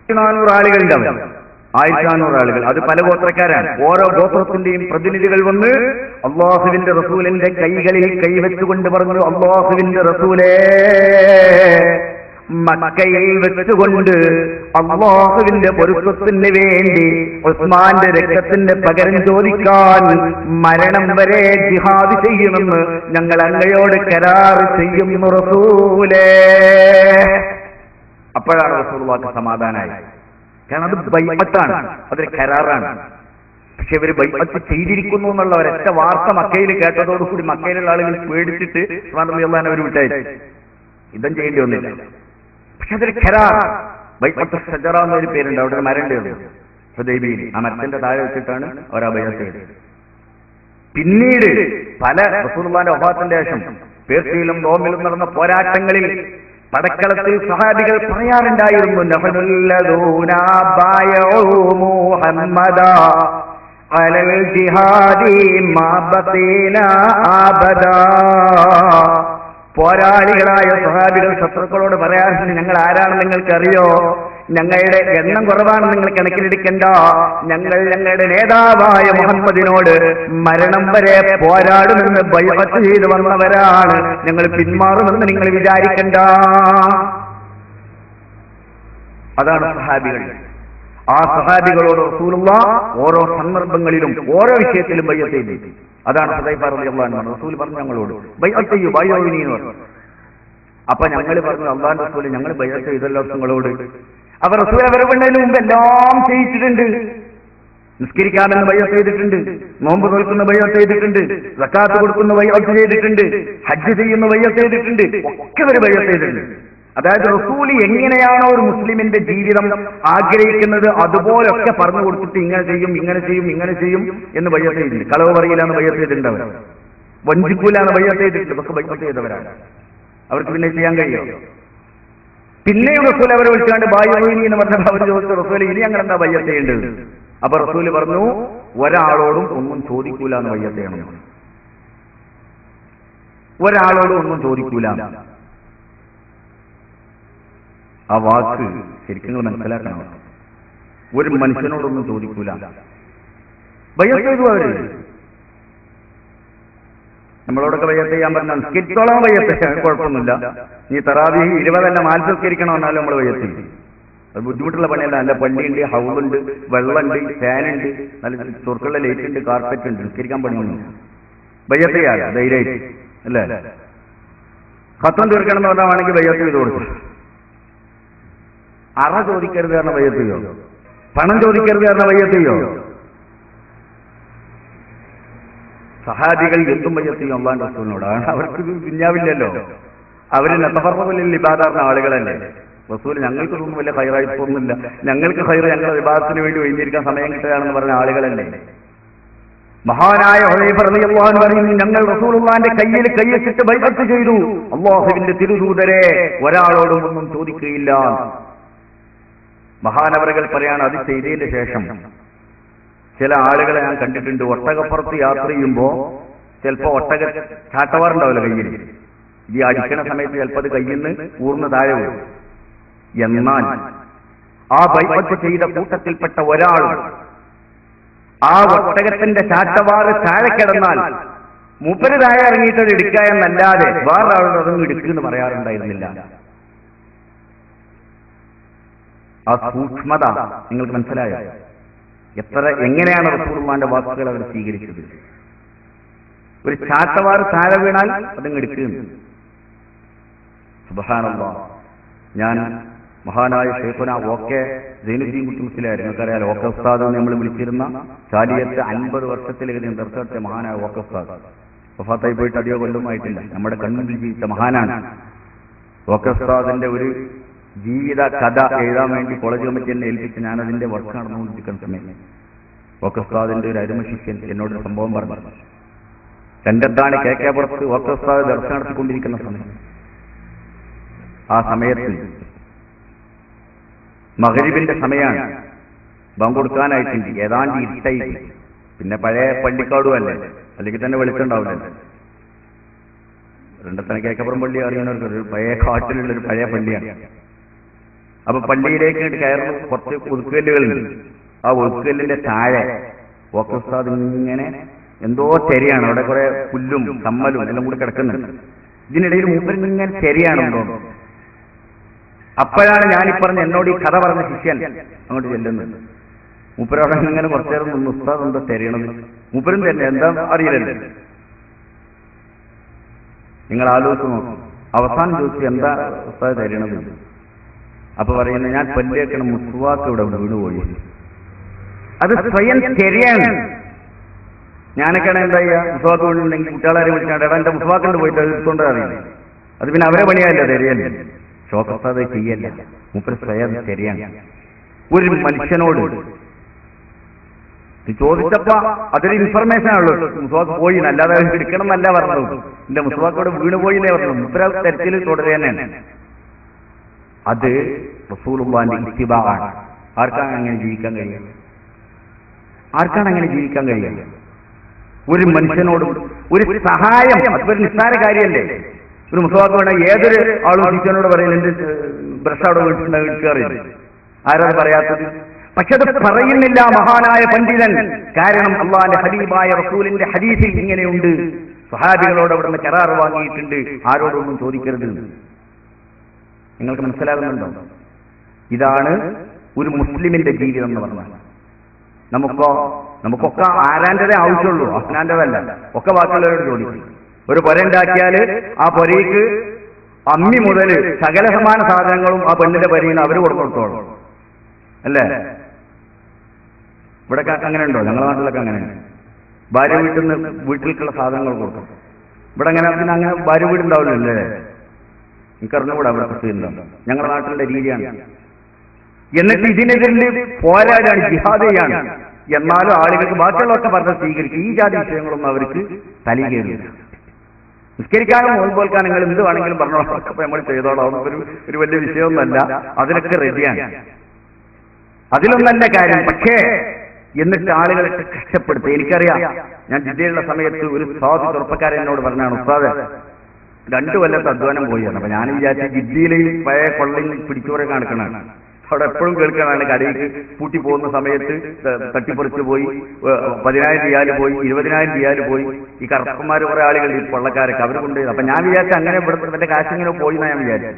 400 ആളുകളുണ്ടാവും. 1400 ആളുകൾ. അത് പല ഗോത്രക്കാരാണ്. ഓരോ ഗോത്രത്തിന്റെയും പ്രതിനിധികൾ വന്ന് അള്ളാഹുവിന്റെ റസൂലിന്റെ കൈകളിൽ കൈവച്ചുകൊണ്ട് പറഞ്ഞു, അള്ളാഹുവിന്റെ റസൂലേ, മക്കയിൽ വെച്ചുകൊണ്ട് അള്ളാഹുവിന്റെ പൊരുത്തത്തിന് വേണ്ടി ഉസ്മാന്റെ രക്തത്തിന്റെ പകരം ചോദിക്കാൻ മരണം വരെ ജിഹാദ് ചെയ്യുമെന്ന് ഞങ്ങൾ അങ്ങയോട് കരാർ ചെയ്യുന്നു റസൂലേ. അപ്പോഴാണ് റസൂലുള്ളാഹിക്ക് സമാധാനമായി. കാരണം അത് ബൈഅത്താണ്, അതൊരു കരാറാണ്. പക്ഷെ ഇവര് ബൈഅത്ത് ചെയ്തിരിക്കുന്നു എന്നുള്ള ഒരൊറ്റ വാർത്ത മക്കയിൽ കേട്ടതോടുകൂടി മക്കയിലുള്ള ആളുകൾ പേടിച്ചിട്ട് ഉസ്മാൻ റളിയല്ലാഹു അവർ വിട്ടായി യുദ്ധം ചെയ്യേണ്ടി വന്നില്ല. പക്ഷെ അതൊരു കരാർ. ബൈഅത്ത് ഷജറ എന്നൊരു പേരുണ്ട്, അവിടെ ഒരു മരം ഉണ്ടായിരുന്നു ഹുദൈബിയയിൽ. ആ മരത്തിന്റെ താഴെ വെച്ചിട്ടാണ് അവർ ആ ബൈഅത്ത് ചെയ്തത്. പിന്നീട് പല റസൂലുള്ളാഹിന്റെ വഫാത്തിന്റെ ശേഷം പേർഷ്യയിലും റോമിലും നടന്ന പോരാട്ടങ്ങളിൽ പടക്കളത്തിൽ സഹാബികൾ പറയാറുണ്ടായിരുന്നു, നഹ്നുല്ലദൂന ബായഉ മുഹമ്മദാ അലൽ ജിഹാദി മാ ബഖീന അബദാ. പോരാളികളായ സഹാബികൾ ശത്രുക്കളോട് പറയാറുണ്ട്, ഞങ്ങൾ ആരാണെന്ന് നിങ്ങൾക്കറിയോ? ഞങ്ങളുടെ എണ്ണം കുറവാണെന്ന് നിങ്ങൾ കണക്കിലെടുക്കണ്ട. ഞങ്ങൾ ഞങ്ങളുടെ നേതാവായ മുഹമ്മദിനോട് മരണം വരെ പോരാടുമെന്ന് ബൈഅത്ത് ചെയ്തു വന്നവരാണ്. ഞങ്ങൾ പിന്മാറുമെന്ന് നിങ്ങൾ വിചാരിക്കണ്ട. അതാണ് സഹാബികൾ. ആ സഹാബികളോട് റസൂലുള്ളാഹ് ഓരോ സന്ദർഭങ്ങളിലും ഓരോ വിഷയത്തിലും ബൈഅത്ത് ചെയ്തു. അതാണ് ഹുദൈഫ റളിയല്ലാഹു അൻഹു റസൂൽ പറഞ്ഞു ഞങ്ങളോട് ബൈഅത്ത് ചെയ്യൂ, ബൈഅവിനി എന്ന് പറഞ്ഞു. അപ്പൊ ഞങ്ങൾ പറഞ്ഞു, അല്ലാഹുവിന്റെ റസൂൽ ഞങ്ങൾ ബൈഅത്ത് ചെയ്തല്ലോ നിങ്ങളോട്. അവർ റസൂൽ അവരെ കൊണ്ടതിന് മുമ്പ് എല്ലാം ചെയ്യിച്ചിട്ടുണ്ട്. നിസ്കരിക്കാമെന്ന് ബൈഅത്ത് ചെയ്തിട്ടുണ്ട്, നോമ്പ് നോൽക്കുന്ന ബൈഅത്ത് ചെയ്തിട്ടുണ്ട്, സക്കാത്ത് കൊടുക്കുന്ന ബൈഅത്ത് ചെയ്തിട്ടുണ്ട്, ഹജ്ജ് ചെയ്യുന്ന ബൈഅത്ത് ചെയ്തിട്ടുണ്ട്, ഒക്കെ അവർ ബൈഅത്ത് ചെയ്തിട്ടുണ്ട്. അതായത് റസൂൽ എങ്ങനെയാണോ ഒരു മുസ്ലിമിന്റെ ജീവിതം ആഗ്രഹിക്കുന്നത് അതുപോലൊക്കെ പറഞ്ഞു കൊടുത്തിട്ട് ഇങ്ങനെ ചെയ്യും ഇങ്ങനെ ചെയ്യും ഇങ്ങനെ ചെയ്യും എന്ന് ബൈഅത്ത് ചെയ്തിട്ടുണ്ട്. കളവ് പറയില്ലാന്ന് ബൈഅത്ത് ചെയ്തിട്ടുണ്ട്, അവർ വഞ്ചിക്കൂലാന്ന് ബൈഅത്ത് ചെയ്തിട്ടുണ്ട്. ഇതൊക്കെ ബൈഅത്ത് ചെയ്തവരാണ്. അവർക്ക് പിന്നെ ചെയ്യാൻ കഴിയും. പിന്നെയും റസൂൽ അവരെ വിളിച്ചാണ്ട് ബായുനി എന്ന് പറഞ്ഞപ്പോൾ അവർ ചോദിച്ചു, റസൂൽ ഇനി ഞങ്ങൾ എന്താ ബൈഅത്ത് ചെയ്യേണ്ടത്? അപ്പൊ റസൂൽ പറഞ്ഞു, ഒരാളോടും ഒന്നും ചോദിക്കൂല എന്ന് ബൈഅത്ത് ചെയ്യണം. ഒരാളോടും ഒന്നും ചോദിക്കൂല. ആ വാക്ക് ശരിക്കും നിങ്ങൾ മനസ്സിലാക്കണം. ഒരു മനുഷ്യനോടൊന്നും ചോദിക്കൂല. ബൈഅത്ത് ചെയ്തു അവര്. നമ്മളോടൊക്കെ ബൈഅത്ത് ചെയ്യാൻ പറഞ്ഞാൽ നിസ്കരിച്ചോളാം ബൈഅത്ത് ചെയ്യാൻ കുഴപ്പമൊന്നുമില്ല. നീ തറാവീഹ് 20 അല്ല 40 നിസ്കരിക്കണമെന്നാലും നമ്മൾ ബൈഅത്ത് ചെയ്യും. അത് ബുദ്ധിമുട്ടുള്ള പണിയല്ല. നല്ല പള്ളിയുണ്ട്, ഹൗളുണ്ട്, വെള്ളമുണ്ട്, ഫാനുണ്ട്, നല്ല ചുർക്കുള്ള ലൈറ്റ് ഉണ്ട്, കാർപ്പറ്റ് ഉണ്ട്. നിസ്കരിക്കാൻ പണിയൊന്നും ബൈഅത്ത് ചെയ്യാം ധൈര്യമായിട്ട് അല്ലേ. ഖത്തം തീർക്കണം എന്ന് പറഞ്ഞാണെങ്കിൽ ബൈഅത്ത് ചെയ്ത് കൊടുക്കും. അറ ചോദിക്കരുത് കാരണം ബൈഅത്ത് ചെയ്യോ? പണം ചോദിക്കരുത് കാരണം ബൈഅത്ത് ചെയ്യോ? സഹാബികൾ എന്തും ബൈഅത്ത് ചെയ്യും അല്ലാഹുവിന്റെ റസൂലിനോടാണ്. അവർക്ക് ദുനിയാവില്ലല്ലോ. അവര് നതഫറഖുൽ ഇബാദാർന്ന ആളുകളല്ലേ. റസൂൽ ഞങ്ങൾക്കൊന്നും വലിയ ഖൈറായിട്ടൊന്നുമില്ല, ഞങ്ങൾക്ക് ഖൈർ ഞങ്ങളുടെ വിഭാഗത്തിന് വേണ്ടി ഒഴിഞ്ഞിരിക്കാൻ സമയം കിട്ടുകയാണെന്ന് പറഞ്ഞ ആളുകളല്ലേ. മഹാനായ ഹുദൈഫ റളിയല്ലാഹു അൻഹു പറയുന്നു, ഞങ്ങൾ റസൂലുള്ളാഹിന്റെ കയ്യിൽ കൈവച്ചിട്ട് ബൈഅത്ത് ചെയ്തു, അല്ലാഹുവിന്റെ തിരുദൂതരെ ഒരാളോടും ഒന്നും ചോദിക്കുകയില്ല. മഹാനവറുകൾ പറയാണ്, അത് ചെയ്തതിന് ശേഷം ചില ആളുകളെ ഞാൻ കണ്ടിട്ടുണ്ട്, ഒട്ടകപ്പുറത്ത് യാത്ര ചെയ്യുമ്പോൾ ചിലപ്പോ ഒട്ടക ചാട്ടവാറുണ്ടാവില്ല കയ്യിൽ, ഈ അടിക്കണ സമയത്ത് ചിലപ്പോൾ അത് കയ്യിൽ നിന്ന് ഊർന്ന് താഴെ വീഴും. എന്നാൽ ആ ബൈഅത്ത് ചെയ്ത കൂട്ടത്തിൽപ്പെട്ട ഒരാൾ ആ ഒട്ടകത്തിന്റെ ചാട്ടവാറ് താഴെ കിടന്നാൽ മൂപ്പര് താഴെ ഇറങ്ങിയിട്ട് അത് എടുക്കുക എന്നല്ലാതെ വേറൊരാളോട് അതൊന്നും എടുക്കുമെന്ന് പറയാറുണ്ടായിരുന്നില്ല. ആ സൂക്ഷ്മത നിങ്ങൾക്ക് മനസ്സിലായോ? എങ്ങനെയാണ് റസൂലുള്ളാഹിന്റെ വാക്കുകൾ അവർ സ്വീകരിച്ചത്? ഒരു ചാട്ടവാറ് താഴെ വീണാൽ അതങ്ങ് എടുക്കുന്നു. സുബ്ഹാനല്ലാഹ്. ഞാൻ മഹാനായ ശൈഖുന ഓക്കെ സൈനുദ്ദീൻ കുട്ടി മുസ്ലിയാർ, നിങ്ങൾക്കറിയാലോ, ഓക്കെ ഉസ്താദ് എന്ന് നമ്മൾ വിളിച്ചിരുന്ന ചാലിയത്ത് 50 വർഷത്തിലധികം ദർശനത്തെ മഹാനായ ഓക്കെ ഉസ്താദ് വഫാത്തായി പോയിട്ട് അധികം കൊല്ലമായിട്ടില്ല. നമ്മുടെ കണ്ണിൽ ജീവിച്ച മഹാനാണ്. ഓക്കെ ഉസ്താദിന്റെ ഒരു ജീവിത കഥ എഴുതാൻ വേണ്ടി കോളേജ് കമ്മിറ്റി എന്നെ ഏൽപ്പിച്ച് ഞാനതിന്റെ വർക്ക് നടന്നുകൊണ്ടിരിക്കുന്ന സമയം ഓക്കെ ഉസ്താദിന്റെ ഒരു അരുമ ശിഷ്യൻ എന്നോടൊരു സംഭവം പറഞ്ഞു. രണ്ടത്താണ് കേക്കേപ്പുറത്ത് ഓക്കെ ഉസ്താദ് ദർശനം നടത്തിക്കൊണ്ടിരിക്കുന്ന സമയം. ആ സമയത്ത് മഗ്രിബിന്റെ സമയമാണ്, ബാങ്ക് കൊടുക്കാനായിട്ടുണ്ട്, ഏതാണ്ട് ഇരുട്ടായി. പിന്നെ പഴയ പള്ളിക്കാടും അല്ലേ, അല്ലെങ്കിൽ തന്നെ വെളിച്ചുണ്ടാവില്ല. രണ്ടത്തന കേക്കപ്പുറം പള്ളി അറിയുന്നവർക്ക് ഒരു പഴയ കാട്ടിലുള്ളൊരു പഴയ പള്ളിയാണ്. അപ്പൊ പള്ളിയിലേക്ക് കയറുന്ന കുറച്ച് ഒതുക്കല്ലുകളുണ്ട്. ആ ഒതുക്കല്ലിന്റെ താഴെ ഉസ്താദ് ഇങ്ങനെ എന്തോ ചെരിയാണ്, അവിടെ കുറെ പുല്ലും കമ്മലും എല്ലാം കൂടി കിടക്കുന്നുണ്ട്. ഇതിനിടയിൽ മൂപ്പരിൽ ഇങ്ങനെ ചെരിയാണെന്തോ. അപ്പോഴാണ് ഞാനിപ്പറഞ്ഞ എന്നോട് ഈ കഥ പറഞ്ഞ ശിഷ്യൻ അങ്ങോട്ട് ചെല്ലുന്നത്. മൂപ്പരോടെ ഇങ്ങനെ കുറച്ചു നേരം നിന്ന് ഉസ്താദ് എന്താ തെരയണത്, മൂപ്പരും തന്നെ എന്താ അറിയില്ലല്ലോ. നിങ്ങൾ ആലോചിച്ച് നോക്കും. അവസാനം ചോദിച്ചു എന്താ ഉസ്താദ് തെരയണത്. അപ്പൊ പറയുന്നത് ഞാൻ പല്ലേക്കണം മുസ്വാക്ക് ഇവിടെ വീണുപോയി. അത് സ്വയം ശരിയാണ്. ഞാനൊക്കെയാണ് എന്താ ചെയ്യുക, മുസ്വാക്ക് വീണിട്ടുണ്ടെങ്കിൽ കുട്ടികളാരെ വിളിച്ചാൽ എടാ എന്റെ മുസ്വാക്കുണ്ട് പോയിട്ട് അത് എടുത്തോണ്ട് അറിയില്ല. അത് പിന്നെ അവരെ പണിയല്ല, തെരയല്ലേ. ഷോക്കസ്താദ് ചെയ്യല്ല, മൂപ്പര് സ്വയം ശരിയാണ്. ഒരു മനുഷ്യനോട് ചോദിച്ചപ്പോ അതൊരു ഇൻഫർമേഷൻ ആണല്ലോ, മുസ്വാക്ക് പോയി അല്ലാതെ എടുക്കണം എന്നല്ല പറഞ്ഞത്. എന്റെ മുസ്വാക്കോട് വീണുപോയി എന്നേ പറഞ്ഞു. മുപ്പര തെരച്ചിൽ തുടരുക തന്നെയാണ്. അത് റസൂലുള്ളാഹിന്റെ ഇത്തിബാഅാണ്. ആർക്കാണ് അങ്ങനെ ജീവിക്കാൻ കഴിയുക? ആർക്കാണ് അങ്ങനെ ജീവിക്കാൻ കഴിയുക? ഒരു മനുഷ്യനോടും ഒരു സഹായം, അതൊരു നിസ്സാര കാര്യമല്ലേ. ഒരു മുസ്വാക്ക് വേണ ഏതൊരു ആളും ടീച്ചറിനോട് പറയുന്നത് എന്റെ ബ്രഷ് അവിടെ വീട്ടിൽ ആരാ പറയാത്തത്? പക്ഷെ അത് പറയുന്നില്ല മഹാനായ പണ്ഡിതൻ. കാരണം അള്ളാന്റെ ഹബീബായ റസൂലിന്റെ ഹദീസിൽ ഇങ്ങനെയുണ്ട്, സ്വഹാബികളോട് അവിടെ നിന്ന് കരാർ വാങ്ങിയിട്ടുണ്ട്, ആരോടൊന്നും ചോദിക്കരുത്. നിങ്ങൾക്ക് മനസ്സിലാകുന്നുണ്ടോ? ഇതാണ് ഒരു മുസ്ലിമിന്റെ ജീവിതം എന്ന് പറഞ്ഞാൽ. നമുക്കൊക്കെ ആരാൻ്റെതേ ആവശ്യമുള്ളൂ, അഫ്നാന്റെതല്ല. ഒക്കെ ബാക്കിയുള്ളവരോട് ചോദിക്കും. ഒരു പൊര ഉണ്ടാക്കിയാല് ആ പൊരയ്ക്ക് അമ്മി മുതൽ സകല സമാന സാധനങ്ങളും ആ പെണ്ണിന്റെ പൊരയിൽ അവര് കൊടുത്തോളും അല്ലേ? ഇവിടെ അങ്ങനെ ഉണ്ടോ? ഞങ്ങളുടെ നാട്ടിലൊക്കെ അങ്ങനെയാണ്. ഭാര്യ വീട്ടിലേക്കുള്ള സാധനങ്ങൾ കൊടുക്കും. ഇവിടെ അങ്ങനെ പിന്നെ അങ്ങനെ ഭാര്യ വീടുണ്ടാവില്ലല്ലേ? എനിക്കറിഞ്ഞുകൂടാ ഇവിടെ പ്രശ്നം. ഞങ്ങളുടെ നാട്ടിലെ രീതിയാണ്. എന്നിട്ട് ഇതിനെതിരെ പോരാടാണ്, ജിഹാദയാണ്. എന്നാലും ആളുകൾക്ക് ബാക്കിയുള്ളതൊക്കെ പറഞ്ഞ് സ്വീകരിക്കും. ഈ ജാതി വിഷയങ്ങളൊന്നും അവർക്ക് തലകേറില്ല. നിസ്കരിക്കാനും നോൻപോൽക്കാനും നിങ്ങൾ എന്ത് വേണമെങ്കിലും പറഞ്ഞോളാം, അപ്പൊ നമ്മൾ ചെയ്തോളാം. ഒരു വലിയ വിഷയമൊന്നുമല്ല, അതിലൊക്കെ റെഡിയാണ്. അതിലൊന്നല്ല കാര്യം. പക്ഷേ എന്നിട്ട് ആളുകളെ കഷ്ടപ്പെടുത്തുക. എനിക്കറിയാം, ഞാൻ ജിദ്ദയിലുള്ള സമയത്ത് ഒരു സാധു ചെറുപ്പക്കാരൻ എന്നോട് പറഞ്ഞാണ്, ഉസ്താദ് 2 കൊല്ലത്തെ അധ്വാനം പോയാണ്. അപ്പൊ ഞാൻ വിചാരിച്ച ജിദ്ദയിലെ പഴയ കൊള്ളയിൽ പിടിച്ചോറെ കാണിക്കണാണ്. അവിടെ എപ്പോഴും കേൾക്കണാണ്, കടയിലേക്ക് പൂട്ടി പോകുന്ന സമയത്ത് തട്ടിപ്പറിച്ചു പോയി, 10,000 റിയാല് പോയി, 20,000 റിയാല് പോയി. ഈ കറുപ്പന്മാർ കുറെ ആളുകൾ ഈ കൊള്ളക്കാരൊക്കെ അവർ കൊണ്ടുപോയി. അപ്പൊ ഞാൻ വിചാരിച്ച അങ്ങനെ ഇവിടുത്തെ കാശിങ്ങനെ പോയി എന്നാ ഞാൻ വിചാരിച്ചു.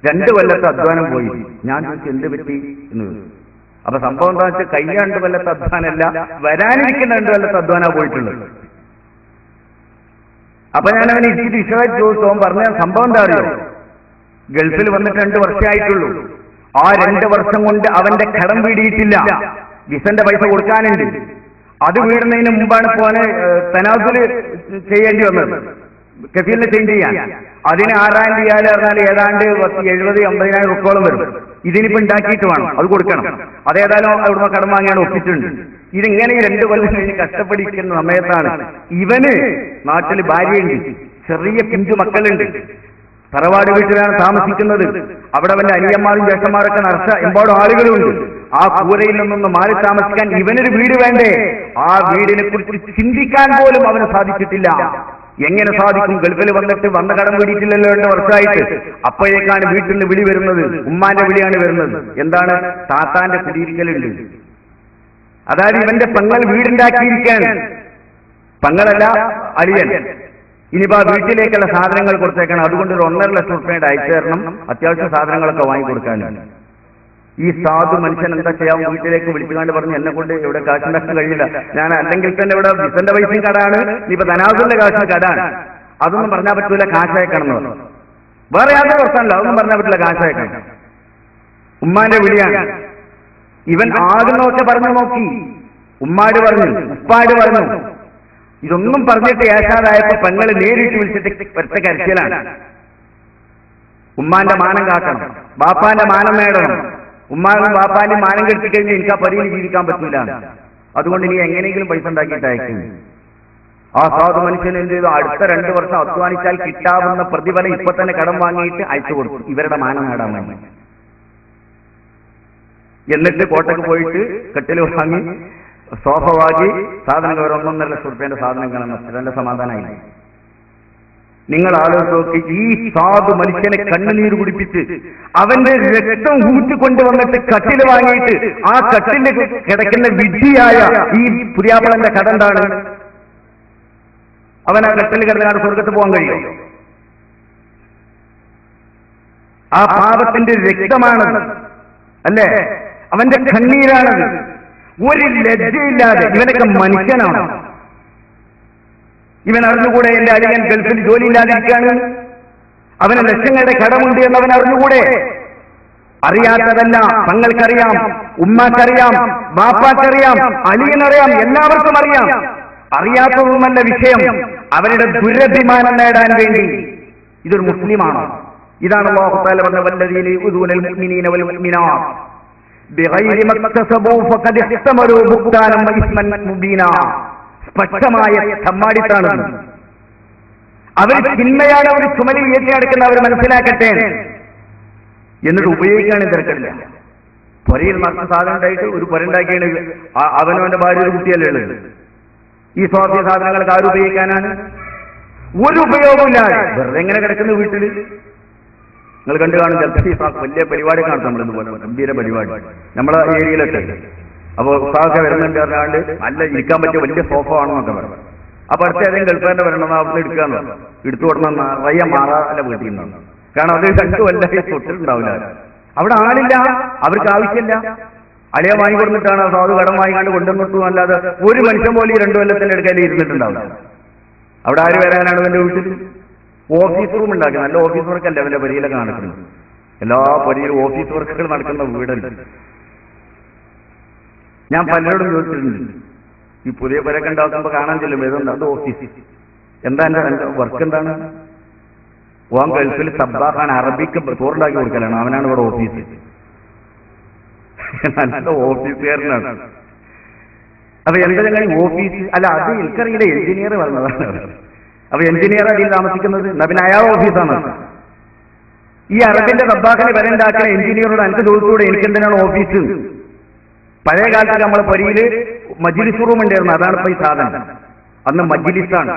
2 കൊല്ലത്തെ അധ്വാനം പോയി. ഞാൻ ചോദിച്ചു എന്ത് പറ്റി എന്ന്. അപ്പൊ സംഭവം എന്താ വെച്ചാൽ കഴിഞ്ഞ 2 കൊല്ലത്തെ അധ്വാനമല്ല, വരാനിരിക്കുന്ന 2 കൊല്ലത്തെ അധ്വാനാ പോയിട്ടുള്ളത്. അപ്പൊ ഞാൻ അവന് ഇച്ചിരി വിശ്വാസം ചോദിച്ചു. പറഞ്ഞ സംഭവം എന്താ അറിയോ? ഗൾഫിൽ വന്നിട്ട് 2 വർഷമായിട്ടുള്ളൂ. ആ 2 വർഷം കൊണ്ട് അവന്റെ കടം വീടിയിട്ടില്ല. വിസന്റെ പൈസ കൊടുക്കാനുണ്ട്. അത് വീടുന്നതിന് മുമ്പാണ് പോനെ തനാസുല് ചെയ്യേണ്ടി വന്നത്, കഫീലിനെ ചേഞ്ച് ചെയ്യാൻ. അതിന് 6,000 റിയാൽ പറഞ്ഞാൽ ഏതാണ്ട് 70-80,000 റുപ്യോളം വരും. ഇതിനിപ്പോ ഉണ്ടാക്കിയിട്ട് വേണം അത് കൊടുക്കണം. അതേതായാലും അവിടുന്ന് കടം വാങ്ങിയാണ് ഒപ്പിച്ചിട്ടുണ്ട്. ഇതിങ്ങനെ 2 കൊല്ലം കഴിഞ്ഞ് കഷ്ടപ്പെടിക്കുന്ന സമയത്താണ് ഇവന് നാട്ടിൽ ഭാര്യയുണ്ട്, ചെറിയ പിഞ്ചു മക്കളുണ്ട്, തറവാട് വീട്ടിലാണ് താമസിക്കുന്നത്. അവിടെ അവന്റെ അനിയന്മാരും ജ്യേഷ്ഠന്മാരൊക്കെ നിറച്ച എമ്പാടും ആളുകളുണ്ട്. ആ കൂരയിൽ നിന്നൊന്ന് മാറി താമസിക്കാൻ ഇവനൊരു വീട് വേണ്ടേ? ആ വീടിനെ കുറിച്ച് ചിന്തിക്കാൻ പോലും അവന് സാധിച്ചിട്ടില്ല. എങ്ങനെ സാധിക്കും? ഗൾഫിൽ വന്നിട്ട് വന്ന കടം വീടിയിട്ടില്ലല്ലോ 2 വർഷമായിട്ട്. അപ്പോഴേക്കാണ് വീട്ടിൽ നിന്ന് വിളി വരുന്നത്, ഉമ്മാന്റെ വിളിയാണ് വരുന്നത്. എന്താണ്? താത്താന്റെ കുടിയിരിക്കലുണ്ട്. അതായത് ഇവന്റെ പെങ്ങൾ വീടുണ്ടാക്കിയിരിക്കാൻ, പെങ്ങളല്ല അളിയൻ. ഇനിയിപ്പോ ആ വീട്ടിലേക്കുള്ള സാധനങ്ങൾ കൊടുത്തേക്കണം. അതുകൊണ്ട് ഒരു 1.5 ലക്ഷം റുപ്യയുടെ അയച്ചു തരണം, അത്യാവശ്യം സാധനങ്ങളൊക്കെ വാങ്ങിക്കൊടുക്കാനാണ്. ഈ സാധു മനുഷ്യൻ എന്താ ചെയ്യാം? വീട്ടിലേക്ക് വിളിച്ചുകൊണ്ട് പറഞ്ഞു എന്നെ കൊണ്ട് ഇവിടെ കാശുണ്ടാക്കാൻ കഴിയില്ല, ഞാൻ അല്ലെങ്കിൽ തന്നെ ഇവിടെ വിസന്റെ പൈസയും കടാണ്, ഇനിയിപ്പോ ധനാസുന്റെ കാശിന് കടാണ്, അതൊന്നും പറഞ്ഞാൽ പറ്റൂല, കാശയക്കണം എന്ന് പറഞ്ഞു. വേറെ യാതൊരു പ്രശ്നമല്ല, അതൊന്നും പറഞ്ഞാൽ പറ്റില്ല, കാശയക്കണം. ഉമ്മാന്റെ വിളിയാണ്. ഇവൻ ആകുന്നതൊക്കെ പറഞ്ഞു നോക്കി. ഉമ്മാട് പറഞ്ഞു, ഉപ്പാട് പറഞ്ഞു. ഇതൊന്നും പറഞ്ഞിട്ട് ഏഷാദായപ്പോ പെങ്ങള് നേരിട്ട് വിളിച്ചിട്ട് ഒറ്റ കരച്ചിലാണ്. ഉമ്മാന്റെ മാനം കാക്കണം, ബാപ്പാന്റെ മാനം നേടണം. ഉമ്മാനും ബാപ്പാന്റെയും മാനം കെട്ടിക്കഴിഞ്ഞാൽ എനിക്ക് ആ പരിയിൽ ജീവിക്കാൻ പറ്റൂല. അതുകൊണ്ട് ഇനി എങ്ങനെയെങ്കിലും പൈസ ഉണ്ടാക്കിയിട്ട് അയക്കും. ആ സാധു മനുഷ്യൻ എന്ത് ചെയ്തു? അടുത്ത 2 വർഷം അധ്വാനിച്ചാൽ കിട്ടാവുന്ന പ്രതിഫലം ഇപ്പൊ തന്നെ കടം വാങ്ങിയിട്ട് അയച്ചു കൊടുത്തു, ഇവരുടെ മാനം നേടാൻ വേണ്ടി. എന്നിട്ട് കോട്ടയ്ക്ക് പോയിട്ട് കെട്ടിൽ വാങ്ങി, സോഫ വാങ്ങി, സാധനങ്ങൾ ഒരു 1.5 ലക്ഷം റുപ്യന്റെ സാധനങ്ങളാണ്. നല്ല സമാധാനമായി. നിങ്ങൾ ആലോചിച്ച് ഈ സാധു മനുഷ്യനെ കണ്ണുനീര് കുടിപ്പിച്ച് അവന്റെ രക്തം ഊറ്റിക്കൊണ്ടുവന്നിട്ട് കട്ടില് വാങ്ങിയിട്ട് ആ കട്ടില് കിടക്കുന്ന വിധിയായ ഈ പുതിയാപ്പളന്റെ കട എന്താണ്? അവൻ ആ കട്ടിൽ കിടന്നാണ് സ്വർഗത്ത് പോകാൻ കഴിയും? ആ പാപത്തിന്റെ രക്തമാണത്, അല്ലേ? അവന്റെ കണ്ണീരാണത്. ഒരു ലജ്ജയില്ലാതെ ഇവനൊക്കെ മനുഷ്യനാണ്. ഇവൻ അറിഞ്ഞുകൂടെ എന്റെ അളിയൻ ഗൾഫിൽ ജോലിയില്ലാതിരിക്കുകയാണ്, അവന് ലക്ഷങ്ങളുടെ കടമുണ്ട് എന്നവൻ അറിഞ്ഞുകൂടെ? അറിയാത്തതല്ല, തങ്ങൾക്കറിയാം, ഉമ്മാക്കറിയാം, ബാപ്പാക്കറിയാം, അളിയനറിയാം, എല്ലാവർക്കും അറിയാം. അറിയാത്തതൊന്നല്ല വിഷയം, അവരുടെ ദുരഭിമാനം നേടാൻ വേണ്ടി ഇതൊരു മുസ്ലിമാണോ? ഇതാണ് അല്ലാഹു തആല പറഞ്ഞ വല്ലദീന യുദൂനൽ മുഅ്മിനീന വൽ മുഅ്മിനാത്ത് ബിഗൈരി മക്തസബൂ ഫഖദ് ഇഹ്തമലൂ ബുഹ്താനം വഇസ്മൻ മുബീന. സ്പഷ്ടമായ തമ്മാടിത്താണ്. അവർ തിന്മയാണ് അവർ ചുമലിൽ ഏറ്റിനടക്കുന്ന അവർ മനസ്സിലാക്കട്ടെ, എന്നിട്ട് ഉപയോഗിക്കാൻ തിരക്കില്ല. പൊരയിൽ മറ്റു സാധനം ഉണ്ടായിട്ട് ഒരു പൊരണ്ടാക്കിയാണ് അവനവന്റെ ഭാര്യ ഒരു കുട്ടിയല്ലേ ഉള്ളത്. ഈ സ്വാർത്ഥ സാധനങ്ങൾക്ക് ആരുപയോഗിക്കാനാണ്? ഒരു ഉപയോഗമില്ലാതെ വെറുതെ എങ്ങനെ കിടക്കുന്ന വീട്ടിൽ നിങ്ങൾ കണ്ടു കാണും. ചിലപ്പോൾ വലിയ പരിപാടി കാണും, നമ്മളിതുപോലെ ഗംഭീര പരിപാടി നമ്മളെ ഏരിയയിലൊക്കെ. അപ്പോൾ ഉത്സാഹമൊക്കെ വരുന്നുണ്ട് പറഞ്ഞാണ്ട് നല്ല ഇരിക്കാൻ പറ്റിയ വലിയ സോഫ ആണെന്നൊക്കെ പറഞ്ഞു. അപ്പൊ അടുത്ത ഏതെങ്കിലും ഗൾഫാരൻ്റെ വരണം, അവിടെ എടുക്കാന്ന് പറഞ്ഞു. എടുത്തു കൊടുക്കുന്ന നിറയെ മാറാല്ല വീട്ടിൽ നിന്നാണ്. കാരണം അത് 2 കൊല്ലം തൊട്ടിട്ടുണ്ടാവില്ല. അവിടെ ആളില്ല, അവർക്ക് ആവശ്യമില്ല. അളിയ വാങ്ങിക്കൊടുത്തിട്ടാണ് അത് കടം വാങ്ങിക്കാണ്ട് കൊണ്ടുവന്നിട്ടു. അല്ലാതെ ഒരു മനുഷ്യൻ പോലും ഈ 2 കൊല്ലത്തിന്റെ അടുക്കൽ ഇരുന്നിട്ടുണ്ടാവില്ല. അവിടെ ആര് വരാനാണ് എന്റെ വീട്ടിൽ? ഓഫീസ് റൂം ഉണ്ടാക്കി, നല്ല ഓഫീസ് വർക്കല്ല അവന്റെ പരിയിലൊക്കെ നടക്കുന്നത്. എല്ലാ പരിയിലും ഓഫീസ് വർക്കുകൾ നടക്കുന്ന വീടുണ്ട്. ഞാൻ പലരോടും ചോദിച്ചിട്ടുണ്ട്, ഈ പുതിയ പുരക്ക് ഉണ്ടാക്കുമ്പോൾ കാണാൻ ചെല്ലും, ഏതെന്താ അത് ഓഫീസ്, എന്താ എന്റെ വർക്ക് എന്താണ്? ഓൻ ഗൾഫിൽ സബ്ബാഖാൻ അറബിക്ക് ചോറുണ്ടാക്കി കൊടുക്കലാണ്, അവനാണ് ഇവിടെ ഓഫീസ്. നല്ല ഓഫീസുകാരനാണ്. അപ്പൊ എന്താ ഞങ്ങൾ ഓഫീസ് അല്ല, അത് എനിക്കറിയില്ല, എഞ്ചിനീയർ പറഞ്ഞതാണ്. അപ്പൊ എഞ്ചിനീയർ അതിൽ താമസിക്കുന്നത് പിന്നെ അയാൾ ഓഫീസാണ്. ഈ അറബിന്റെ സബ്ബാഖിന് വരണ്ടാക്കുന്ന എഞ്ചിനീയറോട് എനിക്ക് ചോദിച്ചുകൂടെ എനിക്കെന്തിനാണ് ഓഫീസ്? പഴയ കാലത്ത് നമ്മളെ പൊരിയില് മജ്ലിസ് റൂം ഉണ്ടായിരുന്നു, അതാണ് ഇപ്പൊ ഈ സാധനം. അന്ന് മജ്ലിസാണ്.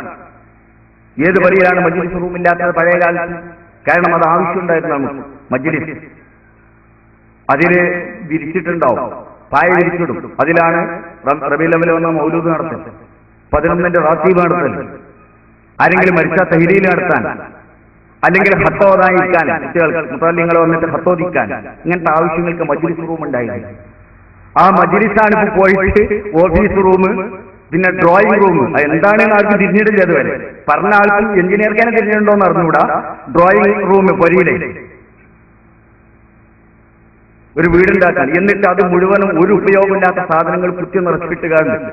ഏത് പൊരിയിലാണ് മജ്ലിസ് റൂം ഇല്ലാത്തത് പഴയ കാലത്ത്? കാരണം അത് ആവശ്യമുണ്ടായിരുന്നു നമുക്ക്. മജ്ലിസ് അതില് വിരിച്ചിട്ടുണ്ടാവും, പായ വിരിച്ചിടും. അതിലാണ് റബീഉൽ അവ്വൽ വന്ന മൗലൂദ് നടത്തുന്നത്, 11ന്റെ റാത്തീബ് നടത്തൽ, ആരെങ്കിലും മരിച്ച തഹ്ലീൽ നടത്താൻ, അല്ലെങ്കിൽ ഹത്തോതായിരിക്കാൻ, കുട്ടികൾക്ക് മുത്തല്ലിങ്ങൾ വന്നിട്ട് ഹത്തോദിക്കാൻ, ഇങ്ങനത്തെ ആവശ്യങ്ങൾക്ക് മജ്ലിസ് റൂം ഉണ്ടായിരുന്നു. ആ മജ്ലിസാണ് ഇപ്പൊ പോയിട്ട് ഓഫീസ് റൂം, പിന്നെ ഡ്രോയിങ് റൂം. എന്താണെന്ന് ആർക്കും തിരിഞ്ഞിട്ടില്ല അതുവരെ. പറഞ്ഞ ആൾക്കും എഞ്ചിനീയർക്കാനെ തിരിഞ്ഞിട്ടുണ്ടോന്ന് അറിഞ്ഞുകൂടാ. ഡ്രോയിങ് റൂം പൊരിയിലെ ഒരു വീടുണ്ടാക്കാൻ, എന്നിട്ട് അത് മുഴുവനും ഒരു ഉപയോഗമില്ലാത്ത സാധനങ്ങൾ കുത്തി നിറച്ചിട്ട് കാണുന്നു.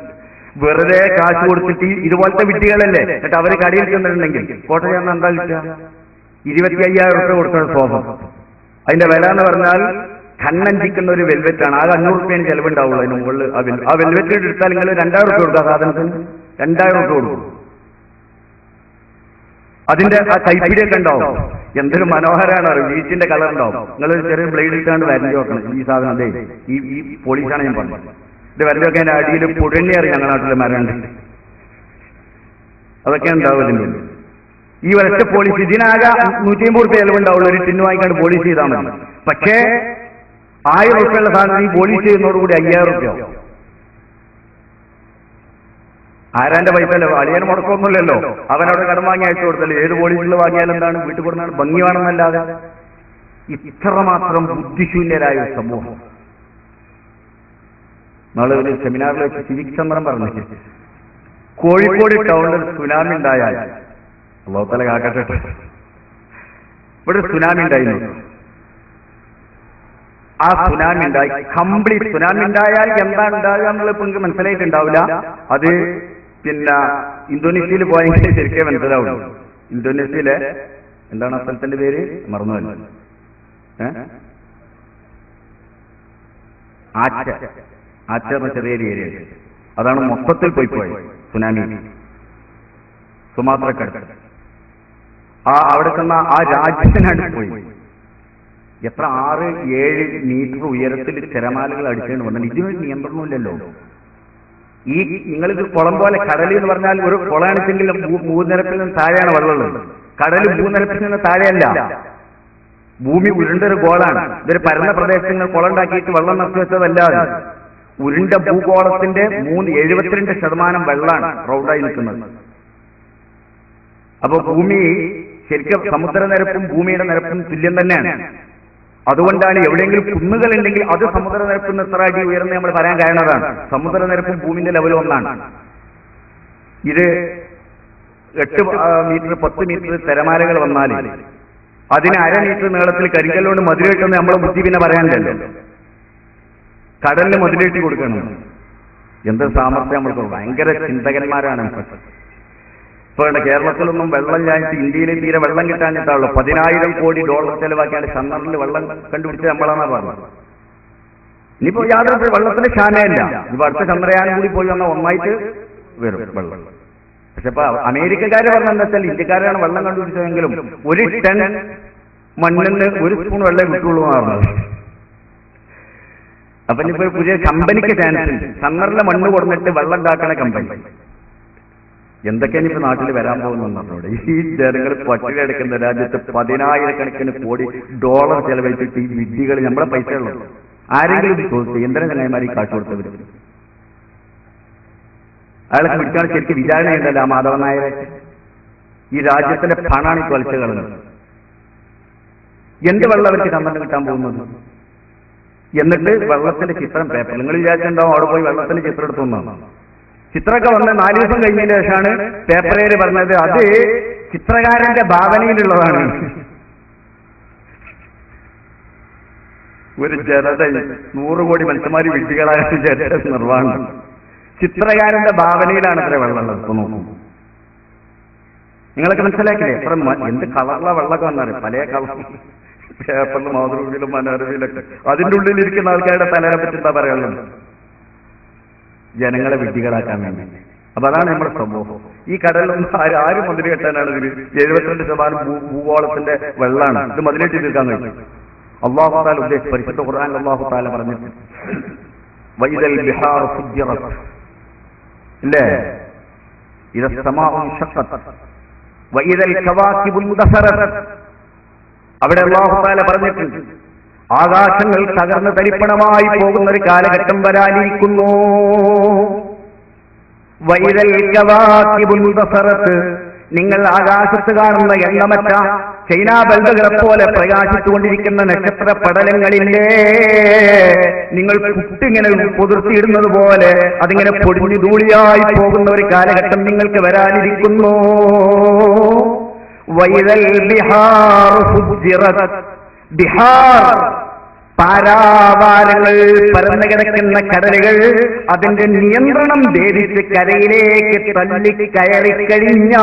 വെറുതെ കാശ് കൊടുത്തിട്ട് ഇതുപോലത്തെ വിദ്യകളല്ലേ. എന്നിട്ട് അവര് കടയിൽ ചെന്നിട്ടുണ്ടെങ്കിൽ കോട്ടയം ചെന്നാൽ എന്താ കിട്ടുക? 25,000 രൂപ കൊടുക്കുന്ന സോഫ. അതിന്റെ വില എന്ന് പറഞ്ഞാൽ കണ്ണഞ്ചിക്കുന്ന ഒരു വെൽവെറ്റാണ്. ആകെ 500 രൂപയാണ് ചെലവുണ്ടാവുള്ളൂ. അതിന് മുകളിൽ ആ വെൽവെറ്റ് എടുത്താൽ നിങ്ങൾ 2,000 രൂപ കൊടുക്കുക, സാധനത്തിന് 2,000 രൂപ കൊടുക്കും. അതിന്റെ ആ കൈപ്പിടിയൊക്കെ ഉണ്ടാവും. എന്തൊരു മനോഹരമാണ് അറിയും. ബീച്ചിന്റെ കളർ ഉണ്ടാവും. നിങ്ങൾ ചെറിയ ബ്ലേഡ് ഇട്ടാണ്ട് വരഞ്ഞു നോക്കണം. ഈ സാധനം അല്ലേ, ഈ പോളീസാണ് ഞാൻ പറഞ്ഞത്. ഇത് വരഞ്ഞു നോക്കാൻ അതിന്റെ അടിയിൽ പുഴണ്ണി അറിയാം, ഞങ്ങളുടെ നാട്ടിലെ മരണ്ട്, അതൊക്കെ ഉണ്ടാവും ഇതിൻ്റെ. ഈ ഒരൊറ്റ പോളിസി ഇതിനാകെ 150 രൂപ ചെലവുണ്ടാവുള്ളൂ. ഒരു ടിന്ന് വാങ്ങിക്കാണ്ട് പോളിസി ചെയ്താൽ മതി. പക്ഷേ 1000 രൂപയുള്ള സാധനം ഈ പോളിസി ചെയ്യുന്നതോടുകൂടി 5000 രൂപയാവും. ആരാന്റെ പൈസ അല്ലേ, അളിയന് മുടക്കൊന്നുമില്ലല്ലോ. അവനവിടെ കടം വാങ്ങി അയച്ചു കൊടുത്തല്ലേ. ഏത് പോളിസികൾ വാങ്ങിയാലും എന്താണ്, വീട്ടിൽ കൊടുത്താണ് ഭംഗി വേണമെന്നല്ലാതെ. ഇത്രമാത്രം ബുദ്ധിശൂന്യരായ ഒരു സമൂഹം. നാളെ ഒരു സെമിനാറിൽ വെച്ച് സിവിക് ചന്ദ്രൻ പറഞ്ഞു, കോഴിക്കോട് ടൗണിൽ സുനാമി ഉണ്ടായാൽ, അല്ലാഹു തആല കാക്കട്ടെ, ഇവിടെ സുനാമി ഉണ്ടായിരുന്നു. ആ സുനാമി ഉണ്ടായി, കംപ്ലീറ്റ് സുനാമി ഉണ്ടായാൽ എന്താണ് ഉണ്ടാകുക എന്നുള്ളത് നിങ്ങൾക്ക് മനസ്സിലായിട്ടുണ്ടാവില്ല. അത് പിന്നെ ഇന്തോനേഷ്യയിൽ പോയെങ്കിൽ ശരിക്കും മനസ്സിലാവുള്ളൂ. ഇന്തോനേഷ്യയിലെ എന്താണ് ആ സ്ഥലത്തിന്റെ പേര് മറന്നുവല്ലോ, ആച്ച എന്ന ചെറിയൊരു ഏരിയ. അതാണ് മൊത്തത്തിൽ പോയത് സുനാമി. സുമാത്രക്കടുത്ത് അവിടെ ചെന്ന ആ രാജ്യത്തിനാണ് പോയി. എത്ര 6-7 മീറ്റർ ഉയരത്തിൽ തിരമാലകൾ അടിച്ചുകൊണ്ട് വന്നാൽ ഇതിനൊരു നിയന്ത്രണമില്ലല്ലോ. ഈ നിങ്ങളിത് കുളം പോലെ, കടൽ എന്ന് പറഞ്ഞാൽ ഒരു കുളമാണിച്ചെങ്കിലും ഭൂനിരപ്പിൽ നിന്ന് താഴെയാണ് വെള്ളമുള്ളത്. കടൽ ഭൂനിരപ്പിൽ നിന്ന് താഴെയല്ല, ഭൂമി ഉരുണ്ടൊരു ഗോളാണ്. ഇതൊരു പരന്ന പ്രദേശങ്ങൾ കുളമുണ്ടാക്കിയിട്ട് വെള്ളം നിറച്ചു വെച്ചതല്ലാതെ ഉരുണ്ട ഭൂഗോളത്തിന്റെ 72% വെള്ളമാണ് റൗണ്ടായി നിൽക്കുന്നത്. അപ്പൊ ഭൂമി ശരിക്കും സമുദ്രനിരപ്പും ഭൂമിയുടെ നിരപ്പും തുല്യം തന്നെയാണ്. അതുകൊണ്ടാണ് എവിടെയെങ്കിലും കുന്നുകൾ ഉണ്ടെങ്കിൽ അത് സമുദ്രനിരപ്പിൽ എത്ര അടി ഉയർന്ന് നമ്മൾ പറയാൻ കാരണതാണ് സമുദ്രനിരപ്പും ഭൂമിന്റെ ലെവലും ഒന്നാണ്. ഇത് 8 മീറ്റർ 10 മീറ്റർ തിരമാലകൾ വന്നാൽ അതിന് 1/2 മീറ്റർ നീളത്തിൽ കരിങ്കല്ലുകൊണ്ട് മതിലേട്ടെന്ന് നമ്മളെ ബുദ്ധി പിന്നെ പറയാനില്ലല്ലോ. കടലിന് മതിലേറ്റി കൊടുക്കണം. എന്ത് സാമർത്ഥ്യം നമ്മൾക്ക്! ഭയങ്കര ചിന്തകന്മാരാണ്. ഇപ്പൊ കേരളത്തിലൊന്നും വെള്ളം ഞാനിട്ട് ഇന്ത്യയിലെ തീരെ വെള്ളം കിട്ടാഞ്ഞിട്ടാണല്ലോ $10,000 കോടി ചെലവാക്കിയാണ് സമ്മറിൽ വെള്ളം കണ്ടുപിടിച്ച് നമ്മളാന്നാ പറഞ്ഞത്. ഇനിയിപ്പോ യാതൊരു വെള്ളത്തിന് ക്ഷാമമില്ല. ഇപ്പൊ അടുത്ത ചന്ദ്രയാനം കൂടി പോയി വന്നാൽ ഒന്നായിട്ട് വരും വെള്ളം. പക്ഷെ ഇപ്പൊ അമേരിക്കക്കാര് പറഞ്ഞെന്താ വെച്ചാൽ ഇന്ത്യക്കാരാണ് വെള്ളം കണ്ടുപിടിച്ചതെങ്കിലും 1 ടൺ മണ്ണിന് 1 സ്പൂൺ വെള്ളം കിട്ടുള്ളൂ എന്നാണ് പറഞ്ഞത്. അപ്പൊ ഇനിയിപ്പോ പുതിയ കമ്പനിക്ക് ചാൻസ് ഉണ്ട്. സമ്മറിലെ മണ്ണ് കൊടുത്തിട്ട് വെള്ളം ഉണ്ടാക്കണ കമ്പനി. എന്തൊക്കെയാണ് ഇപ്പൊ നാട്ടിൽ വരാൻ പോകുന്നോട്. ഈ ജനങ്ങൾ പട്ടിക എടുക്കുന്ന രാജ്യത്ത് 10,000 കോടി ചെലവഴിച്ചിട്ട് ഈ വിദ്യകൾ നമ്മളെ പൈസ ഉള്ളത് ആരെങ്കിലും ചോദിച്ചു എന്തിനാ ചങ്ങായിമാർ ഈ കാശ് കൊടുത്തവര്? അയാളെ പിടിക്കാൻ ശരിക്കും വിചാരണ ഉണ്ടല്ലോ ആ മാധവൻ നായരെ. ഈ രാജ്യത്തിന്റെ പണാണ് ഈ കൊലച്ച കളഞ്ഞത്. എന്ത് വെള്ളം അവർക്ക് കമ്പനി കിട്ടാൻ പോകുന്നത്? എന്നിട്ട് വെള്ളത്തിന്റെ ചിത്രം പേപ്പർ നിങ്ങൾ വിചാരിച്ചിട്ടുണ്ടാവും അവിടെ പോയി വെള്ളത്തിന്റെ ചിത്രം എടുത്തൊന്നാണ്. ചിത്രമൊക്കെ വന്ന് 4 ദിവസം കഴിഞ്ഞതിന് ശേഷമാണ് പേപ്പറേര് പറഞ്ഞത് അത് ചിത്രകാരന്റെ ഭാവനയിലുള്ളതാണ്. ഒരു ജനത 100 കോടി മനുഷ്യന്മാര് വിഡ്ഢികളായ ജനത നിർവ്വാഹം ചിത്രകാരന്റെ ഭാവനയിലാണ് അത്ര വെള്ളമുള്ളത്. ഇപ്പൊ നോക്കൂ, നിങ്ങളൊക്കെ മനസ്സിലാക്കില്ലേ? എത്ര എന്ത് കളറുള്ള വെള്ളമൊക്കെ വന്നറിയാം. പല കളർ പേപ്പറിലും മാതൃഭൂമിയിലും മനോരമയിലൊക്കെ അതിൻ്റെ ഉള്ളിലിരിക്കുന്ന ആൾക്കാരുടെ തലയെ പറ്റി എന്താ പറയാനുള്ളത്? ജനങ്ങളെ വിഡ്ഢികളാക്കാൻ വേണ്ടി. അപ്പൊ അതാണ് നമ്മുടെ സമൂഹം. ഈ കടലൊന്നും ആരും മതിൽ കെട്ടാനാണ് ഇതിൽ 72% ഭൂഗോളത്തിന്റെ വെള്ളമാണ്. ഇത് മതിലേറ്റ് തീർക്കാൻ കഴിയും. അല്ലാഹു തആല ഉദ്ദേശിച്ച പരിശുദ്ധ ഖുർആനിൽ അല്ലാഹു തആല പറഞ്ഞിട്ട് വഇദൽ ബിഹാറു ഫുജ്ജിറത് ഇല്ലേ, ഇദ സമാഉ ഷഖ്ഖത് വഇദൽ കവാകിബു മുദസറത്. അവിടെ അല്ലാഹു തആല പറഞ്ഞിട്ടുണ്ട് ആകാശങ്ങൾ തകർന്ന് തരിപ്പണമായി പോകുന്ന ഒരു കാലഘട്ടം വരാനിരിക്കുന്നു. വഇദൽ കവാകിബു മുദസറത്, നിങ്ങൾ ആകാശത്ത് കാണുന്ന എണ്ണമറ്റ ചൈനാ ബൾബുകളെ പോലെ പ്രകാശിച്ചുകൊണ്ടിരിക്കുന്ന നക്ഷത്ര പടലങ്ങളില്ലേ, നിങ്ങൾ പുട്ടിങ്ങനെ പൊതിർത്തിയിടുന്നത് പോലെ അതിങ്ങനെ പൊടിഞ്ഞു ധൂളിയായി പോകുന്ന ഒരു കാലഘട്ടം നിങ്ങൾക്ക് വരാനിരിക്കുന്നു. വഇദൽ ബിഹാറു ഫുജ്ജിറത്, ബിഹാർ പാരാവാരങ്ങൾ പരന്നു കിടക്കുന്ന കടലുകൾ അതിന്റെ നിയന്ത്രണം ഭേദിച്ച് കരയിലേക്ക് തള്ളി കയറിക്കഴിഞ്ഞാൽ,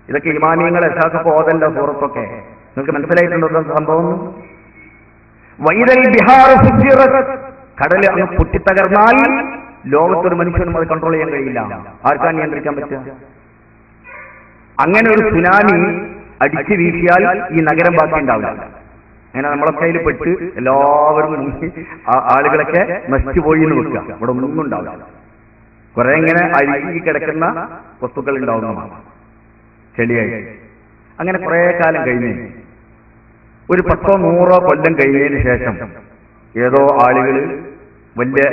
ഇതൊക്കെ ഇമാനിയങ്ങളെ ശാസ്ത്രബോധല്ല സൂറത്തൊക്കെ നിങ്ങൾക്ക് മനസ്സിലായിട്ടുണ്ടോ സംഭവം? വൈദൽ ബിഹാർ ഫുജ്ജിറത്, കടല് അങ്ങ് പൊട്ടിത്തകർന്നാൽ ലോകത്തൊരു മനുഷ്യനും അത് കൺട്രോൾ ചെയ്യാൻ കഴിയില്ല. ആർക്കാ നിയന്ത്രിക്കാൻ പറ്റുക? അങ്ങനെ ഒരു സുനാമി അടിച്ചു വീശിയാൽ ഈ നഗരം ബാക്കി ഉണ്ടാവില്ല. അങ്ങനെ നമ്മളൊക്കെ അതിൽ പെട്ട് എല്ലാവരും ആളുകളൊക്കെ നശിച്ചുപോയി എന്ന് വെക്കുക. ഇവിടെ ഒന്നും ഉണ്ടാവില്ല. കുറെ ഇങ്ങനെ അഴുകി കിടക്കുന്ന വസ്തുക്കൾ ഉണ്ടാവുന്നതാണ് ചെളിയായി. അങ്ങനെ കുറെ കാലം കഴിഞ്ഞ് ഒരു 10-100 കൊല്ലം കഴിഞ്ഞതിന് ശേഷം ഏതോ ആളുകൾ വലിയ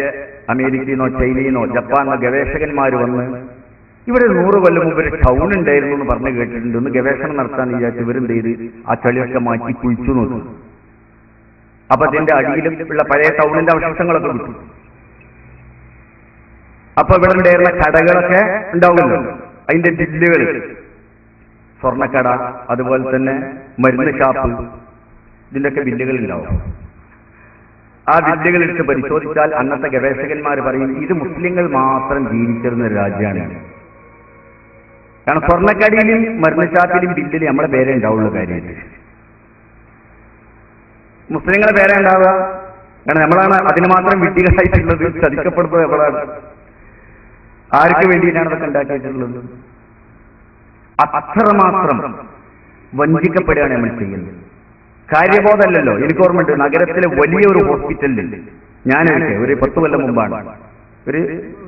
അമേരിക്കയിൽ നിന്നോ ചൈനയിൽ നിന്നോ ജപ്പാനോ ഗവേഷകന്മാർ വന്ന് ഇവിടെ 100 കൊല്ലം മുമ്പ് ഒരു ടൗൺ ഉണ്ടായിരുന്നു എന്ന് പറഞ്ഞു കേട്ടിട്ടുണ്ട്. ഒന്ന് ഗവേഷണം നടത്താൻ വിചാരിച്ചു ഇവരെന്ത് ചെയ്ത് ആ ചെളിയൊക്കെ മാറ്റി കുഴിച്ചു നോക്കും. അപ്പൊ അതിന്റെ അടിയിലുള്ള പഴയ ടൗണിന്റെ അവശിഷ്ടങ്ങളൊക്കെ കിട്ടും. അപ്പൊ ഇവിടെ ഉണ്ടായിരുന്ന കടകളൊക്കെ ഉണ്ടാവുമല്ലോ, അതിന്റെ ബില്ലുകൾ, സ്വർണ്ണക്കട, അതുപോലെ തന്നെ മരുന്ന് ഷാപ്പ്, ഇതിന്റെയൊക്കെ ബില്ലുകൾ ഉണ്ടാവും. ആ ബില്ലുകൾ എടുത്ത് പരിശോധിച്ചാൽ അന്നത്തെ ഗവേഷകന്മാർ പറയും ഇത് മുസ്ലിങ്ങൾ മാത്രം ജീവിച്ചിരുന്ന ഒരു രാജ്യമാണ്. കാരണം സ്വർണ്ണക്കടിയിലും മരുന്ന് ഷാപ്പിലും ബില്ലിലും നമ്മുടെ പേരെ ഉണ്ടാവുള്ള കാര്യമില്ല. മുസ്ലിങ്ങളെ പേരെ ഉണ്ടാവുക. കാരണം നമ്മളാണ് അതിന് മാത്രം വിഡ്ഢികളായിട്ടുള്ളത്. ചതിക്കപ്പെടുന്നത് നമ്മളാണ്. ആർക്ക് വേണ്ടിയിട്ടാണ് അതൊക്കെ ഉണ്ടാക്കിയിട്ടുള്ളത്? അത്രമാത്രം വഞ്ചിക്കപ്പെടുകയാണ് നമ്മൾ ചെയ്യുന്നത്. കാര്യബോധമല്ലല്ലോ. എനിക്ക് ഓർമ്മയുണ്ട്, നഗരത്തിലെ വലിയൊരു ഹോസ്പിറ്റലിൽ ഞാനൊക്കെ ഒരു 10 കൊല്ലം മുമ്പാണ്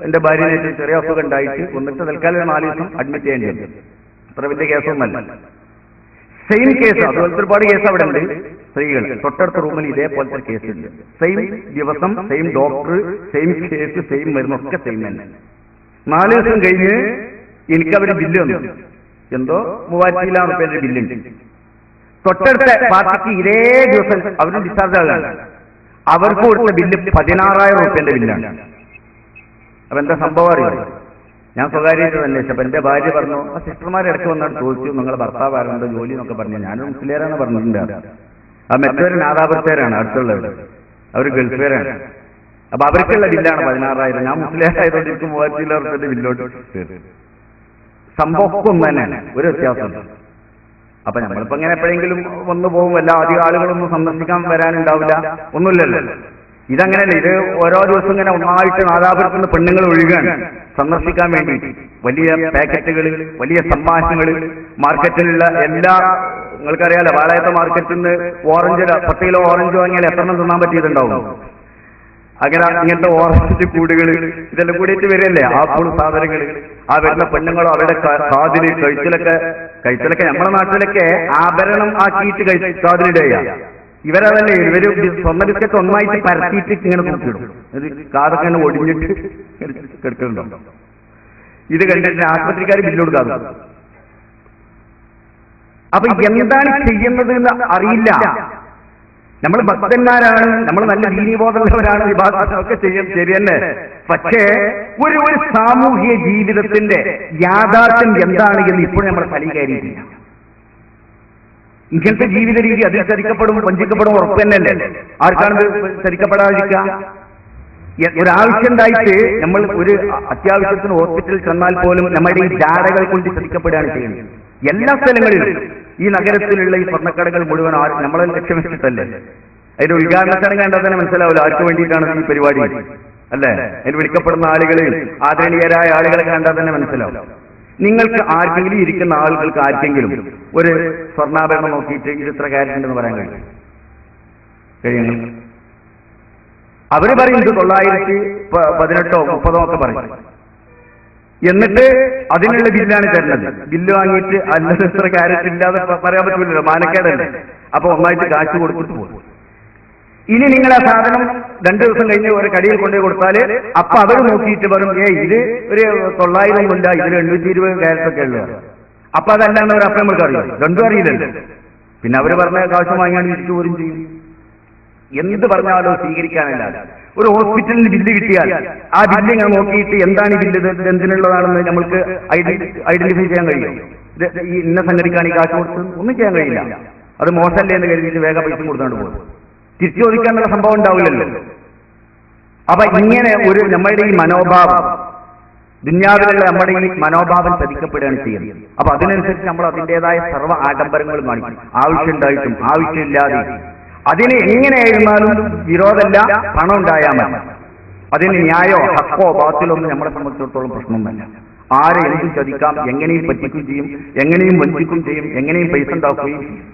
എന്റെ ഭാര്യനായിട്ട് ചെറിയ അസുഖം ഉണ്ടായിട്ട് വന്നിട്ട് തൽക്കാലം 4 ദിവസം അഡ്മിറ്റ് ചെയ്യേണ്ടി വരും. അത്ര വലിയ കേസൊന്നല്ല. സെയിം കേസ്, അതുപോലത്തെ ഒരുപാട് കേസ് അവിടെ ഉണ്ട്. സ്ത്രീകൾ തൊട്ടടുത്ത റൂമിൽ ഇതേപോലത്തെ കേസ് ഉണ്ട്. സെയിം ദിവസം, same doctor, same case, same മരുന്നൊക്കെ സെയിം തന്നെ. 4 ദിവസം കഴിഞ്ഞ് എനിക്കവര് ബില്ല് വന്നു. എന്തോ 3000 രൂപയുടെ ബില്ലുണ്ട്. തൊട്ടടുത്ത പാർട്ടിക്ക് ഇതേ ദിവസം അവരും ഡിസ്ചാർജ് ആകുകയാണ്. അവർക്ക് കൊടുത്ത ബില്ല് 16,000 രൂപയുടെ ബില്ലാണ്. അപ്പൊ എന്താ സംഭവം അറിയാം? ഞാൻ സ്വകാര്യമായിട്ട് തന്നെ അപ്പൊ എന്റെ ഭാര്യ പറഞ്ഞു, ആ സിസ്റ്റർമാരിടയ്ക്ക് വന്നിട്ട് ചോദിച്ചു, നിങ്ങളെ ഭർത്താവ് ആരുണ്ട് ജോലി എന്നൊക്കെ പറഞ്ഞു. ഞാനൊരു മുസ്ലിയാരാണ് പറഞ്ഞിട്ടുണ്ട്. ആ മറ്റൊരു നാദാപുരത്തേരാണ് അടുത്തുള്ളത്, അവർ ഗൾഫുകാരാണ്. അപ്പൊ അവർക്കുള്ള ബില്ലാണ് 16,000. ഞാൻ മുസ്ലിയാരായതുകൊണ്ട് എനിക്ക് 3000 രൂപയുടെ ബില്ലോട്ട് കയറി. സംഭവമൊക്കെ ഒന്ന് തന്നെയാണ്, ഒരു വ്യത്യാസമുണ്ട്. അപ്പൊ നമ്മളിപ്പോ ഇങ്ങനെ എപ്പോഴെങ്കിലും വന്നു പോകും, എല്ലാ അധികം ആളുകളൊന്നും സന്ദർശിക്കാൻ വരാനുണ്ടാവില്ല, ഒന്നുമില്ലല്ലോ. ഇതങ്ങനെയല്ല. ഇത് ഓരോ ദിവസം ഇങ്ങനെ ഒന്നായിട്ട് നാദാപുരത്തുനിന്ന് പെണ്ണുങ്ങൾ ഒഴുകാണ് സന്ദർശിക്കാൻ വേണ്ടി. വലിയ പാക്കറ്റുകൾ, വലിയ സമ്മാനങ്ങൾ, മാർക്കറ്റിലുള്ള എല്ലാ, നിങ്ങൾക്കറിയാലോ പാളയത്തെ മാർക്കറ്റിൽ നിന്ന് ഓറഞ്ച് 10 കിലോ ഓറഞ്ച് വാങ്ങിയാൽ എത്ര എണ്ണം തിന്നാൻ പറ്റിയിട്ടുണ്ടാവും. അങ്ങനെ ഇങ്ങനത്തെ ഓറഞ്ച് കൂടുകൾ ഇതെല്ലാം കൂടിയിട്ട് വരികയല്ലേ, ആപ്പിൾ സാധനങ്ങൾ. ആ വരുന്ന പെണ്ണുങ്ങളോ അവരുടെ കാതില് കഴുത്തിലൊക്കെ നമ്മുടെ നാട്ടിലൊക്കെ ആഭരണം ആക്കിയിട്ട് കാതിലിടുക. ഇവരതല്ലേ, ഇവര് സ്വർണ്ണ ബിസ്ക്കറ്റ് ഒന്നായിട്ട് പരത്തിയിട്ട് ഇങ്ങനെ നോക്കിയിടും. കാതൊക്കെ ഇങ്ങനെ ഒടിഞ്ഞിട്ട് കിടക്കുന്നുണ്ടോ. ഇത് കണ്ടിട്ട് ആശുപത്രിക്കാർ ബില്ല് കൊടുക്കാതെ. അപ്പൊ എന്താണ് ചെയ്യുന്നത് എന്ന് അറിയില്ല. നമ്മൾ ഭക്തന്മാരാണ്, നമ്മൾ നല്ല ദീനീബോധമുള്ളവരാണ്, വിഭാഗമൊക്കെ ചെയ്യും, ശരി തന്നെ. പക്ഷേ ഒരു സാമൂഹിക ജീവിതത്തിന്റെ യാഥാർത്ഥ്യം എന്താണ് എന്ന് ഇപ്പോഴും നമ്മൾ തലീകരിയിട്ടില്ല. ഇങ്ങനത്തെ ജീവിത രീതി അതിൽ ചതിക്കപ്പെടും, വഞ്ചിക്കപ്പെടും, ഉറപ്പ് തന്നെയല്ലേ. ആർക്കാണ് ചതിക്കപ്പെടാതിരിക്കുക? ഒരാവശ്യം ഉണ്ടായിട്ട് നമ്മൾ ഒരു അത്യാവശ്യത്തിന് ഹോസ്പിറ്റലിൽ ചെന്നാൽ പോലും നമ്മുടെ ഈ ജാടകൾ കൊണ്ട് ചതിക്കപ്പെടുകയാണ് ചെയ്യുന്നത്. എല്ലാ സ്ഥലങ്ങളിലും ഈ നഗരത്തിലുള്ള ഈ സ്വർണ്ണക്കടകൾ മുഴുവൻ നമ്മളെ ലക്ഷ്യം വെച്ചിട്ടല്ലേ. അതിന്റെ ഉദ്ഘാടന ചടങ്ങ് കണ്ടാൽ തന്നെ മനസ്സിലാവില്ല ആർക്ക് വേണ്ടിയിട്ടാണ് ഈ പരിപാടി, അല്ലേ? അതിൽ വിളിക്കപ്പെടുന്ന ആളുകളെയും ആദരണീയരായ ആളുകളെ കണ്ടാൽ തന്നെ മനസ്സിലാവും. നിങ്ങൾക്ക് ആർക്കെങ്കിലും, ഇരിക്കുന്ന ആളുകൾക്ക് ആർക്കെങ്കിലും ഒരു സ്വർണ്ണാഭരണം നോക്കിയിട്ട് ഇത് ഇത്ര കാര്യമുണ്ടെന്ന് പറയാൻ കഴിയും? അവര് പറയും ഇത് 918 30 ഒക്കെ പറയും. എന്നിട്ട് അതിനുള്ള ബില്ലാണ് തരുന്നത്. ബില്ല് വാങ്ങിയിട്ട് അല്ലാതെ ഇത്ര കാര്യത്തിൽ ഇല്ലാതെ പറയാൻ പറ്റില്ലല്ലോ, മാനക്കേടല്ലേ. അപ്പൊ ഒന്നായിട്ട് കാശ് കൊടുത്തിട്ട് പോകും. ഇനി നിങ്ങൾ ആ സാധനം 2 ദിവസം കഴിഞ്ഞ് ഒരു കടയിൽ കൊണ്ടുപോയി കൊടുത്താല് അപ്പൊ അവർ നോക്കിയിട്ട് പറയും, ഇത് ഒരു 900 ഇല്ല, ഇതിൽ 820 ക്യാരറ്റൊക്കെ ഉള്ളത്. അപ്പൊ അതല്ലാന്ന് അവർ അപ്പം നമ്മൾക്ക് അറിയാം, രണ്ടും അറിയില്ലല്ലോ. പിന്നെ അവര് പറഞ്ഞ കാശ് വാങ്ങിയാണ് തിരിച്ചു പോലും ചെയ്യും. എന്ത് പറഞ്ഞാലോ സ്വീകരിക്കാനല്ലാതെ. ഒരു ഹോസ്പിറ്റലിന് ബില്ല് കിട്ടിയാൽ ആ ബില്ല് ഇങ്ങനെ നോക്കിയിട്ട് എന്താണ് ഈ ബില്ല്, എന്തിനുള്ളതാണെന്ന് നമ്മൾക്ക് ഐഡന്റിഫൈ ചെയ്യാൻ കഴിയും. ഈ ഇന്ന സംഗതിക്കാണ് ഈ കാശ് കൊടുത്ത് ഒന്നും ചെയ്യാൻ കഴിയില്ല. അത് മോശമല്ലേ എന്ന് കരുതിയിട്ട് വേഗം പൈസ കൊടുത്തോണ്ട് പോകും. തിരിച്ചു ചോദിക്കാനുള്ള സംഭവം ഉണ്ടാവില്ലല്ലോ. അപ്പൊ ഇങ്ങനെ ഒരു നമ്മളുടെ ഈ മനോഭാവം, ദുന്യാവിലുള്ള നമ്മുടെ ഈ മനോഭാവം ചതിക്കപ്പെടുകയാണ് ചെയ്യുന്നത്. അപ്പൊ അതിനനുസരിച്ച് നമ്മൾ അതിൻ്റെതായ സർവ്വ ആഡംബരങ്ങളും കാണിക്കും, ആവശ്യമുണ്ടായിട്ടും ആവശ്യമില്ലാതെ. അതിന് എങ്ങനെയായിരുന്നാലും വിരോധമല്ല, പണം ഉണ്ടായാൽ മതി. അതിന് ന്യായോ ഹക്കോ ബാത്തിലോ ഒന്നും നമ്മളെ സംബന്ധിച്ചിടത്തോളം പ്രശ്നമൊന്നുമല്ല. ആരെ എന്തും ചതിക്കാം, എങ്ങനെയും പറ്റിക്കും ചെയ്യും, എങ്ങനെയും വഞ്ചിക്കും ചെയ്യും, എങ്ങനെയും പൈസ ഉണ്ടാക്കുകയും ചെയ്യും.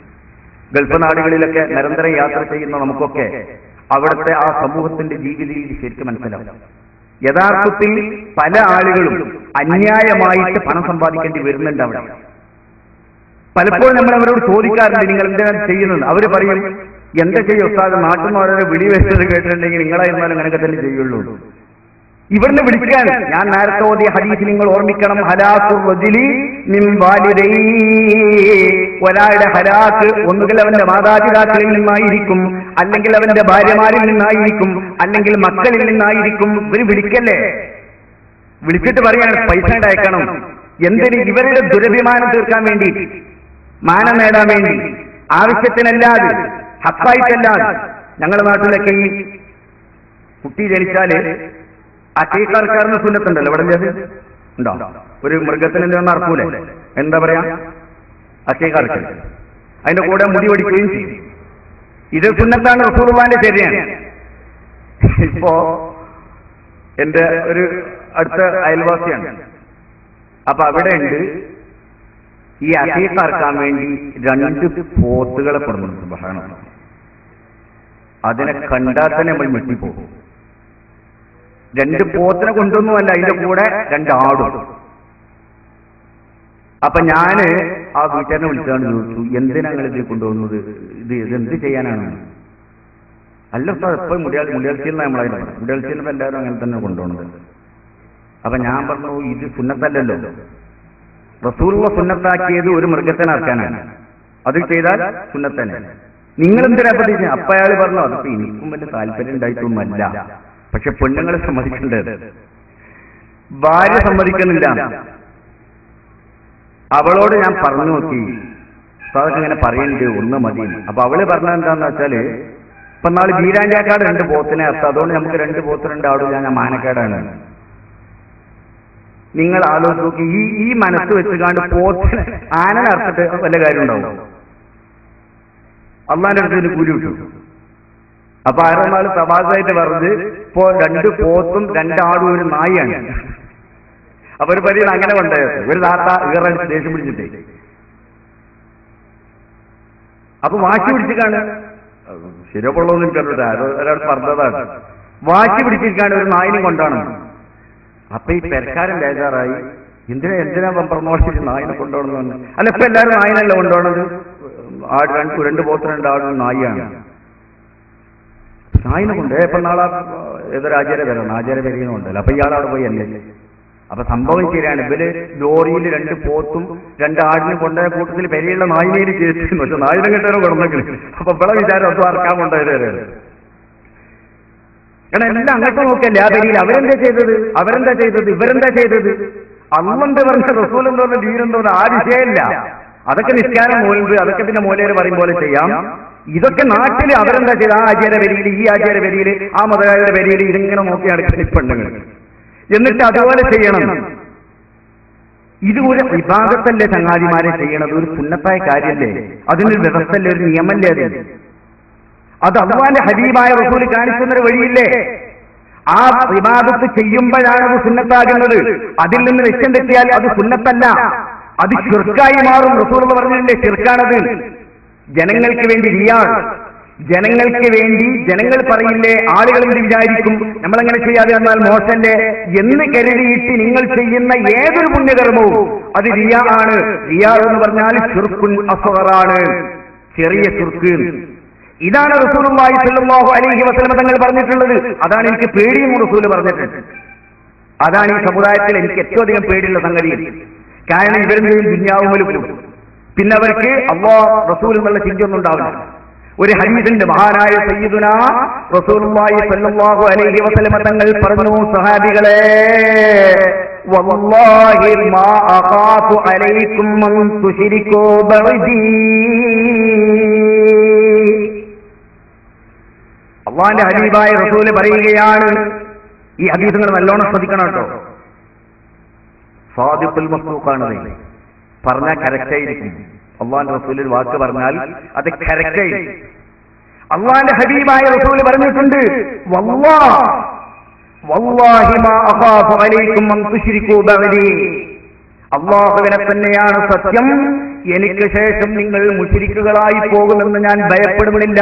ഗൾഫ് നാടുകളിലൊക്കെ നിരന്തരം യാത്ര ചെയ്യുന്ന നമുക്കൊക്കെ അവിടുത്തെ ആ സമൂഹത്തിന്റെ ജീവിത രീതി ശരിക്കും മനസ്സിലാവും. യഥാർത്ഥത്തിൽ പല ആളുകളും അന്യായമായിട്ട് പണം സമ്പാദിക്കേണ്ടി വരുന്നുണ്ട് അവിടെ. പലപ്പോഴും നമ്മൾ അവരോട് ചോദിക്കാറുണ്ട്, നിങ്ങൾ എന്തിനാണ് ചെയ്യുന്നത്? അവർ പറയും, എന്താ ചെയ്യും ഉസ്താദ്, നാട്ടിൽ നിന്ന് വളരെ വിളി വെച്ചത് കേട്ടിട്ടുണ്ടെങ്കിൽ നിങ്ങളായിരുന്നാലും അങ്ങനെയൊക്കെ തന്നെ ചെയ്യുള്ളൂ. ഇവിടുന്ന് വിളിക്കാൻ ഞാൻ നേരത്തെ ഓതിയ ഹദീസ് നിങ്ങൾ ഓർമ്മിക്കണം. ഒരാളുടെ ഹലാക്ക് ഒന്നുകിൽ അവന്റെ മാതാപിതാക്കളിൽ നിന്നായിരിക്കും, അല്ലെങ്കിൽ അവന്റെ ഭാര്യമാരിൽ നിന്നായിരിക്കും, അല്ലെങ്കിൽ മക്കളിൽ നിന്നായിരിക്കും. ഇവര് വിളിക്കല്ലേ, വിളിച്ചിട്ട് പറയാണ് പൈസ ഉണ്ടാക്കണം. എന്തിന്? ഇവരുടെ ദുരഭിമാനം തീർക്കാൻ വേണ്ടി, മാനം നേടാൻ വേണ്ടി, ആവശ്യത്തിനല്ലാതെ, ഹക്കായിട്ടല്ലാതെ. ഞങ്ങളുടെ നാട്ടിലൊക്കെ ഈ കുട്ടി ജനിച്ചാല് അക്കീക്കാർക്കാരന് സുന്നത്തുണ്ടല്ലോ, ഇവിടെ ഉണ്ടോ? ഒരു മൃഗത്തിന് എന്തെന്ന് അറക്കൂലേ, എന്താ പറയാ, അക്കീക്കാർക്ക്. അതിന്റെ കൂടെ മുടി പഠിക്കുകയും ചെയ്യും. ഇത് സുന്നത്താണ്, റസൂലുള്ളാഹിന്റെ ശരിയാണ്. ഇപ്പോ എന്റെ ഒരു അടുത്ത അയൽവാസിയാണ്. അപ്പൊ അവിടെ ഉണ്ട് ഈ അക്കീക്കാർക്കാൻ വേണ്ടി 2 പോത്തുകളെ കൊടുക്കുന്നു. സുബ്ഹാനല്ലാഹ്, അതിനെ കണ്ടാൽ തന്നെ നമ്മൾ ഞെട്ടിപ്പോകും. 2 പോത്തിനെ കൊണ്ടൊന്നുമല്ല, അതിന്റെ കൂടെ 2 ആടും. അപ്പൊ ഞാന് ആ വീട്ടുകാരനെ വിളിച്ചാണ് ചോദിച്ചു, എന്തിനാ നിങ്ങൾ ഇത് കൊണ്ടുപോകുന്നത്, ഇതെന്ത് ചെയ്യാനാണ്? അല്ല സാർ, എപ്പോഴും മുടിയാഴ്ചയിൽ നമ്മളതിനെ മുടിയാഴ്ചയിൽ എല്ലാവരും അങ്ങനെ തന്നെ കൊണ്ടുപോകുന്നത്. അപ്പൊ ഞാൻ പറഞ്ഞു, ഇത് സുന്നത്തല്ലല്ലോ. റസൂലുള്ള സുന്നത്താക്കിയത് ഒരു മൃഗത്തിനെ അറക്കാനാണ്. അത് ചെയ്താൽ സുന്നത്തന്നെ. നിങ്ങൾ എന്തിനാ പഠിച്ചത്? അപ്പൊ അയാൾ പറഞ്ഞു, അതിപ്പോ എനിക്കും വലിയ താല്പര്യം ഉണ്ടായിട്ടൊന്നുമല്ല, പക്ഷെ പെണ്ണുങ്ങളെ സമ്മതിക്കേണ്ടത്, ഭാര്യ സമ്മതിക്കുന്നില്ല. അവളോട് ഞാൻ പറഞ്ഞു നോക്കി, അതൊക്കെ ഇങ്ങനെ പറയുന്നുണ്ട്, ഒന്ന് മതി. അപ്പൊ അവള് പറഞ്ഞത് എന്താന്ന് വെച്ചാല്, ഇപ്പൊ നാളെ ബീരാഞ്ചാക്കാട് 2 പോത്തിനെ അർത്ഥം, അതുകൊണ്ട് നമുക്ക് 2 പോത്ത് 2 ആടും, ഞാൻ മാനക്കേടാണ്. നിങ്ങൾ ആലോചിച്ച് നോക്കി, ഈ മനസ്സ് വെച്ചുകാണ്ട് പോത്തിനെ ആനനെ അർത്ഥത്തെ വല്ല കാര്യം ഉണ്ടാവും? അള്ളാന്റെ അടുത്ത് കൂലി കിട്ടും. അപ്പൊ ആരോന്നാൾ സവാസായിട്ട് പറഞ്ഞത്, ഇപ്പോ 2 പോത്തും 2 ആടും ഒരു നായാണ്. അപ്പൊ ഒരു പരിധി അങ്ങനെ കൊണ്ടായത്, ഒരു താത്ത ഈറടിച്ച് ദേഷ്യം പിടിച്ചിട്ടേ. അപ്പൊ വാശി പിടിച്ചിട്ടാണ്, ശരിയപ്പുള്ളതെന്ന് എനിക്കറിയില്ല, ഒരാൾ പറഞ്ഞതാണ്, വാശി പിടിച്ചിട്ടാണ് ഒരു നായിനും കൊണ്ടാണ്. അപ്പൊ ഈ പെരക്കാരൻ ബേജാറായി, എന്തിനാ പ്രമോഷൻ നായിനെ കൊണ്ടുപോകണമെന്ന്. അല്ല, ഇപ്പൊ എല്ലാവരും നായിനല്ല കൊണ്ടുപോകണത്, 2 പോത്ത് 2 ആടും നായിയാണ്. നായിനെ കൊണ്ട് ഇപ്പൊ നാളെ ഏതൊരു ആചാര്യ വരണം, ആചാര്യ വരികയെന്നുണ്ടല്ലോ. അപ്പൊ ഇയാളവിടെ പോയി അല്ലേ. അപ്പൊ സംഭവം ശരിയാണ്, ഇവര് ലോറിയിൽ 2 പോത്തും 2 ആടിനും കൊണ്ടുപോയ കൂട്ടത്തിൽ പെരിയുള്ള നായിനയിൽ ചേർത്തിരുന്നു. പക്ഷെ നായിനെ കിട്ടാനോ കൊടുന്നെങ്കിലും അപ്പൊ ഇവിടെ വിചാരം അത് അറക്കാൻ കൊണ്ടുപോയത്. കാരണം എല്ലാം അങ്ങോട്ട് നോക്കല്ലേ ആ പെരിയിൽ. അവരെന്താ ചെയ്തത്, ഇവരെന്താ ചെയ്തത്? അള്ളെന്ത് പറഞ്ഞ റസൂലെന്തോന്ന് ദീനെന്തോന്ന് ആ വിഷയമില്ല. അതൊക്കെ നിസ്കാരം മൂലം, അതൊക്കെ പിന്നെ മൂലര് പറയും പോലെ ചെയ്യാം. ഇതൊക്കെ നാട്ടില് അവരെന്താ ചെയ്ത്, ആ ആചാര്യ വരിയിൽ, ഈ ആചാര്യ വരിയിൽ, ആ മുതലാളിയുടെ വരിയിൽ ഇതിങ്ങനെ നോക്കി നടക്കുന്ന പെണ്ണുങ്ങൾ. എന്നിട്ട് അതുപോലെ ചെയ്യണം. ഇത് ഒരു വിഭാഗത്തല്ലേ ചങ്ങാതിമാരെ ചെയ്യണത്, ഒരു സുന്നത്തായ കാര്യല്ലേ, അതിനൊരു വ്യവസ്ഥല്ലേ, ഒരു നിയമല്ലേ അത് അള്ളാന്റെ ഹബീബായ റസൂൽ കാണിക്കുന്നൊരു വഴിയില്ലേ. ആ ഇബാദത്ത് ചെയ്യുമ്പോഴാണ് അത് സുന്നത്താകുന്നത്. അതിൽ നിന്ന് ലക്ഷ്യം തെറ്റിയാൽ അത് സുന്നത്തല്ല, അത് ശിർക്കായി മാറും. റസൂൽ പറഞ്ഞില്ലേ, ശിർക്കാണത്. ജനങ്ങൾക്ക് വേണ്ടി റിയാൻ, ജനങ്ങൾക്ക് വേണ്ടി ജനങ്ങൾ പറയില്ലേ, ആളുകൾ എന്ത് വിചാരിക്കും, നമ്മളെങ്ങനെ ചെയ്യാതെ വന്നാൽ മോശല്ലേ എന്ന് കരുതിയിട്ട് നിങ്ങൾ ചെയ്യുന്ന ഏതൊരു പുണ്യകർമ്മവും അത് റിയാ ആണ്. റിയാ എന്ന് പറഞ്ഞാൽ ശിർക്കുൻ അസ്ഗറാണ്, ചെറിയ ശിർക്ക്. ഇതാണ് റസൂലുള്ളാഹി സ്വല്ലല്ലാഹു അലൈഹി വസല്ലം തങ്ങൾ പറഞ്ഞിട്ടുള്ളത്. അതാണ് എനിക്ക് പേടിയും റസൂൽ പറഞ്ഞിട്ടുണ്ട്. അതാണ് ഈ സമുദായത്തിൽ എനിക്ക് ഏറ്റവും അധികം പേടിയുള്ള സംഗതി. കാരണം ഇവരെന്തെങ്കിലും ദുനിയാവുമൽ കൂടും, പിന്നെ അവർക്ക് അല്ലാഹ് റസൂൽ എന്നുള്ള ചിന്തയൊന്നും ഉണ്ടാവില്ല. ഒരു ഹദീസിന്റെ മഹാനായ സയ്യിദുനാ റസൂലുള്ളാഹി സ്വല്ലല്ലാഹു അലൈഹി വസല്ലം തങ്ങൾ പറഞ്ഞു, സഹാബികളെ, വല്ലാഹി മാ അഖാഫു അലൈക്കും മൻ തുശ്രികൂ ബഅദീ. അല്ലാഹുവിന്റെ ഹബീബായ റസൂൽ പറയുകയാണ്, ഈ ഹദീസ് നിങ്ങൾ നല്ലോണം ശ്രദ്ധിക്കണം കേട്ടോ. സാദിഖുൽ മസ്ദൂഖാണ്, പറഞ്ഞാൽ കറക്റ്റായിരിക്കും. അള്ളാന്റെ റസൂൽ ഒരു വാക്ക് പറഞ്ഞാൽ അത് കറക്റ്റായി. അള്ളാന്റെ ഹബീബായ റസൂൽ പറഞ്ഞിട്ടുണ്ട്, വല്ലാഹി മാ അഖാഫു അലൈക്കും അൻ തുശ്രികൂ ബഅദീ. അല്ലാഹുവിനെ തന്നെയാണ് സത്യം, എനിക്ക് ശേഷം നിങ്ങൾ മുശ്രിക്കുകളായി പോകുമെന്ന് ഞാൻ ഭയപ്പെടുന്നില്ല.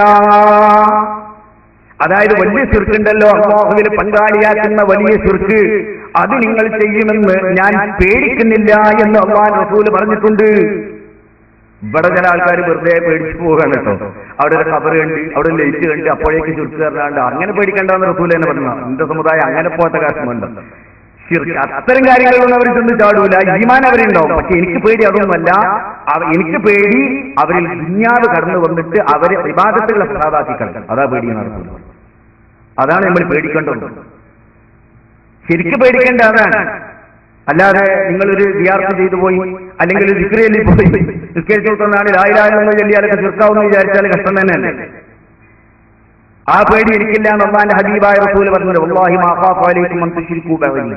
അതായത് വലിയ ശിർക്കുണ്ടല്ലോ, അല്ലാഹുവിൽ പങ്കാളിയാക്കുന്ന വലിയ ശിർക്ക്, അത് നിങ്ങൾ ചെയ്യുമെന്ന് ഞാൻ പേടിക്കുന്നില്ല എന്ന് അല്ലാഹു റസൂൽ പറഞ്ഞിട്ടുണ്ട്. ഇവിടെ ചില ആൾക്കാർ വെറുതെ പേടിച്ചു പോവുകയാണ് കേട്ടോ. അവിടെ ഒരു ഖബർ കണ്ട്, അവിടെ ലൈറ്റ് കണ്ട്, അപ്പോഴേക്ക് ശിർക്ക് കയറാണ്ട് അങ്ങനെ പേടിക്കേണ്ടെന്ന് റസൂൽ തന്നെ പറഞ്ഞു. എന്റെ സമുദായം അങ്ങനെ പോകത്ത കാരണമല്ല. ശിർക്ക് അത്തരം കാര്യങ്ങളൊന്നും അവർ ചെന്ന് ചാടൂല, ഈമാൻ അവരുണ്ടാവും. പക്ഷെ എനിക്ക് പേടി അതൊന്നുമല്ല. എനിക്ക് പേടി അവരിൽ ദുനിയാവ് കടന്നു വന്നിട്ട് അവരെ ഇബാദത്തുകളെ സാധാക്കി കളഞ്ഞു. അതാ പേടിയാണ് റസൂൽ. അതാണ് നമ്മൾ പേടിക്കേണ്ടത്. ശരിക്കും പേടിക്കേണ്ട അതാണ്. അല്ലാതെ നിങ്ങളൊരു സിയാറത്ത് ചെയ്തു പോയി, അല്ലെങ്കിൽ ഒരു ദിക്ർ ചൊല്ലി പോയി, നിസ്കരിച്ചോട്ടാണ് ലാ ഇലാഹ ഇല്ലല്ലാഹ് ചൊല്ലിയാലൊക്കെ ശിർക്കാവെന്ന് വിചാരിച്ചാൽ കഷ്ടം തന്നെയല്ലേ. ആ പേടി എനിക്കില്ല എന്ന് അല്ലാഹുവിന്റെ ഹബീബായ റസൂൽ പറഞ്ഞു, വല്ലാഹി മാ അഖാഫു അലൈക്കും അൻ തുശ്രികൂ ബഅദീ.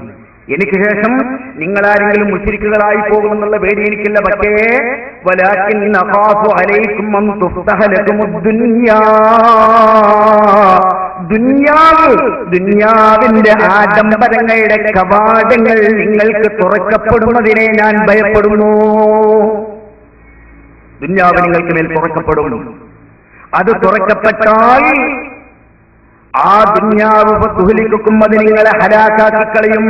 എനിക്ക് ശേഷം നിങ്ങളാരെങ്കിലും മുശ്രിക്കുകളായി പോകുമെന്നുള്ള പേടി എനിക്കില്ല. പക്ഷേ വലാകിൻ അഖാഫു അലൈക്കും അൻ തുഫ്തഹ ലകുമുദ് ദുനിയാ. ദുനിയാവിന്റെ ആഡംബരങ്ങളുടെ കവാടങ്ങൾ നിങ്ങൾക്ക് തുറക്കപ്പെടുന്നതിനെ ഞാൻ ഭയപ്പെടുന്നു. ദുനിയാവ് നിങ്ങൾക്ക് മേൽ തുറക്കപ്പെടും. അത് തുറക്കപ്പെട്ടാൽ ആ ദുനിയാവ് തുഹ്ലിക്കും, അത് നിങ്ങളെ ഹലാക്കാക്കി കളയും.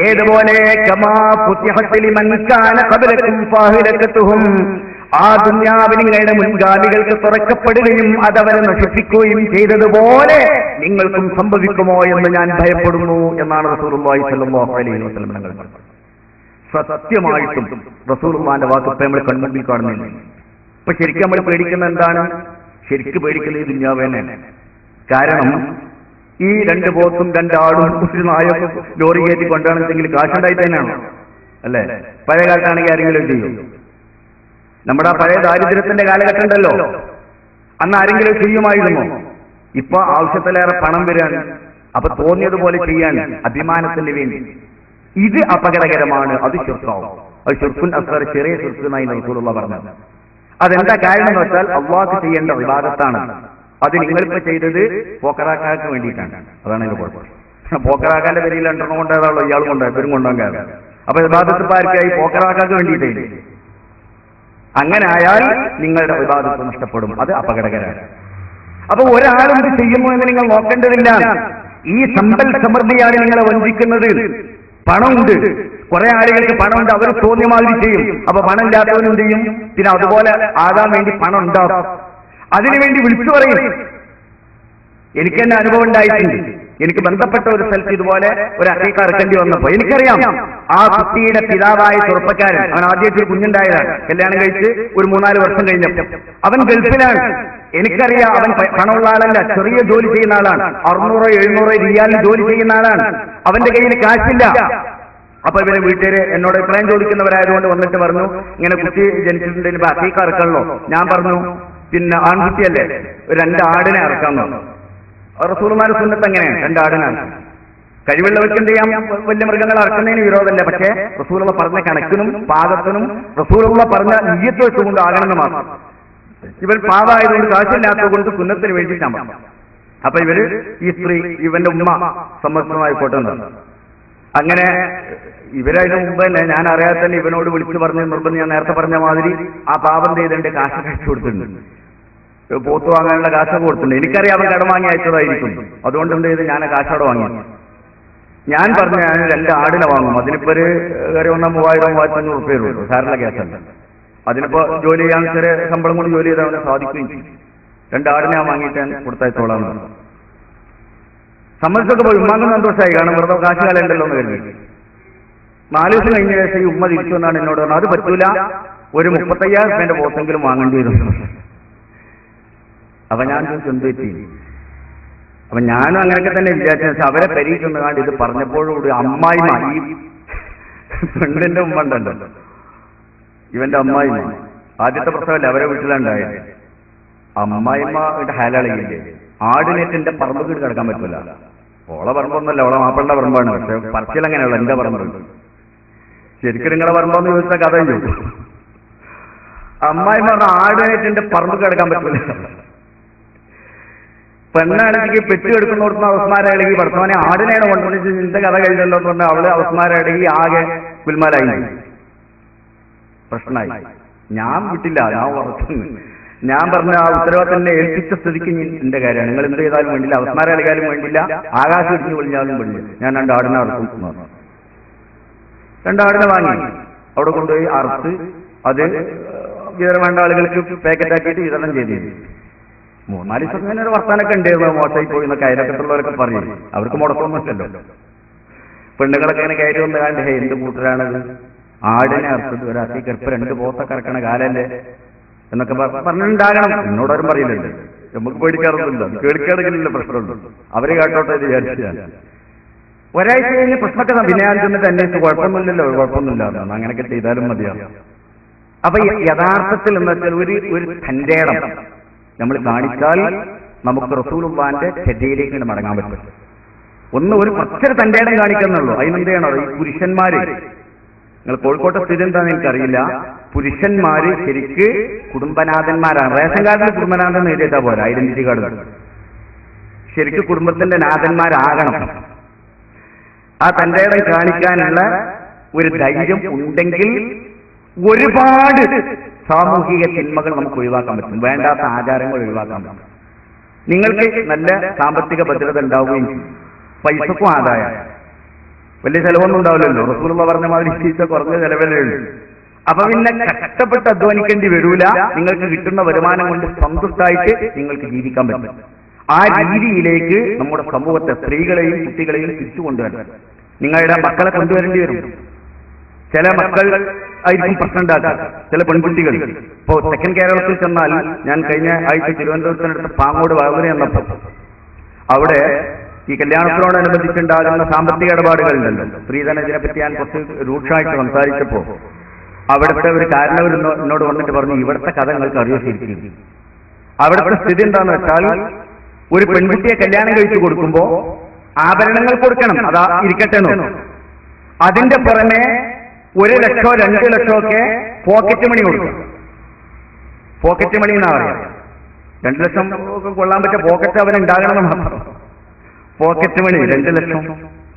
ഏതുപോലെ കമാ ഫുതിഹത് ലിമൻ കാന ഖബലകും ഫാഹിലകതുഹും, ആ ദുനിയാവ് നിങ്ങളുടെ മുൻഗാമികൾക്ക് തുറക്കപ്പെടുകയും അതവരെ നശിപ്പിക്കുകയും ചെയ്തതുപോലെ നിങ്ങൾക്കും സംഭവിക്കുമോ എന്ന് ഞാൻ ഭയപ്പെടുന്നു എന്നാണ് റസൂലുള്ളാഹി സ്വല്ലല്ലാഹു അലൈഹി വസല്ലം തങ്ങൾ പറഞ്ഞത്. സത്യമായിട്ടും റസൂലുള്ളാഹിന്റെ വാക്ക് നമ്മൾ കൺമുമ്പിൽ കാണുന്നില്ല. ഇപ്പൊ ശരിക്കും നമ്മൾ പേടിക്കുന്ന എന്താണ്? ശരിക്കും പേടിക്കുന്നത് ഈ ദുനിയാവ് തന്നെ. കാരണം ഈ 2 പോത്തും 2 ആടും ഒരു നായൊക്കെ ലോറി കയറ്റി കൊണ്ടാണെന്നെങ്കിൽ കാശുണ്ടായി തന്നെയാണോ? അല്ലേ? പഴയ കാലത്താണെങ്കിൽ ആരെങ്കിലും ചെയ്യും. നമ്മുടെ ആ പഴയ ദാരിദ്ര്യത്തിന്റെ കാലഘട്ടം ഉണ്ടല്ലോ, അന്ന് ആരെങ്കിലും ചെയ്യുമായിരുന്നോ? ഇപ്പൊ ആവശ്യത്തിലേറെ പണം വരികയാണ്. അപ്പൊ തോന്നിയതുപോലെ ചെയ്യാൻ അഭിമാനത്തിന് വേണ്ടി. ഇത് അപകടകരമാണ്. അത് ശിർക്കാവും. അത് ശിർക്കുൻ അസ്ഗർ, ചെറിയ ശിർക്കുന്നായി റസൂലുള്ളാഹി പറഞ്ഞത്. അതെന്താ കാരണം എന്ന് വെച്ചാൽ അല്ലാഹു ചെയ്യേണ്ട ഇബാദത്താണ്. അത് നിങ്ങളിപ്പോ ചെയ്തത് പോക്കറാക്കാർക്ക് വേണ്ടിയിട്ടാണ്. അതാണ് ഇതിന്റെ കുഴപ്പം. പോക്കറാക്കാന്റെ പേരിൽ 2 കൊണ്ടേതാണല്ലോ ഇയാൾ കൊണ്ടുപോയി, ഇവരും കൊണ്ടുപോകാൻ. അപ്പൊ ഇബാദത്ത് പാർക്കായി പോക്കറാക്കാർക്ക് വേണ്ടിയിട്ടേ. അങ്ങനെ ആയാൽ നിങ്ങളുടെ ഇബാദത്ത് നഷ്ടപ്പെടും. അത് അപകടകരമാണ്. അപ്പൊ ഒരാളും ഇത് ചെയ്യുമോ എന്ന് നിങ്ങൾ നോക്കേണ്ടതില്ല. ഈ സമ്പൽ സമൃദ്ധിയാണ് നിങ്ങളെ വഞ്ചിക്കുന്നത്. പണമുണ്ട്, കുറെ ആളുകൾക്ക് പണമുണ്ട്, അവർ തോന്നിയമാതിരി ചെയ്യും. അപ്പൊ പണം ഇല്ലാത്തവനും ചെയ്യും. പിന്നെ അതുപോലെ ആകാൻ വേണ്ടി പണം ഉണ്ടാവും. അതിനുവേണ്ടി വിളിച്ചു പറയും. എനിക്ക് തന്നെ അനുഭവം ഉണ്ടായിട്ടുണ്ട്. എനിക്ക് ബന്ധപ്പെട്ട ഒരു സ്ഥലത്ത് ഇതുപോലെ ഒരു അക്കീക്ക ഇറക്കേണ്ടി വന്നപ്പോ എനിക്കറിയാം ആ കുട്ടിയുടെ പിതാവായ ചെറുപ്പക്കാരൻ, അവൻ ആദ്യമായിട്ട് ഒരു കുഞ്ഞുണ്ടായതാണ്. കല്യാണം കഴിച്ച് ഒരു 3-4 വർഷം കഴിഞ്ഞപ്പോൾ അവൻ ഗൾഫിലാണ്. എനിക്കറിയാം അവൻ പണമുള്ള ആളല്ല, ചെറിയ ജോലി ചെയ്യുന്ന ആളാണ്. 600-700 റിയാലിന് ജോലി ചെയ്യുന്ന ആളാണ്. അവന്റെ കയ്യിൽ കാശില്ല. അപ്പൊ ഇവരെ വീട്ടുകാര് എന്നോട് അഭിപ്രായം ചോദിക്കുന്നവരായതുകൊണ്ട് വന്നിട്ട് പറഞ്ഞു, ഇങ്ങനെ കുട്ടി ജനിച്ചിട്ടുണ്ടെങ്കിൽ അക്കീക്ക ഇറക്കണല്ലോ. ഞാൻ പറഞ്ഞു, പിന്നെ ആൺകുട്ടിയല്ലേ, 2 ആടിനെ ഇറക്കാൻ പറഞ്ഞു. റസൂലുള്ളാഹിന്റെ സുന്നത്ത് എങ്ങനെയാണ്? 2 ആടിനെ ഇറക്കാം. കഴിവുള്ളവർക്ക് എന്ത് ചെയ്യാം? വലിയ മൃഗങ്ങൾ ഇറക്കുന്നതിന് വിരോധമല്ല. പക്ഷേ റസൂലുള്ള പറഞ്ഞ കണക്കിനും പാകത്തിനും റസൂലുള്ള പറഞ്ഞ നിയ്യത്ത് വെച്ചുകൊണ്ട് ആകണമെന്ന് മാത്രം. ഇവർ പാവായതുകൊണ്ട് കാശില്ലാത്തതുകൊണ്ട് സുന്നത്തിന് വേണ്ടിയിട്ടാണ്. അപ്പൊ ഇവര് ഈ സ്ത്രീ ഇവന്റെ ഉമ്മ സമ്മർദ്ദമായി പോട്ടെന്ന്. അങ്ങനെ ഇവരതിന് മുമ്പ് തന്നെ ഞാൻ അറിയാതെ തന്നെ ഇവനോട് വിളിച്ചു പറഞ്ഞ നിർബന്ധം, ഞാൻ നേരത്തെ പറഞ്ഞ മാതിരി ആ പാപം ചെയ്തതിന്റെ കാശ് കഴിച്ചു കൊടുത്തിട്ടുണ്ട്. പോത്ത് വാങ്ങാനുള്ള കാശൊക്കെ കൊടുത്തിട്ടുണ്ട്. എനിക്കറിയാം അവൻ കടം വാങ്ങി അയച്ചതായിരിക്കും. അതുകൊണ്ട് എന്ത് ചെയ്ത് ഞാൻ ആ കാശോടെ വാങ്ങി. ഞാൻ പറഞ്ഞു ഞാൻ 2 ആടിനെ വാങ്ങും. അതിനിപ്പോ ഒരു കയറി വന്നാൽ 3000-3500 റുപ്യ ഉള്ളൂ. സാറിന്റെ കേസല്ല. അതിനിപ്പോ ജോലി ചെയ്യാൻ ചെറിയ ശമ്പളം കൊണ്ട് ജോലി ചെയ്താൽ അവനെ സാധിക്കുകയും ചെയ്യും. 2 ആടിനെ ഞാൻ വാങ്ങിയിട്ട് ഞാൻ കൊടുത്തയച്ചോളാം. സമ്മതിച്ചൊക്കെ പോയി. ഉമ്മാക്ക് സന്തോഷമായി. കാരണം വെറുതെ കാശ് കാലം ഉണ്ടല്ലോ എന്ന് കരുതി. 4 ദിവസം കഴിഞ്ഞ ശേഷം ഈ ഉമ്മ തിരിച്ചു എന്നാണ് എന്നോട് പറഞ്ഞത്. അത് പറ്റൂല, ഒരു 35,000 റുപ്യന്റെ പോത്തെങ്കിലും വാങ്ങേണ്ടി വരും. അപ്പൊ ഞാൻ എന്ത് പറ്റി? അപ്പൊ ഞാനും അങ്ങനെയൊക്കെ തന്നെ വിചാരിച്ച അവരെ പരീക്ഷ ഇത് പറഞ്ഞപ്പോഴുകൂടി അമ്മായിമ, ഈ പെണ്ണിന്റെ ഉമ്മ ഉണ്ടല്ലോ, ഇവന്റെ അമ്മായിമ ആദ്യത്തെ പ്രസവല്ലേ അവരെ വീട്ടിലുണ്ടായത്. അമ്മായിമ ഹാലാളില്ലേ, ആടിനേറ്റിന്റെ പറമ്പ് വീട് കിടക്കാൻ പറ്റില്ല. ഓളെ പറമ്പൊന്നുമല്ല, ഓളെ മാപ്പിളുടെ പറമ്പാണ്. പക്ഷെ പറച്ചിലങ്ങനെയുള്ള എന്റെ പറമ്പുണ്ട്. ശരിക്കും നിങ്ങളെ പറമ്പോന്ന് ചോദിച്ച കഥ ചെയ്യും. അമ്മായിമ പറഞ്ഞ ആടിനേറ്റിന്റെ പറമ്പ് കിടക്കാൻ പറ്റില്ല. പെണ്ണാണെങ്കിൽ പെറ്റുകെടുക്കുന്നോടത്തുന്ന അവസ്മാരടങ്ങി ഭർത്താവിനെ ആടിനെയാണ് കൊണ്ടുവന്നിട്ട് നിന്റെ കഥ കഴിഞ്ഞല്ലോ എന്ന് പറഞ്ഞാൽ അവള് അവസ്മാരടങ്ങി ആകെ കുൽമാലായി, പ്രശ്നമായി. ഞാൻ വിട്ടില്ല, ഞാൻ ഉറച്ചു. ഞാൻ പറഞ്ഞ ആ ഉത്തരവാദിത്തം ഏൽപ്പിച്ച സ്ഥിതിക്ക് എന്റെ കാര്യമാണ്. നിങ്ങൾ എന്ത് ചെയ്താലും വേണ്ടില്ല, അവസ്മാരടിക്കാനും വേണ്ടില്ല, ആകാശം ഇടിഞ്ഞു പൊളിഞ്ഞാലും വേണ്ടില്ല. ഞാൻ 2 ആടിനെ അറുക്കും. 2 ആടിനെ വാങ്ങി അവിടെ കൊണ്ടുപോയി അറുത്ത് അത് വിതരണം വേണ്ട ആളുകൾക്ക് പാക്കറ്റാക്കിയിട്ട് വിതരണം ചെയ്തിരുന്നു. 3-4 ദിവസം ഇങ്ങനെ ഒരു വർത്താനൊക്കെ ഉണ്ടായിരുന്നു. മോശമായി പോയി എന്നൊക്കെ അയലക്കത്തുള്ളവരൊക്കെ പറയും. അവർക്ക് മുടക്കമൊന്നുമില്ലല്ലോ. പെണ്ണുങ്ങളൊക്കെ ഇങ്ങനെ കയറി വന്ന് കാണ്ട് എന്ത് കൂട്ടരാണത്, ആടിനെ അറുത്തത്, ഒരാൾക്ക് കെറുപ്പ് 2 പോത്തൊക്കെ ഇറക്കണ കാലല്ലേ എന്നൊക്കെ പറഞ്ഞിട്ടുണ്ടാകണം. എന്നോടൊരും പറയില്ലല്ലോ, നമുക്ക് പേടിക്കാറൊന്നുമില്ല. കേൾക്കാണെങ്കിലല്ല പ്രശ്നമുള്ളൂ. അവര് കേട്ടോട്ടെ ഇത് വിചാരിച്ചാൽ ഒരാഴ്ച കഴിഞ്ഞ് പ്രശ്നമൊക്കെ പിന്നെ ഞാൻ ചെന്നിട്ട് അന്വേഷിച്ച് കുഴപ്പമൊന്നുമില്ലല്ലോ, കുഴപ്പമൊന്നുമില്ല, അങ്ങനെയൊക്കെ ചെയ്താലും മതിയാവും. അപ്പൊ യഥാർത്ഥത്തിൽ എന്ന് വെച്ചാൽ ഒരു തന്റെ ഇടം നമ്മൾ കാണിച്ചാൽ നമുക്ക് റസൂലുള്ളാഹിന്റെ ചര്യയിലേക്ക് മടങ്ങാൻ പറ്റും. ഒരു കുറച്ചൊരു തന്റെ ഇടം കാണിക്കുന്നുള്ളൂ. അതിനെന്ത് ചെയ്യണോ? ഈ പുരുഷന്മാര്, നിങ്ങൾ കോഴിക്കോട്ടെ സ്ഥിതി എന്താണെന്ന് എനിക്കറിയില്ല, പുരുഷന്മാര് ശരിക്ക് കുടുംബനാഥന്മാരാണ്. റേഷൻ കാർഡിൽ കുടുംബനാഥൻ എഴുതിയിട്ടാ പോരാ, ഐഡന്റിറ്റി കാർഡ്. ശരിക്ക് കുടുംബത്തിന്റെ നാഥന്മാരാകണം. ആ തന്റെ ഇടം കാണിക്കാനുള്ള ഒരു ധൈര്യം ഉണ്ടെങ്കിൽ ഒരുപാട് സാമൂഹിക തിന്മകൾ നമുക്ക് ഒഴിവാക്കാൻ പറ്റും. വേണ്ടാത്ത ആചാരങ്ങൾ ഒഴിവാക്കാൻ പറ്റും. നിങ്ങൾക്ക് നല്ല സാമ്പത്തിക ഭദ്രത ഉണ്ടാവുകയും ചെയ്യും. പൈസക്കും ആദായം, വലിയ ചെലവൊന്നും ഉണ്ടാവില്ലല്ലോ. റസൂലുള്ള പറഞ്ഞ മാതിരി പൈസ കുറഞ്ഞ ചെലവല്ലേ ഉള്ളൂ. അപ്പൊ പിന്നെ കഷ്ടപ്പെട്ട് അധ്വാനിക്കേണ്ടി വരൂല. നിങ്ങൾക്ക് കിട്ടുന്ന വരുമാനം കൊണ്ട് സന്തുഷ്ടായിട്ട് നിങ്ങൾക്ക് ജീവിക്കാൻ പറ്റും. ആ രീതിയിലേക്ക് നമ്മുടെ സമൂഹത്തെ, സ്ത്രീകളെയും കുട്ടികളെയും തിരിച്ചു കൊണ്ടുവരണം. നിങ്ങളുടെ മക്കളെ കൊണ്ടുവരേണ്ടി വരും. ചില മക്കൾ ആയിരിക്കും പ്രശ്നം ഉണ്ടാക്കുക, ചില പെൺകുട്ടികൾ. ഇപ്പോ തെക്കൻ കേരളത്തിൽ ചെന്നാൽ, ഞാൻ കഴിഞ്ഞ ആഴ്ച തിരുവനന്തപുരത്തിനടുത്ത് പാങ്ങോട് വളർന്നു എന്നപ്പോൾ അവിടെ ഈ കല്യാണത്തിനോടനുബന്ധിച്ചുണ്ടാകുന്ന സാമ്പത്തിക ഇടപാടുകളുണ്ടല്ലോ, സ്ത്രീധന ഇതിനെപ്പറ്റി ഞാൻ കുറച്ച് രൂക്ഷമായിട്ട് സംസാരിച്ചപ്പോ അവിടുത്തെ ഒരു കാരണവർ എന്നോട് വന്നിട്ട് പറഞ്ഞു, ഇവിടുത്തെ കഥ നിങ്ങൾക്ക് അറിയോ ശരിക്കും. അവിടുത്തെ സ്ഥിതി എന്താന്ന് വെച്ചാൽ, ഒരു പെൺകുട്ടിയെ കല്യാണം കഴിച്ചു കൊടുക്കുമ്പോ ആഭരണങ്ങൾ കൊടുക്കണം, അതാ ഇരിക്കട്ടെ എന്നോ. അതിന്റെ പുറമെ 1 ലക്ഷോ 2 ലക്ഷോ ഒക്കെ പോക്കറ്റ് മണി കൊടുക്കും. പോക്കറ്റ് മണി എന്നാ പറയാം. 2 ലക്ഷം കൊള്ളാൻ പറ്റിയ പോക്കറ്റ് അവനുണ്ടാകണമെന്ന് മാത്രം. പോക്കറ്റ് മണി 2 ലക്ഷം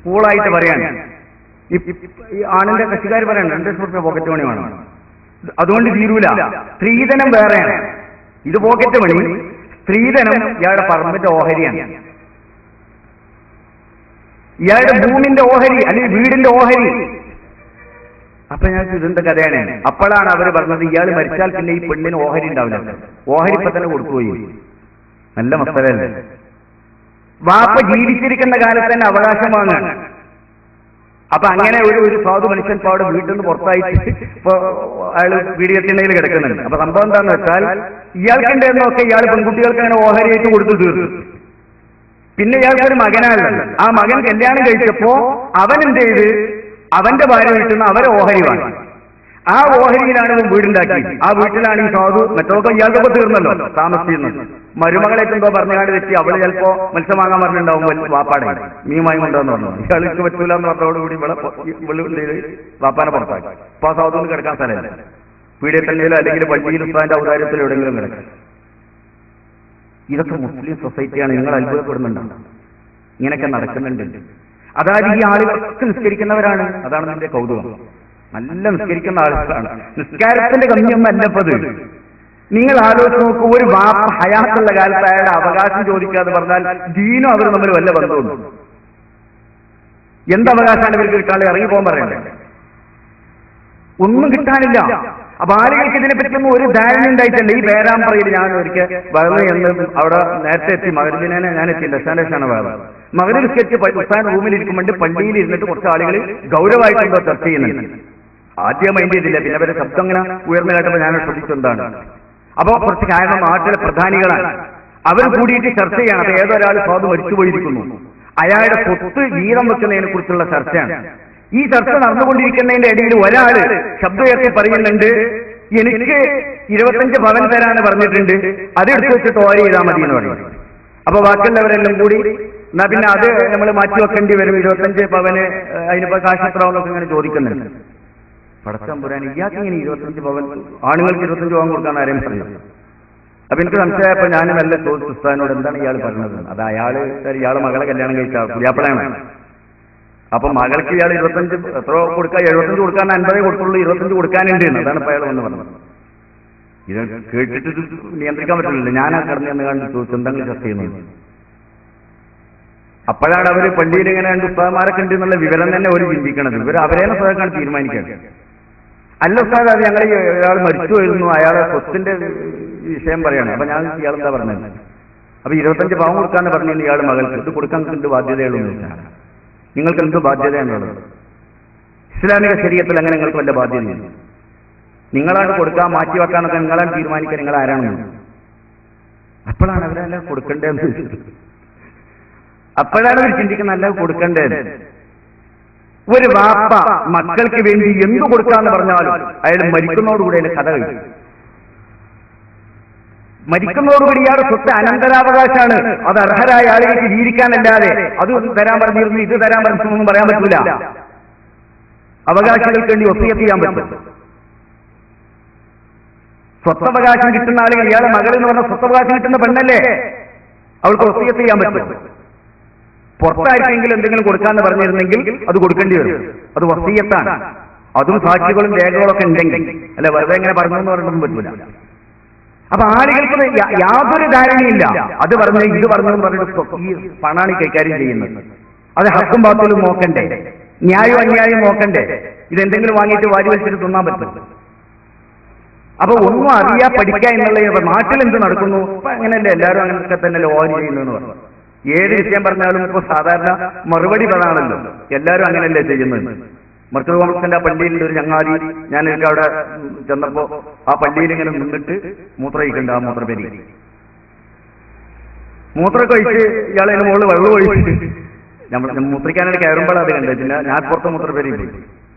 കൂളായിട്ട് പറയാണ്. ഈ ആണിന്റെ കൃഷിക്കാർ പറയാണ് 2 ലക്ഷം റുപ്യ പോക്കറ്റ് മണി വേണം. അതുകൊണ്ട് തീരൂല. സ്ത്രീധനം വേറെയാണ്. ഇത് പോക്കറ്റ് മണി, സ്ത്രീധനം ഇയാളുടെ പറമ്പിന്റെ ഓഹരിയാണ്, ഇയാളുടെ ഭൂമിന്റെ ഓഹരി അല്ലെങ്കിൽ വീടിന്റെ ഓഹരി. അപ്പൊ ഞാൻ ഇതിന്റെ കഥയാണ്. അപ്പോഴാണ് അവർ പറഞ്ഞത്, ഇയാൾ മരിച്ചാൽ പിന്നെ ഈ പെണ്ണിന് ഓഹരി ഉണ്ടാവില്ല. ഓഹരി ഇപ്പൊ തന്നെ കൊടുക്കുകയും. നല്ല മസലല്ലേ. വാപ്പ ജീവിച്ചിരിക്കുന്ന കാലത്ത് തന്നെ അവകാശമാണ്. അപ്പൊ അങ്ങനെ ഒരു സാധു മനുഷ്യൻ ഇപ്പൊ അവിടെ വീട്ടിൽ നിന്ന് പുറത്തായിട്ട് ഇപ്പൊ അയാള് വീടിയെത്തിണ്ടയിൽ കിടക്കുന്നുണ്ട്. അപ്പൊ സംഭവം എന്താന്ന് വെച്ചാൽ, ഇയാൾക്കുണ്ടെന്നൊക്കെ ഇയാൾ പെൺകുട്ടികൾക്ക് അങ്ങനെ ഓഹരിയായിട്ട് കൊടുത്തു തീർന്നു. പിന്നെ ഇയാൾക്കൊരു മകനാണല്ലോ. ആ മകൻ കല്യാണം കഴിച്ചപ്പോ അവൻ എന്ത് ചെയ്ത്, അവന്റെ ഭാര്യ കിട്ടുന്ന അവരെ ഓഹരി വാങ്ങി. ആ ഓഹരിയിലാണ് ഇവൻ വീടുണ്ടാക്കി. ആ വീട്ടിലാണ് ഈ സാധു മറ്റൊക്കെ ഇയാൾക്കൊക്കെ തീർന്നല്ലോ താമസിക്കുന്നത്. മരുമകളേക്കെന്തോ പറഞ്ഞാട് വെച്ച് അവള് ചിലപ്പോ മത്സ്യം വാങ്ങാൻ പറഞ്ഞിട്ടുണ്ടാവും വാപ്പാടെ, മീൻ കൊണ്ടുവന്ന് പറഞ്ഞു. ഇയാൾക്ക് പറ്റൂല എന്ന് പറഞ്ഞതോടുകൂടി ഇവിടെ വാപ്പാനെ പുറത്താക്കി. അപ്പൊ ആ സാധുവിന് കിടക്കാൻ സ്ഥലമില്ല. പീഡിയത്തന്നെയിലോ അല്ലെങ്കിൽ പള്ളിയിൽ ഉസ്താദിന്റെ ഔദാര്യത്തിൽ എവിടെയെങ്കിലും കിടക്കാം. ഇതൊക്കെ മുസ്ലിം സൊസൈറ്റിയാണ്. നിങ്ങൾ അത്ഭുതപ്പെടുന്നുണ്ട്, ഇങ്ങനെയൊക്കെ നടക്കുന്നുണ്ട്. അതായത് ഈ ആളുകളൊക്കെ നിസ്കരിക്കുന്നവരാണ്. അതാണ് നിന്റെ കൗതുകം. നല്ല നിസ്കരിക്കുന്ന ആളുകളാണ്. നിസ്കാരത്തിന്റെ കമ്മിയൊന്നും അല്ലപ്പത്. നിങ്ങൾ ആലോചിച്ച് നോക്കൂ, ഒരു വാപ്പ ഹയാത്തുള്ള കാലത്ത് അയാളുടെ അവകാശം ചോദിക്കാതെ പറഞ്ഞാൽ ദീനും അവർ തമ്മിൽ വല്ല ബന്ധമുണ്ട്? എന്തവകാശമാണ് ഇവർക്ക് കിട്ടാതെ ഇറങ്ങി പോകാൻ പറയണ്ടേ? ഒന്നും കിട്ടാനില്ല. അപ്പൊ ആളുകൾക്ക് ഇതിനെപ്പറ്റിയൊന്നും ഒരു ധാരണ ഉണ്ടായിട്ടല്ല. ഈ പേരാമ്പ്രയിൽ ഞാൻ ഒരിക്കൽ വളർന്നു എന്ന് അവിടെ നേരത്തെ എത്തി. മകരിനെ ഞാൻ എത്തി, ഡെസ്റ്റാനേഷനാണ് വേറെ. മകരി സ്കെച്ച് ഉസ്താൻ റൂമിൽ ഇരിക്കുമ്പോൾ പള്ളിയിൽ ഇരുന്നിട്ട് കുറച്ച് ആളുകൾ ഗൗരവമായിട്ടുണ്ടോ ചർച്ച ചെയ്യുന്നുണ്ട്. ആദ്യം മൈൻഡ് ചെയ്തില്ല. പിന്നെ അവരെ ശബ്ദം ഇങ്ങനെ ഉയർന്നു കേട്ടപ്പോൾ ഞാൻ ശ്രദ്ധിച്ചെന്താണ്. അപ്പൊ കുറച്ച് കാരണം നാട്ടിലെ പ്രധാനികളാണ്, അവർ കൂടിയിട്ട് ചർച്ച ചെയ്യണം. അപ്പൊ ഏതൊരാൾ സ്വാദ് മരിച്ചുപോയിരിക്കുന്നു, അയാളുടെ സ്വത്ത് വീതം വെക്കുന്നതിനെ കുറിച്ചുള്ള ചർച്ചയാണ്. ഈ ചർച്ച നടന്നുകൊണ്ടിരിക്കുന്നതിന്റെ ഇടയിൽ ഒരാള് ശബ്ദമുയർത്തി പറയുന്നുണ്ട്, എനിക്ക് 25 പവൻ തരാന്ന് പറഞ്ഞിട്ടുണ്ട്, അതെടുത്ത് വെച്ചിട്ട് ഓരോ ചെയ്താൽ മതി എന്ന് പറയും. അപ്പൊ ബാക്കിയുള്ളവരെല്ലാം കൂടി എന്നാ പിന്നെ അത് നമ്മൾ മാറ്റി വെക്കേണ്ടി വരും, 25 പവന് അതിനിപ്പോ കാശത്രമെന്നൊക്കെ ഇങ്ങനെ ചോദിക്കുന്നുണ്ട്. പടക്കം പുരാൻ ഇയാൾക്ക് ഇങ്ങനെ 25 പവൻ, ആണുങ്ങൾക്ക് 25 പവൻ കൊടുക്കാൻ ആരെയും പറയും. അപ്പൊ എനിക്ക് സംശയപ്പോ ഞാൻ നല്ല ചോദിച്ചു ഉസ്താദിനോട്, എന്താണ് ഇയാൾ പറഞ്ഞത്? അത് ഇയാള് മകളെ കല്യാണം കഴിച്ച പുതിയാപ്പളയാണ്. അപ്പൊ മകൾക്ക് ഇയാൾ 25 എത്ര കൊടുക്കാൻ, 75 കൊടുക്കാൻ 50 കൊടുത്തുള്ളൂ, 25 കൊടുക്കാനുണ്ട് എന്ന്. അതാണ് ഇപ്പൊ അയാൾ വന്ന് പറഞ്ഞത്. ഇത് കേട്ടിട്ട് നിയന്ത്രിക്കാൻ പറ്റില്ല. ഞാനാ കടന്നു എന്ന് കണ്ട് ചോദിച്ചു, എന്തെങ്കിലും ചർച്ച ചെയ്യുന്നത്. അപ്പോഴാണ് അവര് പള്ളിയിൽ ഇങ്ങനെ രണ്ട് ഉസ്താദന്മാരൊക്കെ ഉണ്ട് എന്നുള്ള വിവരം തന്നെ ഒരു ചിന്തിക്കണത്. ഇവർ അവരെ സ്വയക്കാണ് തീരുമാനിക്കുന്നത്. അല്ല ഉസ്താദ്, അത് ഞങ്ങൾ ഒരാൾ മരിച്ചു വരുന്നു, അയാളെ സ്വത്തിന്റെ വിഷയം പറയാണ്. അപ്പൊ ഞാൻ ഇയാൾ എന്താ പറഞ്ഞത്? അപ്പൊ 25 പവൻ കൊടുക്കാന്ന് പറഞ്ഞില്ല ഇയാൾ മകൾക്ക്. ഇത് കൊടുക്കാൻ എന്ത് ബാധ്യതയുള്ളൂ എന്ന് വെച്ചാൽ നിങ്ങൾക്ക് എന്ത് ബാധ്യതയാണുള്ളത്? ഇസ്ലാമിക ശരീഅത്തിൽ അങ്ങനെ നിങ്ങൾക്ക് വല്ല ബാധ്യതയില്ല. നിങ്ങളാണ് കൊടുക്കാൻ, മാറ്റി വെക്കാനൊക്കെ നിങ്ങളാണ് തീരുമാനിക്കാൻ, നിങ്ങൾ ആരാണെന്ന്. അപ്പോഴാണ് അവരെല്ലാം കൊടുക്കേണ്ടതെന്ന് ചോദിച്ചത്. അപ്പോഴാണ് അവർ ചിന്തിക്കുന്നത് അല്ല കൊടുക്കേണ്ടത്. ഒരു വാപ്പ മക്കൾക്ക് വേണ്ടി എന്തു കൊടുക്കാന്ന് പറഞ്ഞാലും അയാൾ മരിക്കുന്നതോടുകൂടി അതിന്റെ കഥ കഴിയും. മരിക്കുന്നതോടുകൂടി ഇയാളുടെ സ്വത്ത് അനന്തരാവകാശമാണ്. അത് അർഹരായ ആളുകൾക്ക് ജീവിക്കാനല്ലാതെ അത് തരാൻ പറഞ്ഞിരുന്നു, ഇത് തരാൻ പറഞ്ഞൊന്നും പറയാൻ പറ്റൂല. അവകാശികൾക്ക് വേണ്ടി വസിയത്ത് ചെയ്യാൻ പറ്റും. സ്വത്തവകാശം കിട്ടുന്ന ആളുകൾ, ഇയാളെ മകൾ എന്ന് പറഞ്ഞ സ്വത്തവകാശം കിട്ടുന്ന പെണ്ണല്ലേ, അവൾക്ക് വസിയത്ത് ചെയ്യാൻ പറ്റും. പുറത്തായിരിക്കെങ്കിലും എന്തെങ്കിലും കൊടുക്കാന്ന് പറഞ്ഞിരുന്നെങ്കിൽ അത് കൊടുക്കേണ്ടി വരും. അത് വസിയത്താണ്. അതും സാക്ഷികളും രേഖകളൊക്കെ ഉണ്ടെങ്കിൽ. അല്ല വെറുതെ എങ്ങനെ പറഞ്ഞു എന്ന് പറഞ്ഞൊന്നും പറ്റൂല. അപ്പൊ ആളുകൾക്ക് യാതൊരു ധാരണയില്ല. അത് പറഞ്ഞ് ഇത് പറഞ്ഞെന്ന് പറഞ്ഞിട്ട് ഈ പണാണ് കൈകാര്യം ചെയ്യുന്നത്. അത് ഹക്കും ബാത്തിലും നോക്കണ്ടേ, ന്യായവും അന്യായവും നോക്കണ്ടേ. ഇതെന്തെങ്കിലും വാങ്ങിയിട്ട് വാരി വലിച്ചിട്ട് തിന്നാൻ പറ്റും. അപ്പൊ ഒന്നും അറിയാ പഠിക്കുക എന്നുള്ള നാട്ടിൽ എന്ത് നടക്കുന്നു ഇപ്പൊ അങ്ങനെയല്ലേ, എല്ലാവരും അങ്ങനെയൊക്കെ തന്നെയല്ലേ ഓഹരി ചെയ്യുന്നതെന്ന് പറഞ്ഞു. ഏത് വിഷയം പറഞ്ഞാലും ഇപ്പൊ സാധാരണ മറുപടി പതാണല്ലോ, എല്ലാവരും അങ്ങനെയല്ലേ ചെയ്യുന്നത്. മർക്കസ് കോൺഗ്രസിന്റെ ആ പള്ളിയിൽ ഒരു ചങ്ങാതി, ഞാൻ എനിക്ക് അവിടെ ചെന്നപ്പോ ആ പള്ളിയിൽ ഇങ്ങനെ നിന്നിട്ട് മൂത്രയിക്കുന്നുണ്ട്. ആ മൂത്രപെരി മൂത്രമൊക്കെ ഒഴിച്ച് ഇയാളെ മുകളിൽ വെള്ളം ഒഴിച്ചിട്ട് നമ്മൾ മൂത്രിക്കാനായിട്ട് കയറുമ്പോൾ അത് കണ്ടിട്ടില്ല. ഞാൻ പുറത്ത് മൂത്രപെരി പോയി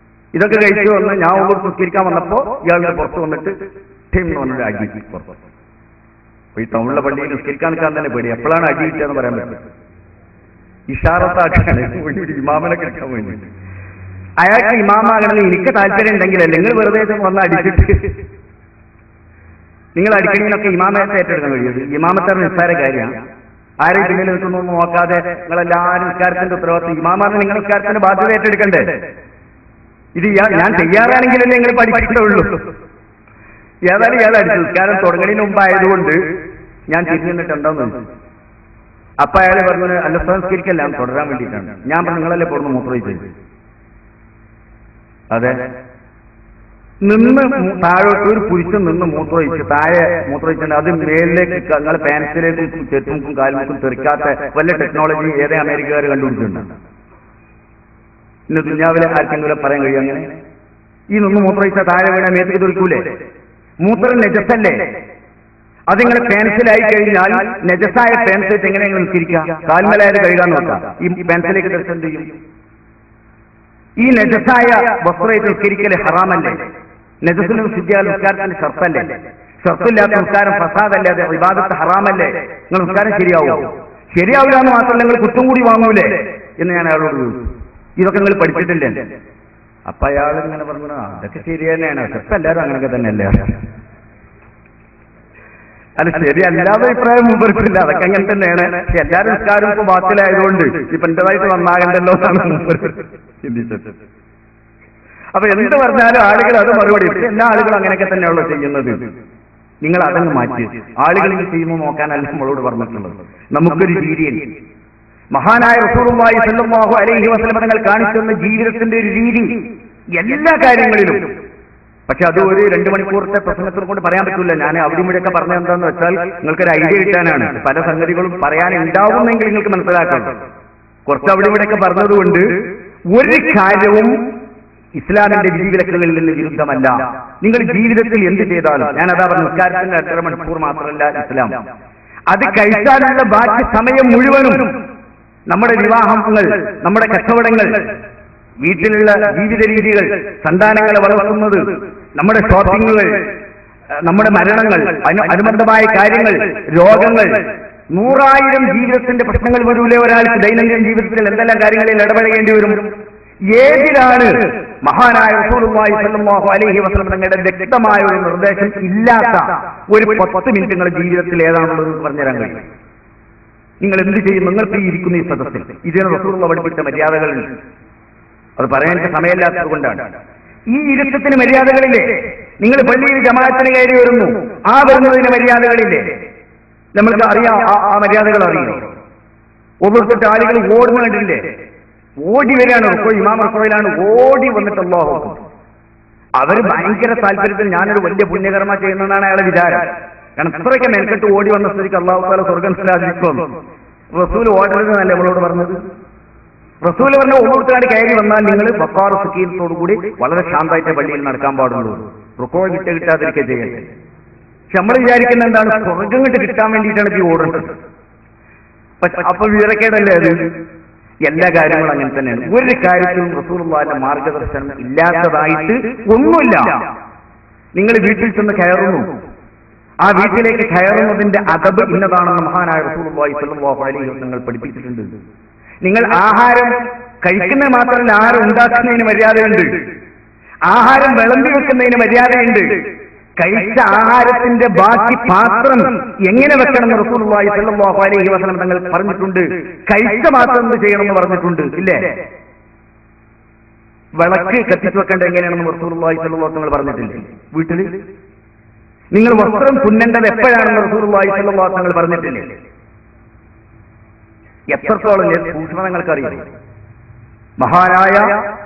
ഇതൊക്കെ കഴിച്ചു വന്ന് ഞാൻ ഒന്നും സുസ്കരിക്കാൻ വന്നപ്പോ ഇയാളുടെ പുറത്ത് വന്നിട്ട് ടീം എന്ന് പറഞ്ഞിട്ട് അടി പുറത്ത്. ഈ ടൗണിലെ പള്ളിയിൽ നിസ്കരിക്കാൻ നിൽക്കാൻ തന്നെ പേടി, എപ്പോഴാണ് അടി കിട്ടുകയെന്ന് പറയാൻ പറ്റും. ഇഷാറത്താക്കാണ് ഇമാമനെ കിട്ടാൻ വേണ്ടി. അയാൾക്ക് ഇമാമാകണമെന്ന് എനിക്ക് താല്പര്യം ഉണ്ടെങ്കിലല്ലേ നിങ്ങൾ വെറുതെ വന്ന് അടിച്ചിട്ട് നിങ്ങൾ അടിക്കണീനൊക്കെ ഇമാമത്തെ ഏറ്റെടുക്കാൻ കഴിയുന്നത്. ഇമാമത്തെ നിസ്സാര കാര്യമാണ്. ആരെയും പിന്നിൽ നിൽക്കുന്നൊന്നും നോക്കാതെ നിങ്ങളെല്ലാവരും നിസ്കാരത്തിന്റെ ഉത്തരവാദിത്വം ഇമാമാറിന് നിങ്ങൾ നിസ്കാരത്തിന്റെ ബാധ്യത ഏറ്റെടുക്കണ്ടേ? ഇത് ഞാൻ തയ്യാറാണെങ്കിലല്ലേ നിങ്ങൾ പഠിക്കേണ്ടതുള്ളൂ. ഏതായാലും ഇയാൾ അടിച്ചു. നിസ്കാരം തുടങ്ങുന്നതിന് മുമ്പായതുകൊണ്ട് ഞാൻ തിരിഞ്ഞു നിന്നിട്ടുണ്ടോന്ന് ചോദിച്ചു. അപ്പൊ അയാൾ പറഞ്ഞത് അല്ല സംസ്കരിക്കല്ല തുടരാൻ വേണ്ടിയിട്ടാണ്. ഞാൻ പറഞ്ഞു നിങ്ങളല്ലേ പുറത്ത് മൂത്രമൊഴിച്ചു. അതെ, നിന്ന് താഴോട്ട് ഒരു പുരുഷൻ നിന്ന് മൂത്രമൊഴിച്ച് താഴെ മൂത്രമൊഴിച്ചിട്ടുണ്ട്. അത് മേലിലേക്ക് നിങ്ങളെ പാൻസിലേക്കും ചെറ്റുമുക്കും കാൽമുക്കും തെറിക്കാത്ത വല്ല ടെക്നോളജി ഏതേ അമേരിക്കക്കാർ കണ്ടുപിടിച്ചിട്ടുണ്ട്. ഇന്ന് ദുനിയാവിലെ ആർക്കെങ്കിലും പറയാൻ കഴിയും അങ്ങനെ? ഈ നിന്ന് മൂത്രമൊഴിച്ചാൽ താഴെ വീണ മേത്തേക്ക് തെറിക്കൂലേ? മൂത്രം നെജസല്ലേ? അതിങ്ങനെ പെൻസിലായി കഴിഞ്ഞാൽ നെജസായ പെൻസിലേക്ക് എങ്ങനെയെങ്കിലും നിസ്കരിക്കാം? കാൽമലായത് കഴുകാൻ നോക്കാം, ഈ പെൻസിലേക്ക് തെറിച്ച് എന്ത് ചെയ്യും? ഈ നെജസായ വസ്ത്രമായിട്ട് നിസ്കരിക്കല് ഹറാമല്ലേ? നെജസിന് ശുദ്ധിയാൽ നിസ്കാരത്തിന്റെ ഷർത്തല്ലേ? ഷർത്തില്ലാത്ത നിസ്കാരം ഫസാദല്ലേ? അത് ഇബാദത്ത് ഹറാമല്ലേ? നിങ്ങൾ നിസ്കാരം ശരിയാവോ? ശരിയാവില്ല എന്ന് മാത്രമല്ല നിങ്ങൾ കുറ്റം കൂടി വാങ്ങൂലേ എന്ന് ഞാൻ അയാളോട് ചോദിച്ചു. ഇതൊക്കെ നിങ്ങൾ പഠിച്ചിട്ടില്ലേ? അപ്പൊ അയാൾ ഇങ്ങനെ പറഞ്ഞു അതൊക്കെ ശരി തന്നെയാണ്, പക്ഷെ എല്ലാവരും അങ്ങനെയൊക്കെ തന്നെയല്ലേ? അല്ല ശരിയല്ലാതെ അഭിപ്രായം മുമ്പർക്കില്ല, അതൊക്കെ അങ്ങനെ തന്നെയാണ്. എല്ലാവരും നിസ്കാരം ഇപ്പൊ ബാത്തിലായതുകൊണ്ട് ഇപ്പൊ എന്റേതായിട്ട് നന്നാകണ്ടല്ലോ എന്നാണ് മുമ്പ് ചിന്തിച്ചത്. അപ്പൊ എന്ത് പറഞ്ഞാലും ആളുകൾ അത് മറുപടി. എല്ലാ ആളുകളും അങ്ങനെയൊക്കെ തന്നെയാണല്ലോ ചെയ്യുന്നത്. നിങ്ങൾ അതങ്ങ് മാറ്റി ആളുകൾ ചെയ്യുമ്പോൾ നോക്കാനല്ല നമ്മളോട് പറഞ്ഞിട്ടുള്ളത്. നമുക്കൊരു രീതിയിൽ മഹാനായ റസൂലുള്ളാഹി സ്വല്ലല്ലാഹു അലൈഹി വസല്ലം തങ്ങൾ കാണിച്ചു തന്ന ജീവിതത്തിന്റെ ഒരു രീതി എല്ലാ കാര്യങ്ങളിലും. പക്ഷെ അത് ഒരു 2 മണിക്കൂറത്തെ പ്രസംഗത്തിനെ കൊണ്ട് പറയാൻ പറ്റില്ല. ഞാൻ അവിടെ ഇവിടെയൊക്കെ പറഞ്ഞത് എന്താന്ന് വെച്ചാൽ നിങ്ങൾക്കൊരു ഐഡിയ കിട്ടാനാണ്. പല സംഗതികളും പറയാനുണ്ടാവുമെങ്കിൽ നിങ്ങൾക്ക് മനസ്സിലാക്കണം. കുറച്ച് അവിടെ ഇവിടെയൊക്കെ പറഞ്ഞതുകൊണ്ട് ഒരു കാര്യവും ഇസ്ലാമിന്റെ വിധിവിലക്കുകളിൽ നിന്ന് വിരുദ്ധമല്ല. നിങ്ങൾ ജീവിതത്തിൽ എന്ത് ചെയ്താലും, ഞാൻ അതാ പറഞ്ഞു, നിസ്കാരത്തിന്റെ 8.5 മണിക്കൂർ മാത്രമല്ല ഇസ്ലാം, അത് കഴിച്ചാലുള്ള ബാക്കി സമയം മുഴുവനും നമ്മുടെ വിവാഹങ്ങൾ, നമ്മുടെ കച്ചവടങ്ങൾ, വീട്ടിലുള്ള ജീവിത രീതികൾ, സന്താനങ്ങളെ വളർത്തുന്നത്, നമ്മുടെ ഷോപ്പിങ്ങുകൾ, നമ്മുടെ മരണങ്ങൾ, അനുബന്ധമായ കാര്യങ്ങൾ, രോഗങ്ങൾ, 100,000 ജീവിതത്തിന്റെ പ്രശ്നങ്ങൾ വരൂലേ ഒരാൾക്ക്? ദൈനംദിന ജീവിതത്തിൽ എന്തെല്ലാം കാര്യങ്ങളിൽ ഇടപെടേണ്ടി വരും? ഏതിലാണ് മഹാനായ റസൂലുള്ളാഹി സ്വല്ലല്ലാഹു അലൈഹി വസല്ലം തങ്ങളുടെ വ്യക്തമായ ഒരു നിർദ്ദേശം ഇല്ലാത്ത ഒരു 10 മിനിറ്റ് നിങ്ങളുടെ ജീവിതത്തിൽ ഏതാണുള്ളത് പറഞ്ഞുതരാൻ കഴിയും? നിങ്ങൾ എന്ത് ചെയ്യും? നിങ്ങൾക്ക് ഈ ഇരിക്കുന്ന ഈ സദസ്സിൽ ഇതിന് റസൂലുള്ള പഠിപ്പിച്ച മര്യാദകളുണ്ട്. അത് പറയാൻ സമയമില്ലാത്തത് കൊണ്ടാണ്. ഈ ഇരുത്തത്തിന് മര്യാദകളില്ലേ? നിങ്ങൾ പള്ളിയിൽ ജമാഅത്തിന് കയറി വരുന്നു, ആ വരുന്നതിന് മര്യാദകളില്ലേ? നമ്മൾക്ക് അറിയാം, ആ മര്യാദകൾ അറിയാം. ഒന്നിട്ട് ആളുകൾ ഓടുന്ന കണ്ടില്ലേ? ഓടി വരികയാണ്. ഇമാം റസൂലാണ് ഓടി വന്നിട്ട് അല്ലാഹു അക്ബർ. അവര് ഭയങ്കര താല്പര്യത്തിൽ ഞാനൊരു വലിയ പുണ്യകർമ്മ ചെയ്യുന്നതാണ് അയാളെ വിചാരം. കാരണം ഇത്രയൊക്കെ മെനക്കെട്ട് ഓടി വന്ന സ്ഥിതിക്ക് അല്ലാഹു തആല സ്വർഗ്ഗം സ്ഥാപിക്കും. റസൂൽ ഓടരുതെന്നല്ലേ നമ്മളോട് പറഞ്ഞത്? റസൂൽ പറഞ്ഞ ഓരോരുത്തരാണ് കയറി വന്നാൽ നിങ്ങൾ വഖാർ സക്കീനത്തോടുകൂടി വളരെ ശാന്തമായിട്ട് പള്ളിയിൽ നടക്കാൻ പാടുള്ളൂ. റുക്കോ കിട്ടാതിരിക്കുക ചെയ്യട്ടെ. പക്ഷെ നമ്മൾ വിചാരിക്കുന്ന എന്താണ്? സ്വർഗ്ഗം കിട്ടാൻ വേണ്ടിയിട്ടാണ് ഈ ഓടുന്നത്. അപ്പൊ വിവരക്കേടല്ലേ അത്? എല്ലാ കാര്യങ്ങളും അങ്ങനെ തന്നെയാണ്. ഒരു കാര്യത്തിലും റസൂലുള്ളാഹിന്റെ മാർഗദർശനം ഇല്ലാത്തതായിട്ട് ഒന്നുമില്ല. നിങ്ങൾ വീട്ടിൽ ചെന്ന് കയറുന്നു, ആ വീട്ടിലേക്ക് കയറുന്നതിന്റെ അദബ് ഇന്നതാണെന്ന് മഹാനായ റസൂലുള്ളാഹി സ്വല്ലല്ലാഹു അലൈഹി വസല്ലം നിങ്ങൾ പഠിപ്പിച്ചിട്ടുണ്ട്. നിങ്ങൾ ആഹാരം കഴിക്കുന്നത് മാത്രമല്ല, ആഹാരം ഉണ്ടാക്കുന്നതിന് മര്യാദയുണ്ട്, ആഹാരം വിളമ്പി വെക്കുന്നതിന് മര്യാദയുണ്ട്. കഴിച്ച ആഹാരത്തിന്റെ ബാക്കി പാത്രം എങ്ങനെ വെക്കണമെന്ന് റസൂലുള്ളാഹി സ്വല്ലല്ലാഹു അലൈഹി വസല്ലം തങ്ങൾ പറഞ്ഞിട്ടുണ്ട്. കഴിച്ച പാത്രം എന്ത് ചെയ്യണമെന്ന് പറഞ്ഞിട്ടുണ്ട്, ഇല്ലേ? വിളക്ക് കത്തിച്ചു വെക്കേണ്ട എങ്ങനെയാണെന്ന് റസൂലുള്ളാഹി സ്വല്ലല്ലാഹു അലൈഹി വസല്ലം പറഞ്ഞിട്ടില്ലേ? വീട്ടിൽ നിങ്ങൾ വസ്ത്രം തുന്നേണ്ടത് എപ്പോഴാണെന്ന് റസൂലുള്ളാഹി സ്വല്ലല്ലാഹു അലൈഹി വസല്ലം പറഞ്ഞിട്ടില്ലേ? എത്രത്തോളം സൂക്ഷ്മതകൾക്കറിയാം. മഹാനായ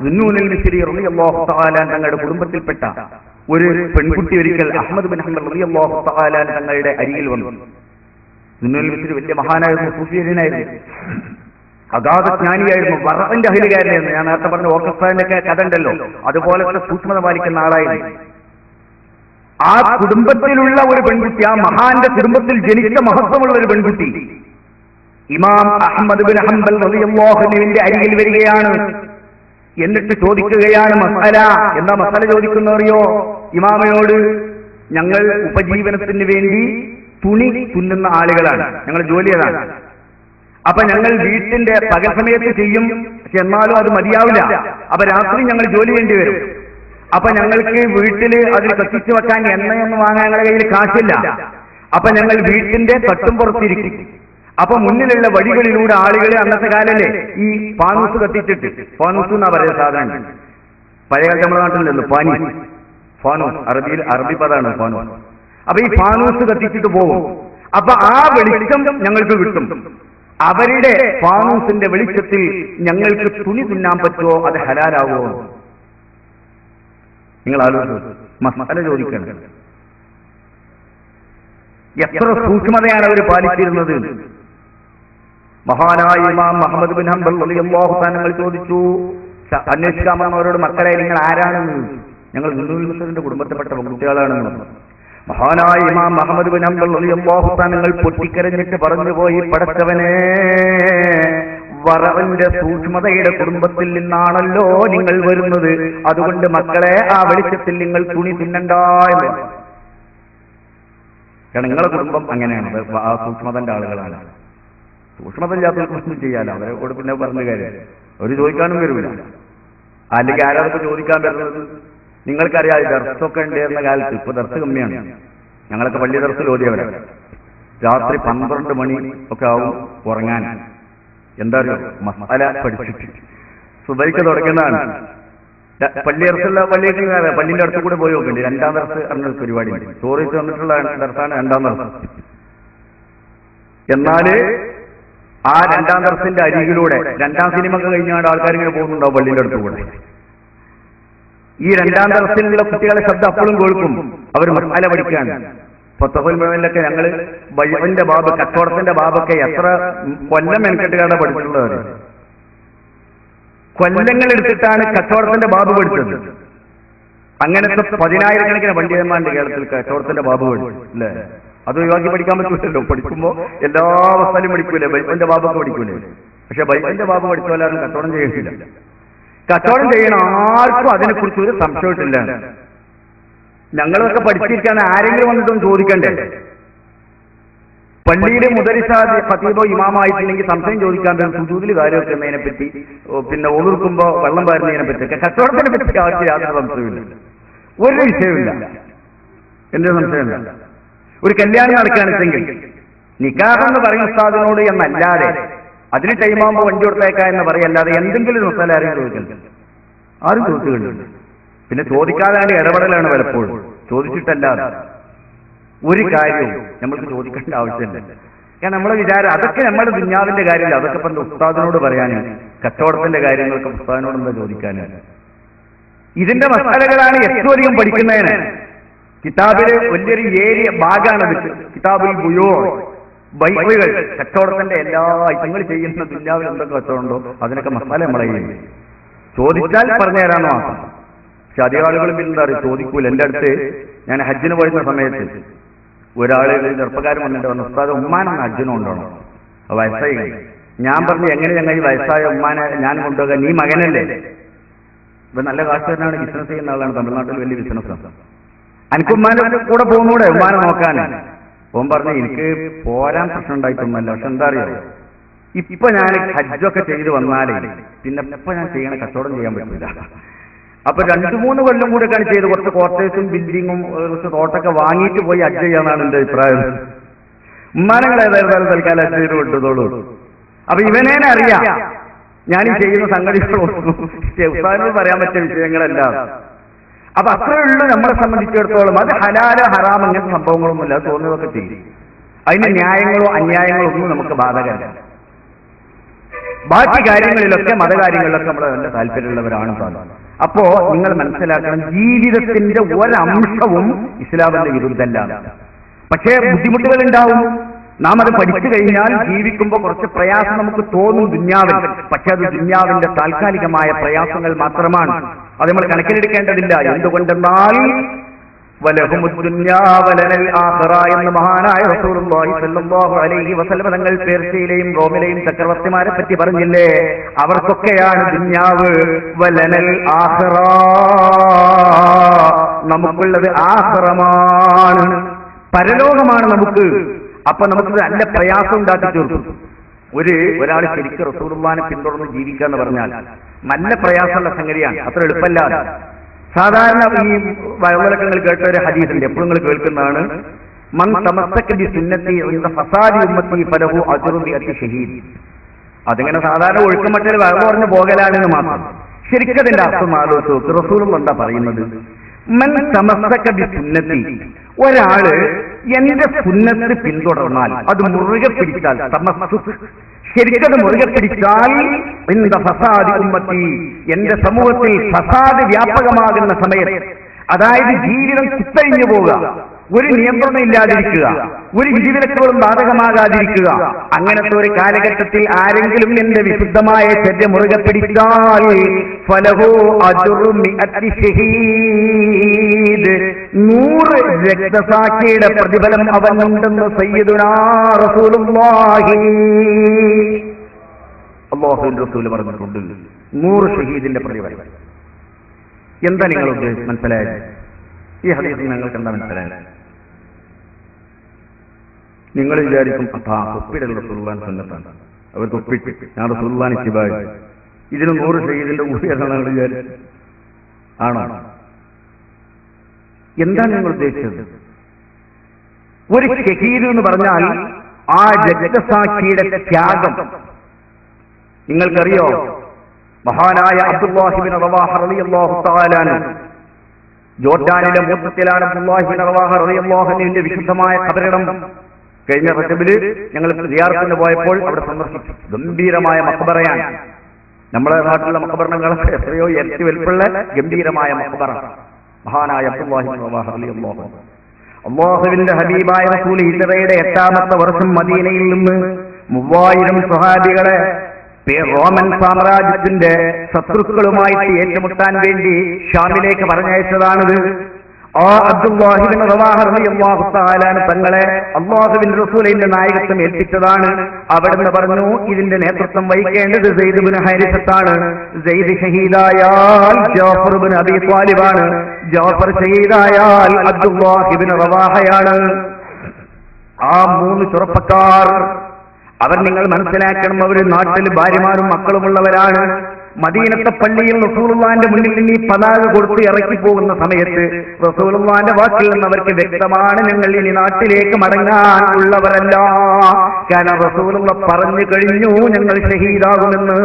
സുന്നൂനുൽ മിസ്രി റളിയല്ലാഹു തആല തങ്ങളുടെ കുടുംബത്തിൽപ്പെട്ട ഒരു പെൺകുട്ടി ഒരിക്കൽ അഹ്മദ് ബിൻ ഹംബൽ റളിയല്ലാഹു തആല തങ്ങളുടെ അരികിൽ വന്നു. സുന്നൂനുൽ മിസ്രി വലിയ മഹാനായിരുന്നു, സൂഫിയനായിരുന്നു, അഗാധ ജ്ഞാനിയായിരുന്നു, വറഅന്റെ അഹ്ലുകാരനായിരുന്നു. ഞാൻ നേരത്തെ പറഞ്ഞ ഓർക്കസ്ട്രേന്റെ ഒക്കെ കഥ ഉണ്ടല്ലോ, അതുപോലത്തെ സൂക്ഷ്മത പാലിക്കുന്ന ആളായിരുന്നു. ആ കുടുംബത്തിലുള്ള ഒരു പെൺകുട്ടി, ആ മഹാന്റെ കുടുംബത്തിൽ ജനിച്ച മഹത്വമുള്ള ഒരു പെൺകുട്ടി ഇമാം അഹ്മദ് ബിൻ ഹംബൽ റളിയല്ലാഹു അൻഹുവിന്റെ അരികിൽ വരികയാണ്. എന്നിട്ട് ചോദിക്കുകയാണ് മസല. എന്താ മസല ചോദിക്കുന്നറിയോ? ഇമാമയോട് ഞങ്ങൾ ഉപജീവനത്തിന് വേണ്ടി തുണി തുന്നുന്ന ആളുകളാണ്, ഞങ്ങൾ ജോലി അതാണ്. അപ്പൊ ഞങ്ങൾ വീട്ടിന്റെ പകൽ സമയത്ത് ചെയ്യും, പക്ഷെ എന്നാലും അത് മതിയാവില്ല. അപ്പൊ രാത്രി ഞങ്ങൾ ജോലി ചെയ്യേണ്ടി വരും. അപ്പൊ ഞങ്ങൾക്ക് വീട്ടില് അതിൽ കത്തിച്ചു വെക്കാൻ എണ്ണയൊന്നും വാങ്ങാൻ ഞങ്ങളുടെ കയ്യിൽ കാശില്ല. അപ്പൊ ഞങ്ങൾ വീട്ടിന്റെ തട്ടുംപുറത്തിരിക്കും. അപ്പൊ മുന്നിലുള്ള വഴികളിലൂടെ ആളുകൾ, അന്നത്തെ കാലല്ലേ ഈ ഫാനൂസ് കത്തിച്ചിട്ട്, ഫാനൂസ് എന്നാ പറയുക സാധാരണ, പഴയ കാലത്ത് നമ്മുടെ നാട്ടിലല്ലോ പാനി, ഫാനൂസ് അറബി പദമാണ് ഫാനൂസ്. അപ്പൊ ഈ ഫാനൂസ് കത്തിച്ചിട്ട് പോകും. അപ്പൊ ആ വെളിച്ചം ഞങ്ങൾക്ക് കിട്ടും. അവരുടെ ഫാനൂസിന്റെ വെളിച്ചത്തിൽ ഞങ്ങൾക്ക് തുണി തുന്നാൻ പറ്റുമോ, അത് ഹലാലാവോ? നിങ്ങൾ ആലോചിച്ചു, മസാല ചോദിക്കണം. എത്ര സൂക്ഷ്മതയാണ് അവർ പാലിച്ചിരുന്നത്. മഹാനായ ഇമാം അഹ്മദ് ബിൻ ഹംബൽ റളിയല്ലാഹു തആല ചോദിച്ചു, അന്വേഷിക്കാമെന്നവരോട്, മക്കളെ നിങ്ങൾ ആരാണെന്ന്. ഞങ്ങൾ ഹിന്ദുവിന്റെ കുടുംബത്തിൽപ്പെട്ട പെൺകുട്ടികളാണെന്ന്. മഹാനായ ഇമാം അഹ്മദ് ബിൻ ഹംബൽ റളിയല്ലാഹു തആല പൊട്ടിക്കരഞ്ഞിട്ട് പറഞ്ഞുപോയി, പടച്ചവനെ, വറഅന്റെ സൂക്ഷ്മതയുടെ കുടുംബത്തിൽ നിന്നാണല്ലോ നിങ്ങൾ വരുന്നത്. അതുകൊണ്ട് മക്കളെ, ആ വെളിച്ചത്തിൽ നിങ്ങൾ തുണി തിന്നണ്ട എന്ന്. കാരണം നിങ്ങളുടെ കുടുംബം അങ്ങനെയാണ്, ആ സൂക്ഷ്മതന്റെ ആളുകളാണ്. സൂക്ഷ്മത ഇല്ലാത്തവർക്കൊന്നും ചെയ്യാലോ, അവരോട് പിന്നെ പറഞ്ഞ കാര്യം അവർ ചോദിക്കാനും വരില്ല. അല്ലെങ്കിൽ ആരാധന ചോദിക്കാൻ വരുന്നത്? നിങ്ങൾക്കറിയാം, ദർസൊക്കെ ഉണ്ടായിരുന്ന കാലത്ത്, ഇപ്പൊ ദർസ് കമ്മിയാണ്. ഞങ്ങളൊക്കെ പള്ളി ദർസിൽ ഓതിയവരാണ്. രാത്രി 12 മണി ഒക്കെ ആവും ഉറങ്ങാൻ. എന്താ പറയുക, മസാല പഠിച്ചിട്ട് സുബൈക്ക് തുടങ്ങുന്നതാണ്. പള്ളി ദർസുള്ള പള്ളിന്റെ അടുത്ത് കൂടെ പോയി നോക്കണ്ടേ, 2ാം ദർസ് പറഞ്ഞ പരിപാടി ചോറിച്ച് വന്നിട്ടുള്ള ദർസാണ് 2ാം ദർസ്. എന്നാല് ആ 2ാം ദർസിന്റെ അരികിലൂടെ 2ാം സിനിമ ഒക്കെ കഴിഞ്ഞാണ്ട് ആൾക്കാരിങ്ങനെ പോകുന്നുണ്ടാവും പള്ളിന്റെ അടുത്ത് കൂടെ. ഈ 2ാം ദർസിലുള്ള കുട്ടികളെ ശബ്ദം അപ്പോഴും കേൾക്കും. അവർ മസാല പഠിക്കുകയാണ്. ഫത്ഹുൽ മുഈനിലൊക്കെ ഞങ്ങൾ ബൈഅന്റെ ബാബ്, കച്ചവടത്തിന്റെ ബാബൊക്കെ എത്ര കൊല്ലം മെനക്കെട്ടുകാരുടെ പഠിച്ചിട്ടുള്ളത്. കൊല്ലങ്ങൾ എടുത്തിട്ടാണ് കച്ചവടത്തിന്റെ ബാബ് പഠിച്ചത്. അങ്ങനത്തെ 10,000-കണക്കിന് പണ്ഡിതന്മാരുടെ കേരളത്തിൽ കച്ചവടത്തിന്റെ ബാബ് പഠിച്ചു അല്ലേ? അത് ഒഴിവാക്കി പഠിക്കാൻ പറ്റൂലല്ലോ. പഠിക്കുമ്പോ എല്ലാ അവസ്ഥയിലും പഠിക്കൂലേ, ബൈബിളിന്റെ ബാബൊക്കെ പഠിക്കൂലേ. പക്ഷെ ബൈബിളിന്റെ ബാബ് പഠിച്ചവരാരും കച്ചവടം ചെയ്യുന്നില്ല. കച്ചവടം ചെയ്യണ ആർക്കും അതിനെക്കുറിച്ച് ഒരു സംശയമില്ല. ഞങ്ങളൊക്കെ പഠിച്ചിരിക്കാൻ ആരെങ്കിലും വന്നിട്ടൊന്നും ചോദിക്കണ്ടേ? പള്ളിയിലെ മുദരിസാദ് ഖതീബോ ഇമാമായിട്ടുണ്ടെങ്കിൽ സംശയം ചോദിക്കാൻ സുജൂദിൽ കാര്യം വെക്കുന്നതിനെ പറ്റി, പിന്നെ ഒതുർക്കുമ്പോ വെള്ളം പാരുന്നതിനെ പറ്റിയൊക്കെ. കച്ചവടത്തിനെ പറ്റി ആർക്ക് യാതൊരു സംശയമില്ല, ഒരു വിഷയമില്ല. എന്റെ സംശയമില്ല. ഒരു കല്യാണം നടക്കുകയാണെന്നെങ്കിൽ നിക്കാഹ് എന്ന് പറയുന്ന ഉസ്താദിനോട് എന്നല്ലാതെ അതിന് ടൈമാകുമ്പോൾ വണ്ടി കൊടുത്തേക്കാം എന്ന് പറയല്ലാതെ എന്തെങ്കിലും ഒരു മസാല ആരും ചോദിക്കണ്ട, ആരും ചോദിക്കുന്നുണ്ട്. പിന്നെ ചോദിക്കാതാണ് ഇടപെടലാണ് പലപ്പോഴും, ചോദിച്ചിട്ടല്ലാതെ ഒരു കാര്യവും നമ്മൾക്ക് ചോദിക്കേണ്ട ആവശ്യമില്ല. കാരണം നമ്മളെ വിചാരം അതൊക്കെ നമ്മുടെ ദുനിയാവിന്റെ കാര്യമില്ല, അതൊക്കെ ഇപ്പം ഉസ്താദിനോട് പറയാനും കച്ചവടത്തിന്റെ കാര്യങ്ങൾക്ക് ഉസ്താദിനോട് എന്താ ചോദിക്കാനും. ഇതിന്റെ മസാലകളാണ് ഏറ്റവും അധികം പഠിക്കുന്നതിന്. കിതാബില് വലിയൊരു ഏരിയ ഭാഗമാണത്. കിതാബുൽ ബുയോ, ബൈബിളുകൾ, കച്ചവടത്തിന്റെ എല്ലാ നിങ്ങൾ ചെയ്യുന്ന ദുനിയാവിൽ എന്തൊക്കെ കച്ചവടമുണ്ടോ അതിനൊക്കെ മസാല നമ്മളെ ചോദിച്ചാൽ പറഞ്ഞു തരാമെന്ന് മാത്രം. പക്ഷെ അധികം ആളുകളും പിന്നെ എന്താ പറയുക, ചോദിക്കൂല. എൻ്റെ അടുത്ത് ഞാൻ ഹജ്ജിന് പോയിരുന്ന സമയത്ത് ഒരാള് ചെറുപ്പക്കാരൻ വന്നിട്ട് പറഞ്ഞു, ഉസ്താദ് ഉമ്മാനെന്ന് ഹജ്ജിന് കൊണ്ടുപോകണം, വയസ്സായി. ഞാൻ പറഞ്ഞു, എങ്ങനെ ഞങ്ങൾ ഈ വയസ്സായ ഉമ്മാനെ ഞാൻ കൊണ്ടുപോകാൻ, നീ മകനല്ലേ? ഇപ്പൊ നല്ല കാശുകാരനാണ്, ബിസിനസ് ചെയ്യുന്ന ആളാണ്, തമിഴ്നാട്ടിൽ വലിയ ബിസിനസ്സാണ്. എനിക്ക് ഉമ്മാന്റെ കൂടെ പോകുന്നൂടെ ഉമ്മാനെ നോക്കാൻ? ഓൻ പറഞ്ഞു, എനിക്ക് പോരാൻ പ്രശ്നം ഉണ്ടായിട്ടൊന്നുമല്ല, പക്ഷെ എന്താ അറിയാമോ, ഇപ്പൊ ഞാൻ ഹജ്ജൊക്കെ ചെയ്ത് വന്നാലേ പിന്നെ ഇപ്പൊ ഞാൻ ചെയ്യണ കച്ചവടം ചെയ്യാൻ പറ്റില്ല. അപ്പൊ 2-3 കൊല്ലം കൂടെ ഒക്കെ ചെയ്ത് കുറച്ച് ക്വാർട്ടേഴ്സും ബിൽഡിങ്ങും കുറച്ച് തോട്ടൊക്കെ വാങ്ങിയിട്ട് പോയി ഹജ്ജ് ചെയ്യാന്നാണ് എന്റെ അഭിപ്രായം. ഉമ്മാനങ്ങൾ ഏതായാലും തൽക്കാലം ഹജ്ജ് ചെയ്ത് വിട്ടതോളൂ. അപ്പൊ ഇവനെ അറിയാം ഞാൻ ഈ ചെയ്യുന്ന സംഗതികളൊന്നും ഉസ്താദിനോട് പറയാൻ പറ്റിയ വിഷയങ്ങളല്ല. അപ്പൊ അത്രേ ഉള്ളൂ നമ്മളെ സംബന്ധിച്ചിടത്തോളം. അത് ഹലാലോ ഹറാം അങ്ങനത്തെ സംഭവങ്ങളൊന്നുമില്ല, അത് തോന്നുന്നതൊക്കെ ചെയ്യും. അതിന് ന്യായങ്ങളോ അന്യായങ്ങളോ ഒന്നും നമുക്ക് ബാധകമല്ല. ബാക്കി കാര്യങ്ങളിലൊക്കെ മതകാര്യങ്ങളിലൊക്കെ നമ്മൾ നല്ല താല്പര്യമുള്ളവരാണ് സാധാരണ. അപ്പോ നിങ്ങൾ മനസ്സിലാക്കണം, ജീവിതത്തിന്റെ ഒരംശവും ഇസ്ലാമിന്റെ വിരുദ്ധമല്ല. പക്ഷേ ബുദ്ധിമുട്ടുകൾ ഉണ്ടാവും. നാം അത് പഠിച്ചു കഴിഞ്ഞാൽ ജീവിക്കുമ്പോൾ കുറച്ച് പ്രയാസം നമുക്ക് തോന്നും ദുന്യാവിൽ. പക്ഷെ അത് ദുന്യാവിന്റെ താൽക്കാലികമായ പ്രയാസങ്ങൾ മാത്രമാണ്. അത് നമ്മൾ കണക്കിലെടുക്കേണ്ടതില്ല. എന്തുകൊണ്ടെന്നാൽ എന്ന് മഹാനായ റസൂലുള്ളാഹി സ്വല്ലല്ലാഹു അലൈഹി വസല്ലം തങ്ങൾ പേർഷ്യയിലെയും റോമിലെയും ചക്രവർത്തിമാരെ പറ്റി പറഞ്ഞില്ലേ, അവർക്കൊക്കെയാണ് ദുന്യാവ്. വലനൽ ആഖിറ, നമുക്കുള്ളത് ആഖിറമാണ്, പരലോകമാണ് നമുക്ക്. അപ്പൊ നമുക്ക് നല്ല പ്രയാസം ഉണ്ടാക്കി തീർക്കും. ഒരാൾ ശരിക്കും റസൂലുള്ളാഹിനെ പിന്തുടർന്ന് ജീവിക്കുക എന്ന് പറഞ്ഞാൽ നല്ല പ്രയാസമുള്ള സംഗതിയാണ്, അത്ര എളുപ്പമല്ല. സാധാരണ ഈ വഴവഴക്കങ്ങൾ കേട്ട ഒരു ഹദീസുണ്ട്, എപ്പോഴും നിങ്ങൾ കേൾക്കുന്നതാണ്, മൻ തമസ്സക ബി സുന്നത്തി ഇൻദ ഫസാദി ഉമ്മത്തി ഫലഹു അജ്റു മിഅത്തി ഷഹീദ്. അതിങ്ങനെ സാധാരണ ഒഴുക്കമറ്റൊരു വഴവ് പറഞ്ഞു പോകലാണെന്ന് മാത്രം. ശരിക്കും അതിന്റെ അർത്ഥം ആലോചിച്ച് നോക്ക്. റസൂലുള്ളാഹി എന്താ പറയുന്നത്? മൻ തമസ്സക ബി സുന്നത്തി, ഒരാള് എന്റെ സുന്നത്ത് പിന്തുടർന്നാൽ, അത് മുറുകെ പിടിച്ചാൽ, ശരിക്കത് മുറുകെ പിടിച്ചാൽ, ഫസാദി ഉമ്മത്തി, എന്റെ സമൂഹത്തിൽ ഫസാദ് വ്യാപകമാകുന്ന സമയത്ത്, അതായത് ജീവിതം കുത്തഴിഞ്ഞു പോവുക, ഒരു നിയന്ത്രണം ഇല്ലാതിരിക്കുക, ഒരു വിധിവിലക്കുകളും ബാധകമാകാതിരിക്കുക, അങ്ങനത്തെ ഒരു കാലഘട്ടത്തിൽ ആരെങ്കിലും എന്റെ വിശുദ്ധമായ ചര്യ മുറുകെ പിടിച്ചാൽ ഫലഹു അജ്റു മിഅത്തി ഷഹീദ്, 100 രക്തസാക്ഷിയുടെ പ്രതിഫലം അവനുണ്ടെന്ന് സയ്യിദുനാ റസൂലുള്ളാഹി അല്ലാഹുവിന്റെ റസൂൽ പറഞ്ഞിട്ടുണ്ട്. 100 ഷഹീദിന്റെ പ്രതിഫലം. എന്താ നിങ്ങൾ ഉദ്ദേശിച്ച് മനസ്സിലായത്? ഈ ഹദീസിൽ നിങ്ങൾക്ക് എന്താ മനസ്സിലായത്? നിങ്ങൾ വിചാരിക്കും തൊപ്പിയുടെ റസൂലുള്ളാഹിന്റെ സുന്നത്താണ്, അവർ തൊപ്പിട്ട് ഞാൻ റസൂലുള്ളാഹിനെ ഇത്തിബാഅ്, ഇതിന് 100 ഷഹീദിന്റെ കൂലിയാണ് നിങ്ങൾ വിചാരിച്ചത്? ആണോ? എന്താണ് നിങ്ങൾ ഉദ്ദേശിച്ചത്? ഒരു ഷഹീദ് എന്ന് പറഞ്ഞാൽ ആ രക്തസാക്ഷിയുടെ ത്യാഗം. നിങ്ങൾക്കറിയോ, മഹാനായ അബ്ദുല്ലാഹി ഇബ്നു റവാഹ റളിയല്ലാഹു തആല അൻഹു, ജോർദാനിലെ മൂത്രത്തിലാണ് അബ്ദുല്ലാഹി ഇബ്നു റവാഹ റളിയല്ലാഹു അൻഹുവിന്റെ വിശുദ്ധമായ ഖബറിടം. കഴിഞ്ഞ റജബില് ഞങ്ങൾ സിയാറത്തിന് പോയപ്പോൾ അവിടെ സന്ദർശിച്ചു. ഗംഭീരമായ മഖബറയാണ്. നമ്മുടെ നാട്ടിലുള്ള മഖബറകളൊക്കെ എത്രയോ ഇരട്ടി വലുപ്പമുള്ള ഗംഭീരമായ മഖബറ മഹാനായ അബ്ദുല്ലാഹി ഇബ്നു റവാഹ റളിയല്ലാഹു അൻഹു. അല്ലാഹുവിന്റെ ഹബീബായ റസൂൽ ഹിജ്റയുടെ 8ാമത്തെ വർഷം മദീനയിൽ നിന്ന് 3000 സ്വഹാബികളെ റോമൻ സാമ്രാജ്യത്തിന്റെ ശത്രുക്കളുമായിട്ട് ഏറ്റുമുട്ടാൻ വേണ്ടി ഷാമിലേക്ക് പറഞ്ഞയച്ചതാണിത്. ആ അബ്ദുല്ലാഹി ഇബ്നു റവാഹ റളിയല്ലാഹു തആല തങ്ങളെ അല്ലാഹുവിന്റെ റസൂലിന്റെ നായകത്വം ഏൽപ്പിച്ചതാണ്. അവിടുന്ന് പറഞ്ഞു, ഇതിന്റെ നേതൃത്വം വഹിക്കേണ്ടത് സെയ്ദ് ഇബ്നു ഹാരിസത്താണ്. സെയ്ദ് ഷഹീദായാൽ ജാഫർ ഇബ്നു അബീ ത്വാലിബാണ്. ജാഫർ ഷഹീദായാൽ അബ്ദുല്ലാഹി ഇബ്നു റവാഹയാണ്. ആ 3 ചെറുപ്പക്കാർ, അവർ നിങ്ങൾ മനസ്സിലാക്കണം, അവർ നാട്ടിൽ ഭാര്യമാരും മക്കളുമുള്ളവരാണ്. മദീനത്തെ പള്ളിയിൽ റസൂലുള്ളാഹിന്റെ മുന്നിൽ നിന്ന് ഈ പതാക കൊടുത്ത് ഇറക്കി പോകുന്ന സമയത്ത് റസൂലുള്ളാഹിന്റെ വാക്കിൽ നിന്ന് അവർക്ക് വ്യക്തമാണ്, ഞങ്ങൾ ഇനി നാട്ടിലേക്ക് മടങ്ങാൻ ഉള്ളവരല്ല. കാരണം റസൂലുള്ളാഹി പറഞ്ഞു കഴിഞ്ഞു, ഞങ്ങൾ ഷഹീദാകുമെന്ന്,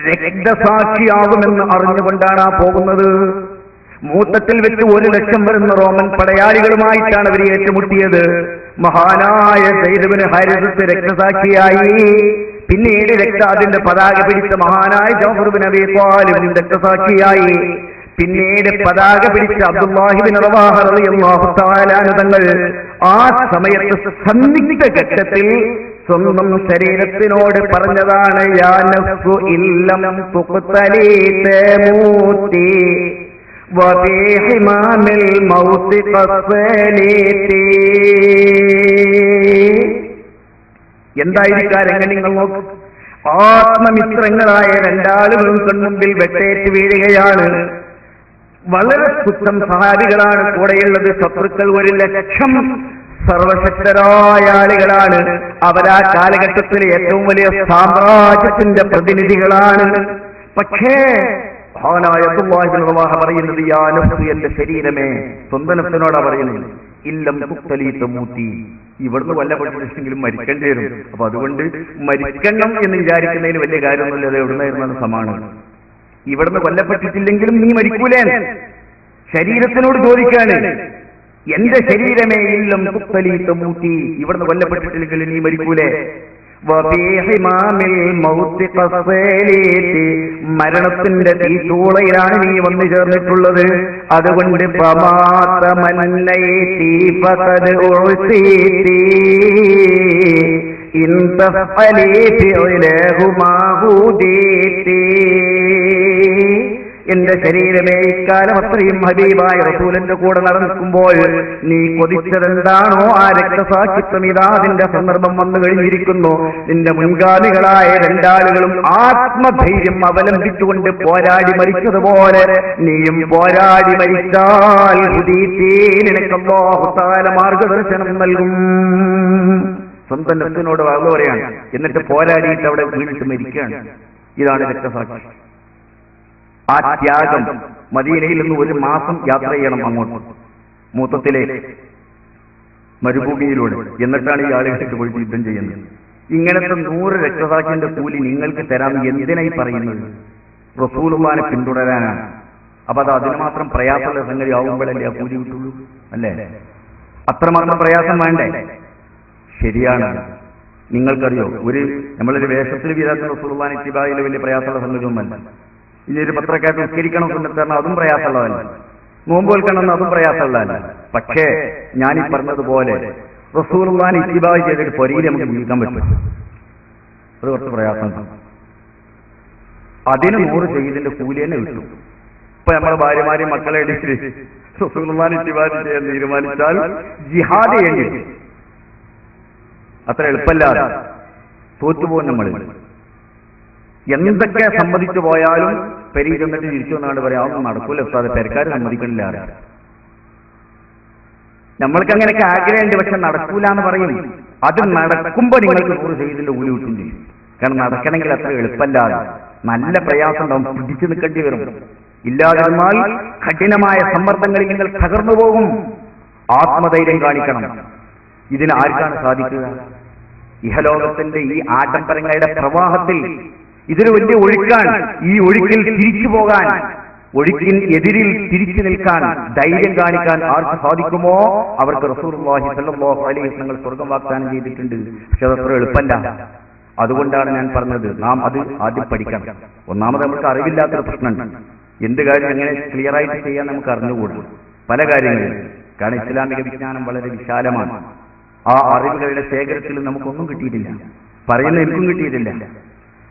രക്തസാക്ഷിയാകുമെന്ന് അറിഞ്ഞുകൊണ്ടാണ് ആ പോകുന്നത്. മൂത്തത്തിൽ വെച്ച് 1 ലക്ഷം വരുന്ന റോമൻ പടയാളികളുമായിട്ടാണ് അവർ ഏറ്റുമുട്ടിയത്. മഹാനായ സെയ്ദ് ഇബ്നു ഹാരിസത്ത് രക്തസാക്ഷിയായി. പിന്നീട് അതിന്റെ പതാക പിടിച്ച മഹാനായ ജാഫർ ഇബ്നു അബീ ത്വാലിബ് രക്തസാക്ഷിയായി. പിന്നീട് പതാക പിടിച്ച അബ്ദുല്ലാഹി ഇബ്നു റവാഹ റളിയല്ലാഹു തആല തങ്ങൾ ആ സമയത്ത് സന്നിഗ്ധ ഘട്ടത്തിൽ സ്വന്തം ശരീരത്തിനോട് പറഞ്ഞതാണ്, യാ നഫ്സു ഇല്ലം തുഖ്തലി തമൂതി വബിഹിമാമിൽ മൗതി ഖസ്സലീതി. എന്തായിരിക്കും രംഗം നിങ്ങൾ നോക്കൂ. ആത്മമിത്രങ്ങളായ 2 ആളുകളും കൺമുമ്പിൽ വെട്ടേറ്റ് വീഴുകയാണ്. വളരെ പുത്തം സഹാബികളാണ് കൂടെയുള്ളത്. ശത്രുക്കൾ 1 ലക്ഷം സർവശക്തരായ ആളുകളാണ്. അവരാ കാലഘട്ടത്തിൽ ഏറ്റവും വലിയ സാമ്രാജ്യത്തിന്റെ പ്രതിനിധികളാണ്. പക്ഷേ മഹാനായ അബ്ദുല്ലാഹി ഇബ്നു റവാഹ പറയുന്നത്, യാ നഫ്സി, എന്റെ ശരീരമേ, സ്വന്തം നഫ്സിനോടാ പറയുന്നത്, ഇല്ലം തുഖ്തലി തമൂതി, ഇവിടുന്ന് കൊല്ലപ്പെട്ടിട്ടെങ്കിലും മരിക്കേണ്ടി വരും. അപ്പൊ അതുകൊണ്ട് മരിക്കണം എന്ന് വിചാരിക്കുന്നതിന് വലിയ കാര്യമൊന്നുമില്ല. അത് എവിടുന്നായിരുന്നാലും സമാണ്. ഇവിടുന്ന് കൊല്ലപ്പെട്ടിട്ടില്ലെങ്കിലും നീ മരിക്കൂലേ. ശരീരത്തിനോട് ചോദിക്കാണ്, എന്റെ ശരീരമേ ഇല്ലം തുക്തലി തമൂത്തി, ഇവിടുന്ന് കൊല്ലപ്പെട്ടിട്ടില്ലെങ്കിൽ നീ മരിക്കൂലേ? മരണത്തിന്റെ തീച്ചൂളയിലാണ് നീ വന്നു ചേർന്നിട്ടുള്ളത്. അതുകൊണ്ട് എന്റെ ശരീരമേ, ഇക്കാലം അത്രയും ഹബീബായ റസൂലിന്റെ കൂടെ നടക്കുമ്പോൾ നീ കൊതിച്ചതെന്താണോ ആ രക്തസാക്ഷിത്വം ഇതാ അതിന്റെ സന്ദർഭം വന്നു കഴിഞ്ഞിരിക്കുന്നു. നിന്റെ മുൻഗാമികളായ രണ്ടാളുകളും ആത്മധൈര്യം അവലംബിച്ചുകൊണ്ട് പോരാടി മരിച്ചതുപോലെ നീയും പോരാടി മരിച്ചാൽ നിനക്ക് അല്ലാഹു തആല മാർഗദർശനം നൽകും. സ്വന്തം നഫ്സിനോട് വാങ്ങു പറയാണ്, എന്നിട്ട് പോരാടിയിട്ട് അവിടെ വീണിട്ട് മരിക്കുകയാണ്. ഇതാണ് രക്തസാക്ഷി. ആ ത്യാഗം, മദീനയിൽ നിന്ന് 1 മാസം യാത്ര ചെയ്യണം അങ്ങോട്ട് മൂത്തത്തിലെ മരുഭൂമിയിലൂടെ, എന്നിട്ടാണ് ഈ ആളുകൾക്ക് പോയി യുദ്ധം ചെയ്യുന്നത്. ഇങ്ങനത്തെ 100 രക്തസാക്ഷിന്റെ കൂലി നിങ്ങൾക്ക് തരാൻ എന്തിനായി പറയുന്നത്? റസൂലുള്ളാഹിനെ പിന്തുടരാനാണ്. അപ്പൊ അത് അതിന് മാത്രം പ്രയാസമുള്ള സംഗതി ആവുമ്പോഴല്ലേ ആ കൂലി കിട്ടുള്ളൂ, അല്ലേ? അത്രമാത്രം പ്രയാസം വേണ്ടേ? ശരിയാണ്. നിങ്ങൾക്കറിയോ, നമ്മളൊരു വേഷത്തിൽ വിരാത്ത റസൂലുള്ളാഹിനെ ഇത്തിബായിൽ വലിയ പ്രയാസമുള്ള സംഗതിയൊന്നുമല്ല. ഇനി ഒരു പത്രക്കാട്ട് ഉസ്കരിക്കണം സുന്നത്താണ്, അതും പ്രയാസമുള്ളതല്ല. നോമ്പ് വെൽക്കണം, അതും പ്രയാസമുള്ളതല്ല. പക്ഷേ ഞാനീ പറഞ്ഞതുപോലെ റസൂലുള്ളാഹിനെ ഇത്തിബാ ചെയ്തിട്ട് പൊരിയിൽ നമുക്ക് ജീവിക്കാൻ പറ്റും. അത് കുറച്ച് പ്രയാസമുണ്ട്. അതിന് 100 ഷഹീദിന്റെ കൂലി തന്നെ കിട്ടും. ഇപ്പൊ നമ്മളെ ഭാര്യമാരെയും മക്കളെ എടുത്ത് റസൂലുള്ളാഹിനെ ഇത്തിബാ ചെയ്യാൻ തീരുമാനിച്ചാൽ ജിഹാദ് ചെയ്യേണ്ടി വരും. അത്ര എളുപ്പമല്ലാതെ തോറ്റുപോകും നമ്മൾ. എന്തൊക്കെ സമ്മതിച്ചു പോയാലും പെരീ ചെന്നിട്ട് തിരിച്ചു വന്നാണ്ട് പറയാം, അതൊന്നും നടക്കൂല ഉസ്താദേ, പെരക്കാർ സമ്മതിക്കണില്ല. നമ്മൾക്ക് അങ്ങനെയൊക്കെ ആഗ്രഹമുണ്ട്, പക്ഷെ നടക്കൂല എന്ന് പറയും. അത് നടക്കുമ്പോൾ നിങ്ങൾക്ക് 100 ഷഹീദിന്റെ കൂലി കിട്ടും ചെയ്യും. കാരണം നടക്കണമെങ്കിൽ അത്ര എളുപ്പമല്ലാതെ നല്ല പ്രയാസം ഉണ്ടാവും, പിടിച്ചു നിൽക്കേണ്ടി വരും. ഇല്ലാതിരുന്നാൽ കഠിനമായ സമ്മർദ്ദങ്ങളിൽ നിങ്ങൾ തകർന്നു പോകും. ആത്മധൈര്യം കാണിക്കണം. ഇതിന് ആർക്കാണ് സാധിക്കുക? ഇഹലോകത്തിന്റെ ഈ ആഡംബരങ്ങളുടെ പ്രവാഹത്തിൽ ഇതൊരു വലിയ ഒഴുക്കാണ്. ഈ ഒഴുക്കിൽ തിരിച്ചു പോകാൻ, ഒഴുക്കിൻ എതിരിൽ തിരിച്ചു നിൽക്കാൻ, ധൈര്യം കാണിക്കാൻ ആർക്ക് സാധിക്കുമോ അവർക്ക് റസൂലുള്ളാഹി സ്വല്ലല്ലാഹു അലൈഹി വസല്ലം സ്വർഗ്ഗം വാഗ്ദാനം ചെയ്തിട്ടുണ്ട്. പക്ഷെ അതത്ര എളുപ്പമല്ല. അതുകൊണ്ടാണ് ഞാൻ പറഞ്ഞത്, നാം അത് ആദ്യം പഠിക്കണം. ഒന്നാമത് നമുക്ക് അറിവില്ലാത്തൊരു പ്രശ്നമുണ്ട്. എന്ത് കാര്യം എങ്ങനെ ക്ലിയർ ആയിട്ട് ചെയ്യാൻ നമുക്ക് അറിഞ്ഞുകൂടും പല കാര്യങ്ങളും. കാരണം ഇസ്ലാമിക വിജ്ഞാനം വളരെ വിശാലമാണ്. ആ അറിവുകളുടെ ശേഖരത്തിൽ നമുക്കൊന്നും കിട്ടിയിട്ടില്ല, പറയുന്ന എനിക്കും കിട്ടിയിട്ടില്ല.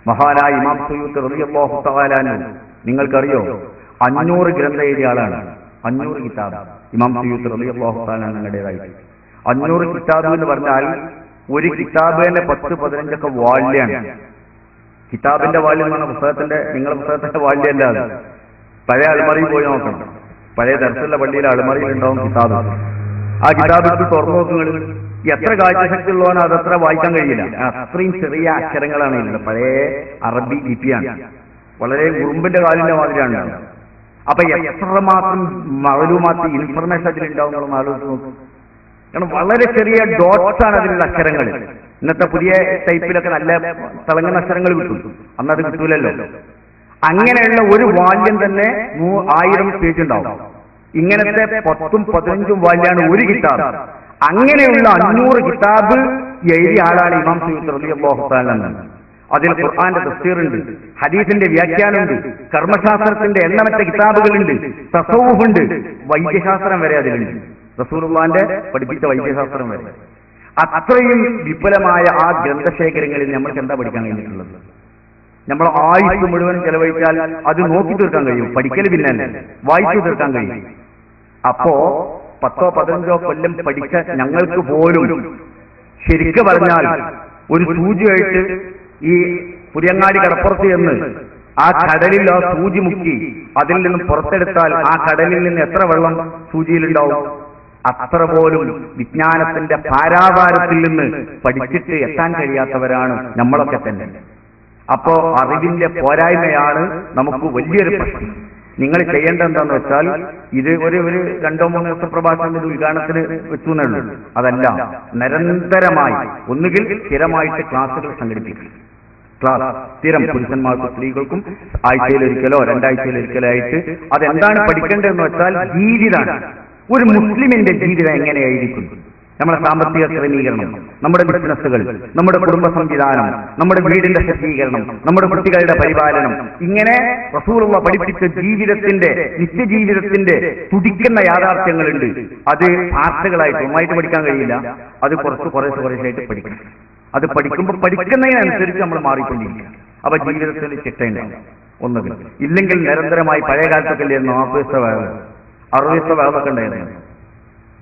മഹാനായ ഇമാം സുയൂത്തി റളിയല്ലാഹു തആല അൻഹു, നിങ്ങൾക്കറിയോ, 500 ഗ്രന്ഥം എഴുതിയ ആളാണ്. 500 കിതാബ് ഇമാം സുയൂത്തി റളിയല്ലാഹു തആല അൻഹുടേതായി. 500 കിതാബ് എന്ന് പറഞ്ഞാൽ ഒരു കിതാബ് തന്നെ 10-15 വാള്യാണ്. കിതാബിന്റെ വാല്യം എന്ന് പറഞ്ഞ പുസ്തകത്തിന്റെ, നിങ്ങളുടെ പുസ്തകത്തിന്റെ വാല്യല്ല അത്. പഴയ അൾമറിയിൽ പോയി നോക്കണം. പഴയ ദർസുള്ള പള്ളിയിലെ അൾമറിയിൽ ഉണ്ടാവും കിതാബ്. ആ കിതാബ് എടുത്ത് തുറന്നു നോക്കുന്നത് എത്ര കാഴ്ചശക്തി ഉള്ളവനോ അതത്ര വായിക്കാൻ കഴിയില്ല. അത്രയും ചെറിയ അക്ഷരങ്ങളാണ് ഇതിൽ. പഴയ അറബി ലിപിയാണ്. വളരെ ഉറുമ്പിന്റെ കാലിന്റെ മാതിരിയാണ്. അപ്പൊ എത്രമാത്രം മഅലൂമാത്ത് ഇൻഫർമേഷൻ അതിലുണ്ടാവും ആലോചിച്ച് നോക്കും. കാരണം വളരെ ചെറിയ ഡോട്ട്സ് ആണ് അതിലുള്ള അക്ഷരങ്ങൾ. ഇന്നത്തെ പുതിയ ടൈപ്പിലൊക്കെ നല്ല തിളങ്ങുന്ന അക്ഷരങ്ങൾ കിട്ടും, അന്നത് കിട്ടൂലല്ലോ. അങ്ങനെയുള്ള ഒരു വാല്യം തന്നെ 1000 പേജ് ഉണ്ടാവും. ഇങ്ങനത്തെ 10-15 വാല്യാണ് ഒരു കിതാബ്. അങ്ങനെയുള്ള 500 കിതാബ് എഴുതിയ ആളാണ് ഇമാം സുയൂത്തി റളിയല്ലാഹു തആല അൻഹു. അതിൽ ഖുർആന്റെ തഫ്സീറുണ്ട്, ഹദീസിന്റെ വ്യാഖ്യാനമുണ്ട്, കർമ്മശാസ്ത്രത്തിന്റെ എണ്ണമറ്റ കിതാബുകളുണ്ട്, തസവ്വുഫുണ്ട്, വൈദ്യശാസ്ത്രം വരെ അതിലുണ്ട്. റസൂലുള്ളാഹിന്റെ പഠിപ്പിച്ച വൈദ്യശാസ്ത്രം വരെ. അത്രയും വിപുലമായ ആ ഗ്രന്ഥശേഖരങ്ങളിൽ നമ്മൾക്ക് എന്താ പഠിക്കാൻ കഴിഞ്ഞിട്ടുള്ളത്? നമ്മൾ ആയുസ് മുഴുവൻ ചെലവഴിച്ചാൽ അത് നോക്കി തീർക്കാൻ കഴിയും. പഠിക്കൽ പിന്നെ വായിച്ചു തീർക്കാൻ കഴിയും. അപ്പോ 10-15 കൊല്ലം പഠിച്ച ഞങ്ങൾക്ക് പോലും ശരിക്ക് പറഞ്ഞാൽ ഒരു സൂചിയായിട്ട് ഈ പുതിയങ്ങാടി കടപ്പുറത്ത് ചെന്ന് ആ കടലിൽ ആ സൂചി മുക്കി അതിൽ നിന്നും പുറത്തെടുത്താൽ ആ കടലിൽ നിന്ന് എത്ര വെള്ളം സൂചിയിലുണ്ടാവും? അത്ര പോലും വിജ്ഞാനത്തിന്റെ പാരാവാരത്തിൽ നിന്ന് പഠിച്ചിട്ട് എത്താൻ കഴിയാത്തവരാണ് നമ്മളൊക്കെ തന്നെ. അപ്പോ അറിവിന്റെ പോരായ്മയാണ് നമുക്ക് വലിയൊരു പ്രശ്നം. നിങ്ങൾ ചെയ്യേണ്ടത് എന്താന്ന് വെച്ചാൽ, ഇത് ഒരു 2-3 ദിവസ പ്രഭാഷണത്തിന്റെ ഉദ്ഘാടനത്തിന് വെച്ചുന്നുള്ളൂ. അതല്ല, നിരന്തരമായി ഒന്നുകിൽ സ്ഥിരമായിട്ട് ക്ലാസുകൾ സംഘടിപ്പിക്കും. ക്ലാസ് സ്ഥിരം പുരുഷന്മാർക്കും സ്ത്രീകൾക്കും ആഴ്ചയിലൊരിക്കലോ 2 ആഴ്ചയിലൊരിക്കലോ ആയിട്ട് അതെന്താണ് പഠിക്കേണ്ടതെന്ന് വെച്ചാൽ ജീവിതമാണ്. ഒരു മുസ്ലിമിന്റെ ജീവിതം എങ്ങനെയായിരിക്കും, നമ്മുടെ സാമ്പത്തിക ക്രമീകരണം, നമ്മുടെ ബിസിനസ്സുകൾ, നമ്മുടെ കുടുംബ സംവിധാനം, നമ്മുടെ വീടിന്റെ സജ്ജീകരണം, നമ്മുടെ കുട്ടികളുടെ പരിപാലനം, ഇങ്ങനെ റസൂലുള്ള പഠിപ്പിച്ച ജീവിതത്തിന്റെ നിത്യജീവിതത്തിന്റെ തുടിക്കുന്ന യാഥാർത്ഥ്യങ്ങളുണ്ട്. അത് പാർട്ടുകളായിട്ട് ഒന്നായിട്ട് പഠിക്കാൻ കഴിയില്ല. അത് കുറേശ്ശായിട്ട് പഠിക്കണം. അത് പഠിക്കുമ്പോൾ പഠിക്കുന്നതിനനുസരിച്ച് നമ്മൾ മാറിക്കൊണ്ടിരിക്കുക. അപ്പൊ ജീവിതത്തിൽ ചിട്ടയുണ്ടാവും ഒന്നുകിൽ, ഇല്ലെങ്കിൽ നിരന്തരമായി പഴയ കാലത്തൊക്കെ ഇല്ലായിരുന്നു 40 വയസ്സ് 60 വയസ്സൊക്കെ ഉണ്ടായിരുന്നു.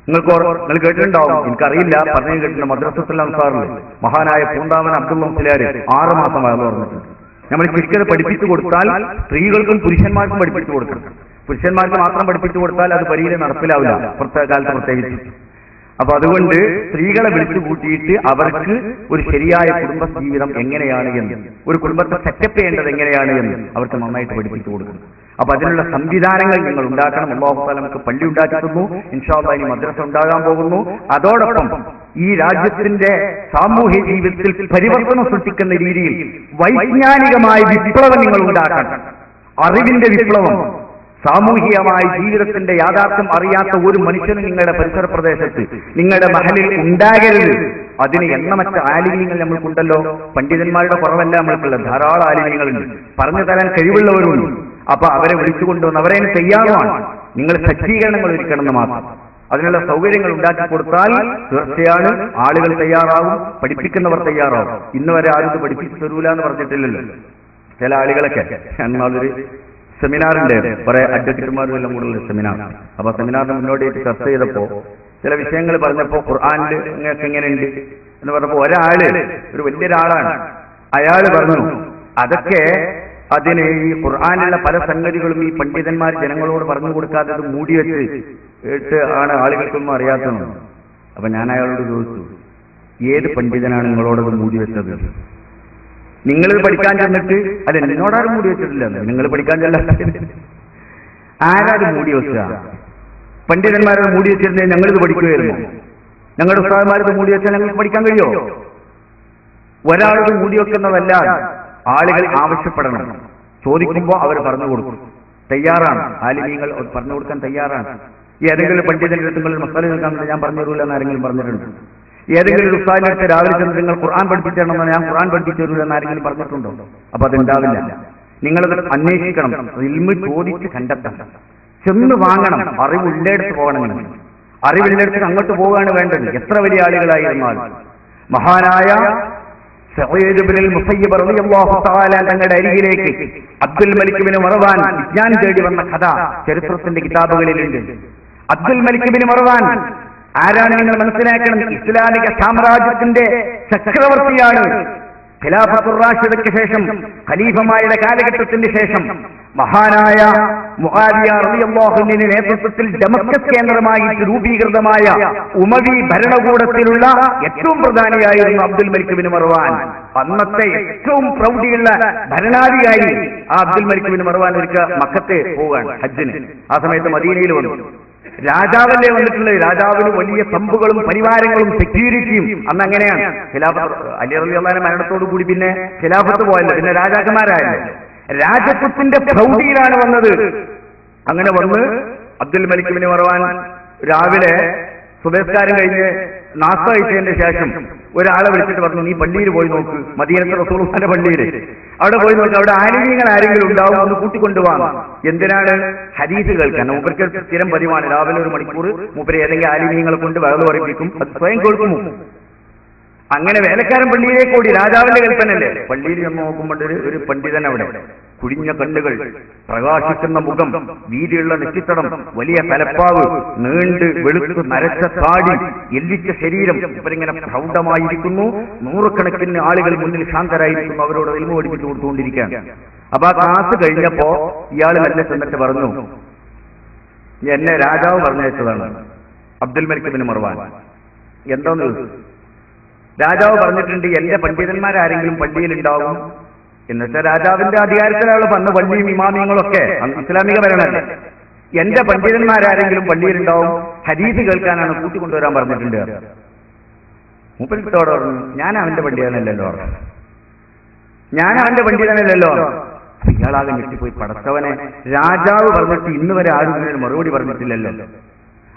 നിങ്ങൾ കേട്ടിട്ടുണ്ടാവും, എനിക്കറിയില്ല, പറഞ്ഞു കേട്ടിട്ടുണ്ട്. മദ്രസത്തുൽ അൻസാറിൽ മഹാനായ പൂന്താവൻ അബ്ദുൽ മുസ്ലിയാർ 6 മാസം വയസ്സ് പറഞ്ഞിട്ടുണ്ട്. നമ്മൾ ശരിക്കും പഠിപ്പിച്ചു കൊടുത്താൽ സ്ത്രീകൾക്കും പുരുഷന്മാർക്കും പഠിപ്പിച്ചു കൊടുക്കണം. പുരുഷന്മാർക്ക് മാത്രം പഠിപ്പിച്ചു കൊടുത്താൽ അത് പരിയിൽ നടപ്പിലാവില്ല, പ്രത്യേക കാലത്ത് പ്രത്യേകിച്ച്. അപ്പൊ അതുകൊണ്ട് സ്ത്രീകളെ വിളിച്ചു കൂട്ടിയിട്ട് അവർക്ക് ഒരു ശരിയായ കുടുംബ ജീവിതം എങ്ങനെയാണ് എന്ന്, ഒരു കുടുംബത്തെ സെറ്റപ്പ് ചെയ്യേണ്ടത് എങ്ങനെയാണ് എന്ന് അവർക്ക് നന്നായിട്ട് പഠിപ്പിച്ചു കൊടുക്കണം. അപ്പൊ അതിനുള്ള സംവിധാനങ്ങൾ നിങ്ങൾ ഉണ്ടാക്കണം. അല്ലാഹു തആല നമുക്ക് പള്ളി ഉണ്ടാക്കി തന്നു. ഇൻഷാ അല്ലാഹ് ഇനി മദ്രസ ഉണ്ടാകാൻ പോകുന്നു. അതോടൊപ്പം ഈ രാജ്യത്തിന്റെ സാമൂഹ്യ ജീവിതത്തിൽ പരിവർത്തനം സൃഷ്ടിക്കുന്ന രീതിയിൽ വൈജ്ഞാനികമായ വിപ്ലവം നിങ്ങൾ ഉണ്ടാക്കണം. അറിവിന്റെ വിപ്ലവം. സാമൂഹികമായ ജീവിതത്തിന്റെ യാഥാർത്ഥ്യം അറിയാത്ത ഒരു മനുഷ്യനും നിങ്ങളുടെ പരിസര പ്രദേശത്ത്, നിങ്ങളുടെ മഹലിൽ ഉണ്ടാകരുത്. അതിന് എണ്ണമറ്റ ആലിമീങ്ങൾ നമ്മൾക്കുണ്ടല്ലോ. പണ്ഡിതന്മാരുടെ കുറവല്ല നമ്മൾക്കുള്ളത്, ധാരാളം ആലിമീങ്ങളുണ്ട്, പറഞ്ഞു തരാൻ കഴിവുള്ളവരുണ്ട്. അപ്പൊ അവരെ വിളിച്ചുകൊണ്ടുവന്ന് അവരെ തയ്യാറുമാണ്. നിങ്ങൾ സജ്ജീകരണങ്ങൾ ഒരുക്കണമെന്ന് മാത്രം. അതിനുള്ള സൗകര്യങ്ങൾ ഉണ്ടാക്കി കൊടുത്താൽ തീർച്ചയാണ് ആളുകൾ തയ്യാറാവും, പഠിപ്പിക്കുന്നവർ തയ്യാറാവും. ഇന്ന് വരെ ആരും പഠിപ്പിച്ചു തരൂല എന്ന് പറഞ്ഞിട്ടില്ലല്ലോ. ചില ആളുകളൊക്കെ ഞാനൊരു സെമിനാറിന്റെ കുറെ അഡ്വക്കേറ്റുമാരും എല്ലാം കൂടുതൽ സെമിനാർ. അപ്പൊ സെമിനാറിന് മുന്നോടിയായിട്ട് ചർച്ച ചെയ്തപ്പോ ചില വിഷയങ്ങൾ പറഞ്ഞപ്പോ ഖുർആനിൽ നിങ്ങൾക്ക് എങ്ങനെയുണ്ട് എന്ന് പറഞ്ഞപ്പോ ഒരാള്, ഒരു വലിയൊരാളാണ്, അയാള് പറഞ്ഞു അതൊക്കെ അതിന് ഈ ഖുർആനിലുള്ള പല സംഗതികളും ഈ പണ്ഡിതന്മാർ ജനങ്ങളോട് പറഞ്ഞു കൊടുക്കാതെ അത് മൂടി വെച്ച് ആണ് ആളുകൾക്കൊന്നും അറിയാത്തത്. അപ്പൊ ഞാൻ അയാളോട് ചോദിച്ചു, ഏത് പണ്ഡിതനാണ് നിങ്ങളോടത് മൂടി വെച്ചത്? നിങ്ങളിത് പഠിക്കാൻ ചെന്നിട്ട്, അല്ലെ നിന്നോടാരും മൂടി വെച്ചിട്ടില്ല, നിങ്ങൾ പഠിക്കാൻ ചെല്ല, ആരാത് മൂടി വെക്കുക? പണ്ഡിതന്മാരത് മൂടി വെച്ചിരുന്നേ ഞങ്ങളിത് പഠിക്കുകയായിരുന്നു. ഞങ്ങളുടെ ഉസ്താദന്മാരത് മൂടി വെച്ചാൽ ഞങ്ങൾക്ക് പഠിക്കാൻ കഴിയുമോ? ഒരാളത് മൂടി വെക്കുന്നതല്ല, ആളുകൾ ആവശ്യപ്പെടണം. ചോദിക്കുമ്പോൾ അവർ പറഞ്ഞു കൊടുക്കും, തയ്യാറാണ്. ആലിമീങ്ങൾ പറഞ്ഞു കൊടുക്കാൻ തയ്യാറാണ്. ഏതെങ്കിലും പണ്ഡിതന്റെ അടുത്ത് നിങ്ങൾ മസാല നിൽക്കാൻ ഞാൻ പറഞ്ഞു തരൂല എന്ന് ആരെങ്കിലും പറഞ്ഞിട്ടുണ്ട്? ഏതെങ്കിലും ഒരു ഉസ്താദിന്റെ അടുത്ത് രാവിലെ ചെന്ന് നിങ്ങൾ ഖുർആൻ പഠിപ്പിച്ചിട്ടുണ്ടെന്ന് ഞാൻ ഖുർആൻ പഠിപ്പിച്ചു തരൂല എന്ന് ആരെങ്കിലും പറഞ്ഞിട്ടുണ്ടോ? അപ്പൊ അതുണ്ടാവില്ല. നിങ്ങളത് അന്വേഷിക്കണം, ഇൽമ് ചോദിച്ച് കണ്ടെത്തണം, ചെന്ന് വാങ്ങണം. അറിവുള്ളിടത്ത് പോകണം. അറിവിള്ളിടത്ത് അങ്ങോട്ട് പോവുകയാണ് വേണ്ടത്. എത്ര വലിയ ആളുകളായിരുന്നാലും. മഹാനായ സഈദ് ഇബ്നുൽ മുസയ്യിബ് റളിയല്ലാഹു തആല തങ്ങളുടെ അരികിലേക്ക് അബ്ദുൽ മലിക് ഇബ്നു മർവാൻ വിജ്ഞാനം തേടി വന്ന കഥ ചരിത്രത്തിന്റെ കിതാബുകളിലുണ്ട്. അബ്ദുൽ മലിക് ഇബ്നു മർവാൻ ആരാണ് നിങ്ങൾ മനസ്സിലാക്കണം? ഇസ്ലാമിക സാമ്രാജ്യത്തിന്റെ ചക്രവർത്തിയാണ്. ഖിലാഫത്തുർ റാഷിദയ്ക്ക് ശേഷം, ഖലീഫമാരുടെ കാലഘട്ടത്തിന് ശേഷം മഹാനായ മുആവിയ റളിയല്ലാഹു അൻഹുവിന്റെ നേതൃത്വത്തിൽ ഡമസ്കസ് കേന്ദ്രമായി രൂപീകൃതമായ ഉമവി ഭരണകൂടത്തിലുള്ള ഏറ്റവും പ്രധാനിയായിരുന്നു അബ്ദുൽ മലിക് ഇബ്നു മർവാൻ. അന്നത്തെ ഏറ്റവും പ്രൗഢിയുള്ള ഭരണാധികാരി ആ അബ്ദുൽ മലിക് ഇബ്നു മർവാൻ ഒരിക്കൽ മക്കത്തെ പോവുകയാണ് ഹജ്ജിന്. ആ സമയത്ത് മദീനയിൽ വന്നു. രാജാവല്ലേ വന്നിട്ടുള്ളത്. രാജാവിന് വലിയ തമ്പുകളും പരിവാരങ്ങളും സെക്യൂരിറ്റിയും അന്ന് അങ്ങനെയാണ്. ഖിലാഫത്ത് അലി റളിയല്ലാഹു അൻഹു മരണത്തോടു കൂടി പിന്നെ ഖിലാഫത്ത് പോയല്ലോ, പിന്നെ രാജാക്കന്മാരായല്ലോ. രാജത്വത്തിന്റെ പ്രൗഢിയിലാണ് വന്നത്. അങ്ങനെ വന്ന് അബ്ദുൽ മലിക് ഇബ്നു മർവാൻ രാവിലെ സുബഹിസ്കാരം കഴിഞ്ഞ് നാസ്ത കഴിച്ചതിന്റെ ശേഷം ഒരാളെ വിളിച്ചിട്ട് പറഞ്ഞു, നീ പള്ളിയിൽ പോയി നോക്ക്, മദീനത്തെ റസൂലുള്ളാഹിന്റെ പള്ളിയിൽ അവിടെ പോയി നോക്ക്, അവിടെ ആലിമീങ്ങൾ ആരെങ്കിലും ഉണ്ടാവും, ഒന്ന് കൂട്ടിക്കൊണ്ടുപോകാം. എന്തിനാണ്? ഹദീസ് കേൾക്കാൻ. മൂപ്പർക്ക് സ്ഥിരം പതിവാണ് രാവിലെ 1 മണിക്കൂർ മൂപ്പര് ഏതെങ്കിലും ആലിമീങ്ങളെ കൊണ്ട് വഴല് പറയിപ്പിക്കും, അത് സ്വയം കേൾക്കുമോ. അങ്ങനെ വേലക്കാരൻ പള്ളിയിലേക്ക് ഓടി. രാജാവിന്റെ കൽപ്പനല്ലേ. പള്ളിയിൽ ചെന്ന് നോക്കുമ്പോൾ ഒരു പണ്ഡിതൻ അവിടെ, കുഴിഞ്ഞ കണ്ണുകൾ, പ്രകാശിക്കുന്ന മുഖം, വീതിയുള്ള നെറ്റിത്തടം, വലിയ തലപ്പാവ്, നീണ്ട് വെളുത്ത് നരച്ച താടി, എല്ലിച്ച ശരീരം, ഇവരിങ്ങനെ പ്രൗഢമായിരിക്കുന്നു. 100 കണക്കിന് ആളുകൾ മുന്നിൽ ശാന്തരായിരിക്കുന്നു. അവരോട് ഇൽമു പഠിപ്പിച്ചു കൊടുത്തുകൊണ്ടിരിക്കുകയാണ്. അപ്പൊ ആ ക്ലാസ് കഴിഞ്ഞപ്പോ ഇയാൾ മെല്ലെ ചെന്നിട്ട് പറഞ്ഞു, എന്നെ രാജാവ് പറഞ്ഞയച്ചതാണ് അബ്ദുൽ മലിക് ഇബ്നു മർവാൻ. എന്താന്ന് ചോദിച്ചു. രാജാവ് പറഞ്ഞിട്ടുണ്ട് എന്റെ പണ്ഡിതന്മാരാരെങ്കിലും പള്ളിയിൽ ഉണ്ടാവും എന്നുവെച്ചാൽ രാജാവിന്റെ അധികാരത്തിലുള്ള അന്ന് പള്ളിയും ഇമാമിയങ്ങളൊക്കെ ഇസ്ലാമിക ഭരണമല്ലേ. എന്റെ പണ്ഡിതന്മാരാരെങ്കിലും പള്ളിയിലുണ്ടാവും, ഹദീസ് കേൾക്കാനാണ് കൂട്ടിക്കൊണ്ടുവരാൻ പറഞ്ഞിട്ടുണ്ട്. മൂപ്പരിത്തോടെ പറഞ്ഞു, ഞാൻ അവന്റെ പണ്ഡിതനല്ലല്ലോ. ഞാൻ അവന്റെ പണ്ഡിതനല്ലല്ലോ. ഇയാളാകെ ഞെട്ടിപ്പോയി. പടച്ചവനെ, രാജാവ് പറഞ്ഞിട്ട് ഇന്ന് വരെ ആരും ഇതിന് മറുപടി പറഞ്ഞിട്ടില്ലല്ലോ.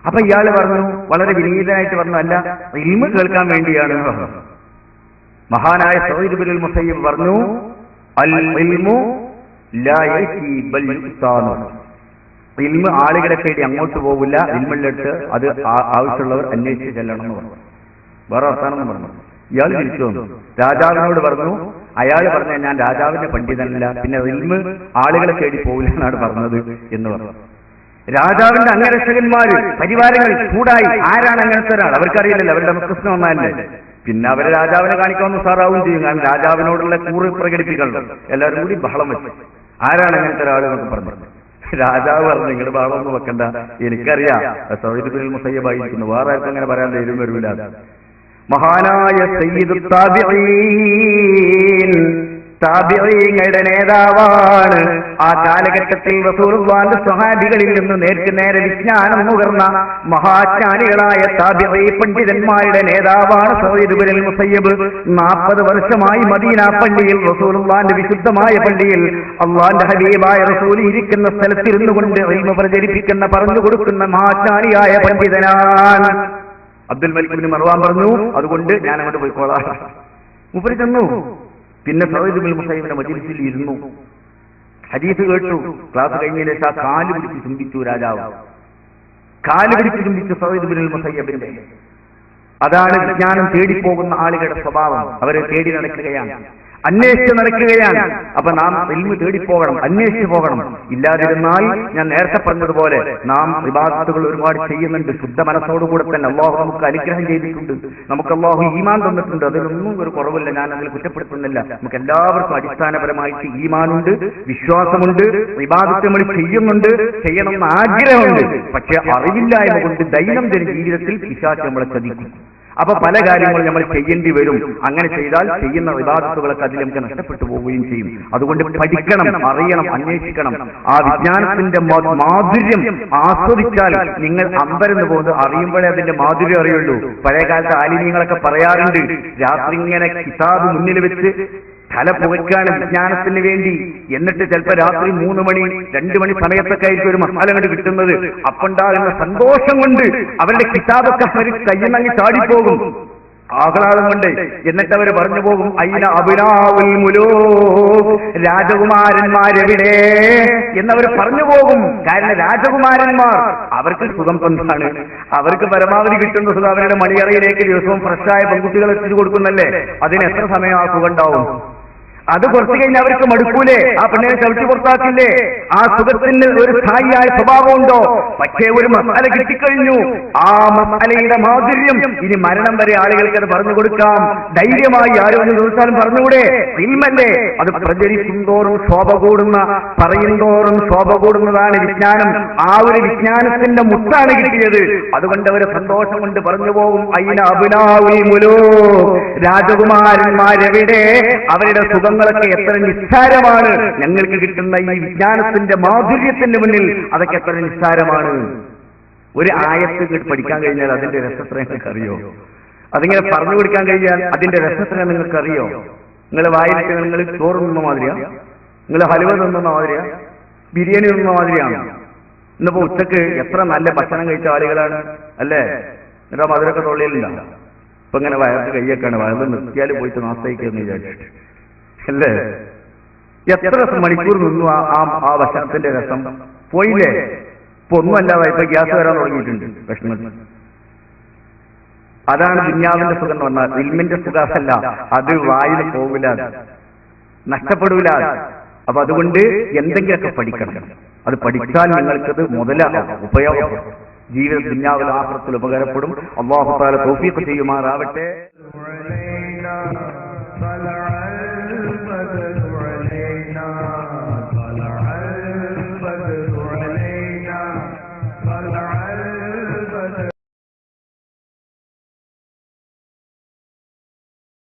അപ്പൊ ഇയാൾ പറഞ്ഞു, വളരെ വിനീതനായിട്ട് പറഞ്ഞു, അല്ല, ഇൽമ് കേൾക്കാൻ വേണ്ടിയാണ് പറഞ്ഞു. മഹാനായ സഈദ് ഇബ്നുൽ മുസയ്യിബ് പറഞ്ഞു, അൽ ഇൽമു ലാ യഅതി ബൽ യുസാനു. ഇൽമ് ആളുകളെ തേടി അങ്ങോട്ട് പോകില്ല, ഇൽമുള്ളിട്ട് അത് ആവശ്യമുള്ളവർ അന്വേഷിച്ച് ചെല്ലണം എന്ന് പറഞ്ഞു. വേറെ വർത്താനം പറഞ്ഞു. ഇയാൾ തിരിച്ചു വന്നു, രാജാവിനോട് പറഞ്ഞു. അയാൾ പറഞ്ഞ, ഞാൻ രാജാവിന്റെ പണ്ഡിതനല്ല, പിന്നെ ഇൽമ് ആളുകളെ തേടി പോകില്ല എന്നാണ് പറഞ്ഞത് എന്ന് പറഞ്ഞു. രാജാവിന്റെ അംഗരക്ഷകന്മാര് പരിവാരങ്ങൾ ചൂടായി. ആരാണ് അങ്ങനത്തെ ഒരാൾ? അവർക്കറിയില്ലല്ലോ, അവരുടെ പ്രശ്നം വന്നാലേ. പിന്നെ അവരെ രാജാവിനെ കാണിക്കാവുന്ന സാറാവും ചെയ്യും. കാരണം രാജാവിനോടുള്ള കൂറ് പ്രകടിപ്പിക്കണം. എല്ലാവരും കൂടി ബഹളം വെച്ചു. ആരാണ് അങ്ങനത്തെ ഒരാൾ എന്നൊക്കെ പറഞ്ഞു. രാജാവ് പറഞ്ഞു, നിങ്ങൾ ബഹളമൊന്നും വെക്കണ്ട, എനിക്കറിയാം സഈദ് ഇബ്നുൽ മുസയ്യിബ് ആയിരിക്കുന്നു, വേറെ ആർക്കും അങ്ങനെ പറയാൻ ധൈര്യം വരില്ല. മഹാനായ സയ്യിദു താബിഈൻ, താബിഈങ്ങളുടെ നേതാവാണ്. ആ കാലഘട്ടത്തിൽ റസൂലുള്ളാഹിന്റെ സ്വഹാബികളിൽ നിന്ന് നേരെ വിജ്ഞാനം നുകർന്ന മഹാജ്ഞാനികളായ താബിഈ പണ്ഡിതന്മാരുടെ നേതാവാണ് സഈദ് ഇബ്നുൽ മുസയ്യിബ്. 40 വർഷമായി മദീന പള്ളിയിൽ, റസൂലുള്ളാഹിന്റെ വിശുദ്ധമായ പള്ളിയിൽ, അള്ളാഹിന്റെ ഹബീബായ റസൂൽ ഇരിക്കുന്ന സ്ഥലത്തിരുന്നു കൊണ്ട് ഇൽമു പ്രചരിപ്പിക്കുന്ന, പറഞ്ഞു കൊടുക്കുന്ന മഹാജ്ഞാനിയായ പണ്ഡിതനാണ്. അബ്ദുൽ മലിക് ഇബ്നു മർവാൻ പറഞ്ഞു, അതുകൊണ്ട് ഞാൻ അങ്ങോട്ട് പോയിക്കോളാം. മൂപ്പര് ചെന്നു. പിന്നെ സഈദ് ഇബ്നുൽ മുസയ്യിബിന്റെ മജ്‌ലിസിൽ ഇരുന്നു, ഹദീസ് കേട്ടു. ക്ലാസ് കഴിഞ്ഞതിന് ശേഷം കാല് പിടിച്ച് ചുംബിച്ചു രാജാവ്. കാല് പിടിച്ച് ചുംബിച്ചു സഈദ് ഇബ്നുൽ മുസയ്യിബിന്റെ. അതാണ് വിജ്ഞാനം തേടിപ്പോകുന്ന ആളുകളുടെ സ്വഭാവം. അവരെ തേടി നടക്കുകയാണ്, അന്വേഷിച്ച് നടക്കുകയാണ്. അപ്പൊ നാം ഇൽമു തേടിപ്പോകണം, അന്വേഷിച്ചു പോകണം. ഇല്ലാതിരുന്നാൽ ഞാൻ നേരത്തെ പറഞ്ഞതുപോലെ നാം ഇബാദത്തുകൾ ഒരുപാട് ചെയ്യുന്നുണ്ട്. ശുദ്ധ മനസ്സോടുകൂടെ തന്നെ അള്ളാഹു നമുക്ക് അനുഗ്രഹം ചെയ്തിട്ടുണ്ട്. നമുക്ക് അള്ളാഹു ഈമാൻ തന്നിട്ടുണ്ട്, അതിലൊന്നും ഒരു കുറവില്ല. ഞാൻ അതിൽ കുറ്റപ്പെടുത്തുന്നില്ല. നമുക്ക് എല്ലാവർക്കും അടിസ്ഥാനപരമായിട്ട് ഈമാനുണ്ട്, വിശ്വാസമുണ്ട്, ഇബാദത്ത് നമ്മൾ ചെയ്യുന്നുണ്ട്, ചെയ്യണമെന്ന് ആഗ്രഹമുണ്ട്. പക്ഷെ അറിവില്ലായ്മ കൊണ്ട് ദൈനംദിന ജീവിതത്തിൽ പിശാച് നമ്മളെ ചതിക്കും. അപ്പൊ പല കാര്യങ്ങളും നമ്മൾ ചെയ്യേണ്ടി വരും. അങ്ങനെ ചെയ്താൽ ചെയ്യുന്ന ഇബാദത്തുകളൊക്കെ അതിൽ നമുക്ക് നഷ്ടപ്പെട്ടു പോവുകയും ചെയ്യും. അതുകൊണ്ട് പഠിക്കണം, അറിയണം, അന്വേഷിക്കണം. ആ വിജ്ഞാനത്തിന്റെ മാധുര്യം ആസ്വദിച്ചാൽ നിങ്ങൾ അമ്പരന്ന് പോകുന്നത് അറിയുമ്പോഴേ അതിന്റെ മാധുര്യം അറിയുള്ളൂ. പഴയകാലത്ത് ആലിമീങ്ങളൊക്കെ പറയാറുണ്ട്, രാത്രി ഇങ്ങനെ കിതാബ് മുന്നിൽ വെച്ച് തല പുകയ്ക്കാണ് വിജ്ഞാനത്തിന് വേണ്ടി. എന്നിട്ട് ചിലപ്പോൾ രാത്രി 3 മണി 2 മണി സമയത്തൊക്കെ ആയിരിക്കും ഒരു മസാല കണ്ട് കിട്ടുന്നത്. അപ്പുണ്ടാകുന്ന സന്തോഷം കൊണ്ട് അവരുടെ കിതാബൊക്കെ അവർ കയ്യിന്നങ്ങ് ചാടിപ്പോകും, ആഹ്ലാദം കൊണ്ട്. എന്നിട്ട് അവർ പറഞ്ഞു പോകും, അയ്ന അബിനാവുൽ മുലൂക്, രാജകുമാരന്മാരെവിടെ എന്നവർ പറഞ്ഞു പോകും. കാരണം രാജകുമാരന്മാർ അവർക്ക് സുഖം എന്താണ്? അവർക്ക് പരമാവധി കിട്ടുന്ന സുഖം അവരുടെ മണിയറയിലേക്ക് ദിവസവും ഫ്രഷായ പെൺകുട്ടികൾ എത്തിച്ചു കൊടുക്കുന്നല്ലേ. അതിന് എത്ര സമയം ആ സുഖം ഉണ്ടാവും? അത് കുറച്ചു കഴിഞ്ഞാൽ അവർക്ക് മടുക്കൂലേ? ആ പെണ്ണിനെ ചവിട്ടി പുറത്താക്കില്ലേ? ആ സുഖത്തിന് ഒരു സ്ഥായിയായ സ്വഭാവമുണ്ടോ? പക്ഷേ ഒരു മസാല കിട്ടിക്കഴിഞ്ഞു, ആ മസാലയുടെ മാധുര്യം ഇനി മരണം വരെ ആളുകൾക്ക് അത് പറഞ്ഞു കൊടുക്കാം. ധൈര്യമായി ആരും ഒന്ന് ദിവസം പറഞ്ഞുകൂടെ? ഇൽമല്ലേ? അത് പ്രചരിക്കും തോറും ശോഭ കൂടുന്ന, പറയുന്തോറും ശോഭ കൂടുന്നതാണ് വിജ്ഞാനം. ആ ഒരു വിജ്ഞാനത്തിന്റെ മുത്താണ് കിട്ടിയത്. അതുകൊണ്ട് അവര് സന്തോഷം കൊണ്ട് പറഞ്ഞു പോകും, അയ്ന അബ്നാഉൽ മുലൂക്, രാജകുമാരന്മാരെവിടെ? അവരുടെ സുഖം ങ്ങളൊക്കെ എത്ര നിസ്സാരമാണ്. ഞങ്ങൾക്ക് കിട്ടുന്ന ഈ വിജ്ഞാനത്തിന്റെ മാധുര്യത്തിന്റെ മുന്നിൽ അതൊക്കെ എത്ര നിസ്സാരമാണ്. ഒരു ആയത്ത് പഠിക്കാൻ കഴിഞ്ഞാൽ അതിന്റെ രസത്ര നിങ്ങൾക്ക് അറിയോ? അതിങ്ങനെ പറഞ്ഞു കൊടുക്കാൻ കഴിഞ്ഞാൽ അതിന്റെ രസത്ര നിങ്ങൾക്ക് അറിയോ? നിങ്ങൾ വായിലിട്ട് നിങ്ങൾ ചോറ് നിന്ന മാതിരിയാ? നിങ്ങൾ ഹലുവ നിന്ന മാതിരിയാ? ബിരിയാണി നിന്ന മാതിരിയാണ്? ഇന്നിപ്പോ ഉച്ചക്ക് എത്ര നല്ല ഭക്ഷണം കഴിച്ച ആളുകളാണ് അല്ലേ? എന്നിട്ട് മധുരൊക്കെ തൊള്ളിയിലുണ്ടാവും. ഇപ്പൊ ഇങ്ങനെ വയർക്ക് കയ്യൊക്കെയാണ്, വയറ് നിർത്തിയാൽ പോയിട്ട് നാസ്തയ്ക്കെന്ന് വിചാരിച്ചിട്ട് അല്ലേ? എത്ര മണിക്കൂർ നിന്നു ആ ഭക്ഷണത്തിന്റെ രസം പോയില്ലേ? ഇപ്പൊ ഒന്നുമല്ലാതെ ഇപ്പൊ ഗ്യാസ് വരാൻ തുടങ്ങിയിട്ടുണ്ട് ഭക്ഷണത്തിൽ. അതാണ് ദുന്യാവിന്റെ സുഖം എന്ന് പറഞ്ഞാൽ. ഇൽമിന്റെ സുഖമല്ല, അത് വായിൽ പോകില്ല, നഷ്ടപ്പെടൂല. അപ്പൊ അതുകൊണ്ട് എന്തെങ്കിലുമൊക്കെ പഠിക്കണം. അത് പഠിച്ചാൽ നിങ്ങൾക്കത് മുതലാകും, ഉപയോഗപ്പെടും, ജീവിത ദുന്യാവിൽ ആഖിറത്തിൽ ഉപകാരപ്പെടും. അല്ലാഹു തആല തൗഫീഖ് ചെയ്യുമാറാവട്ടെ.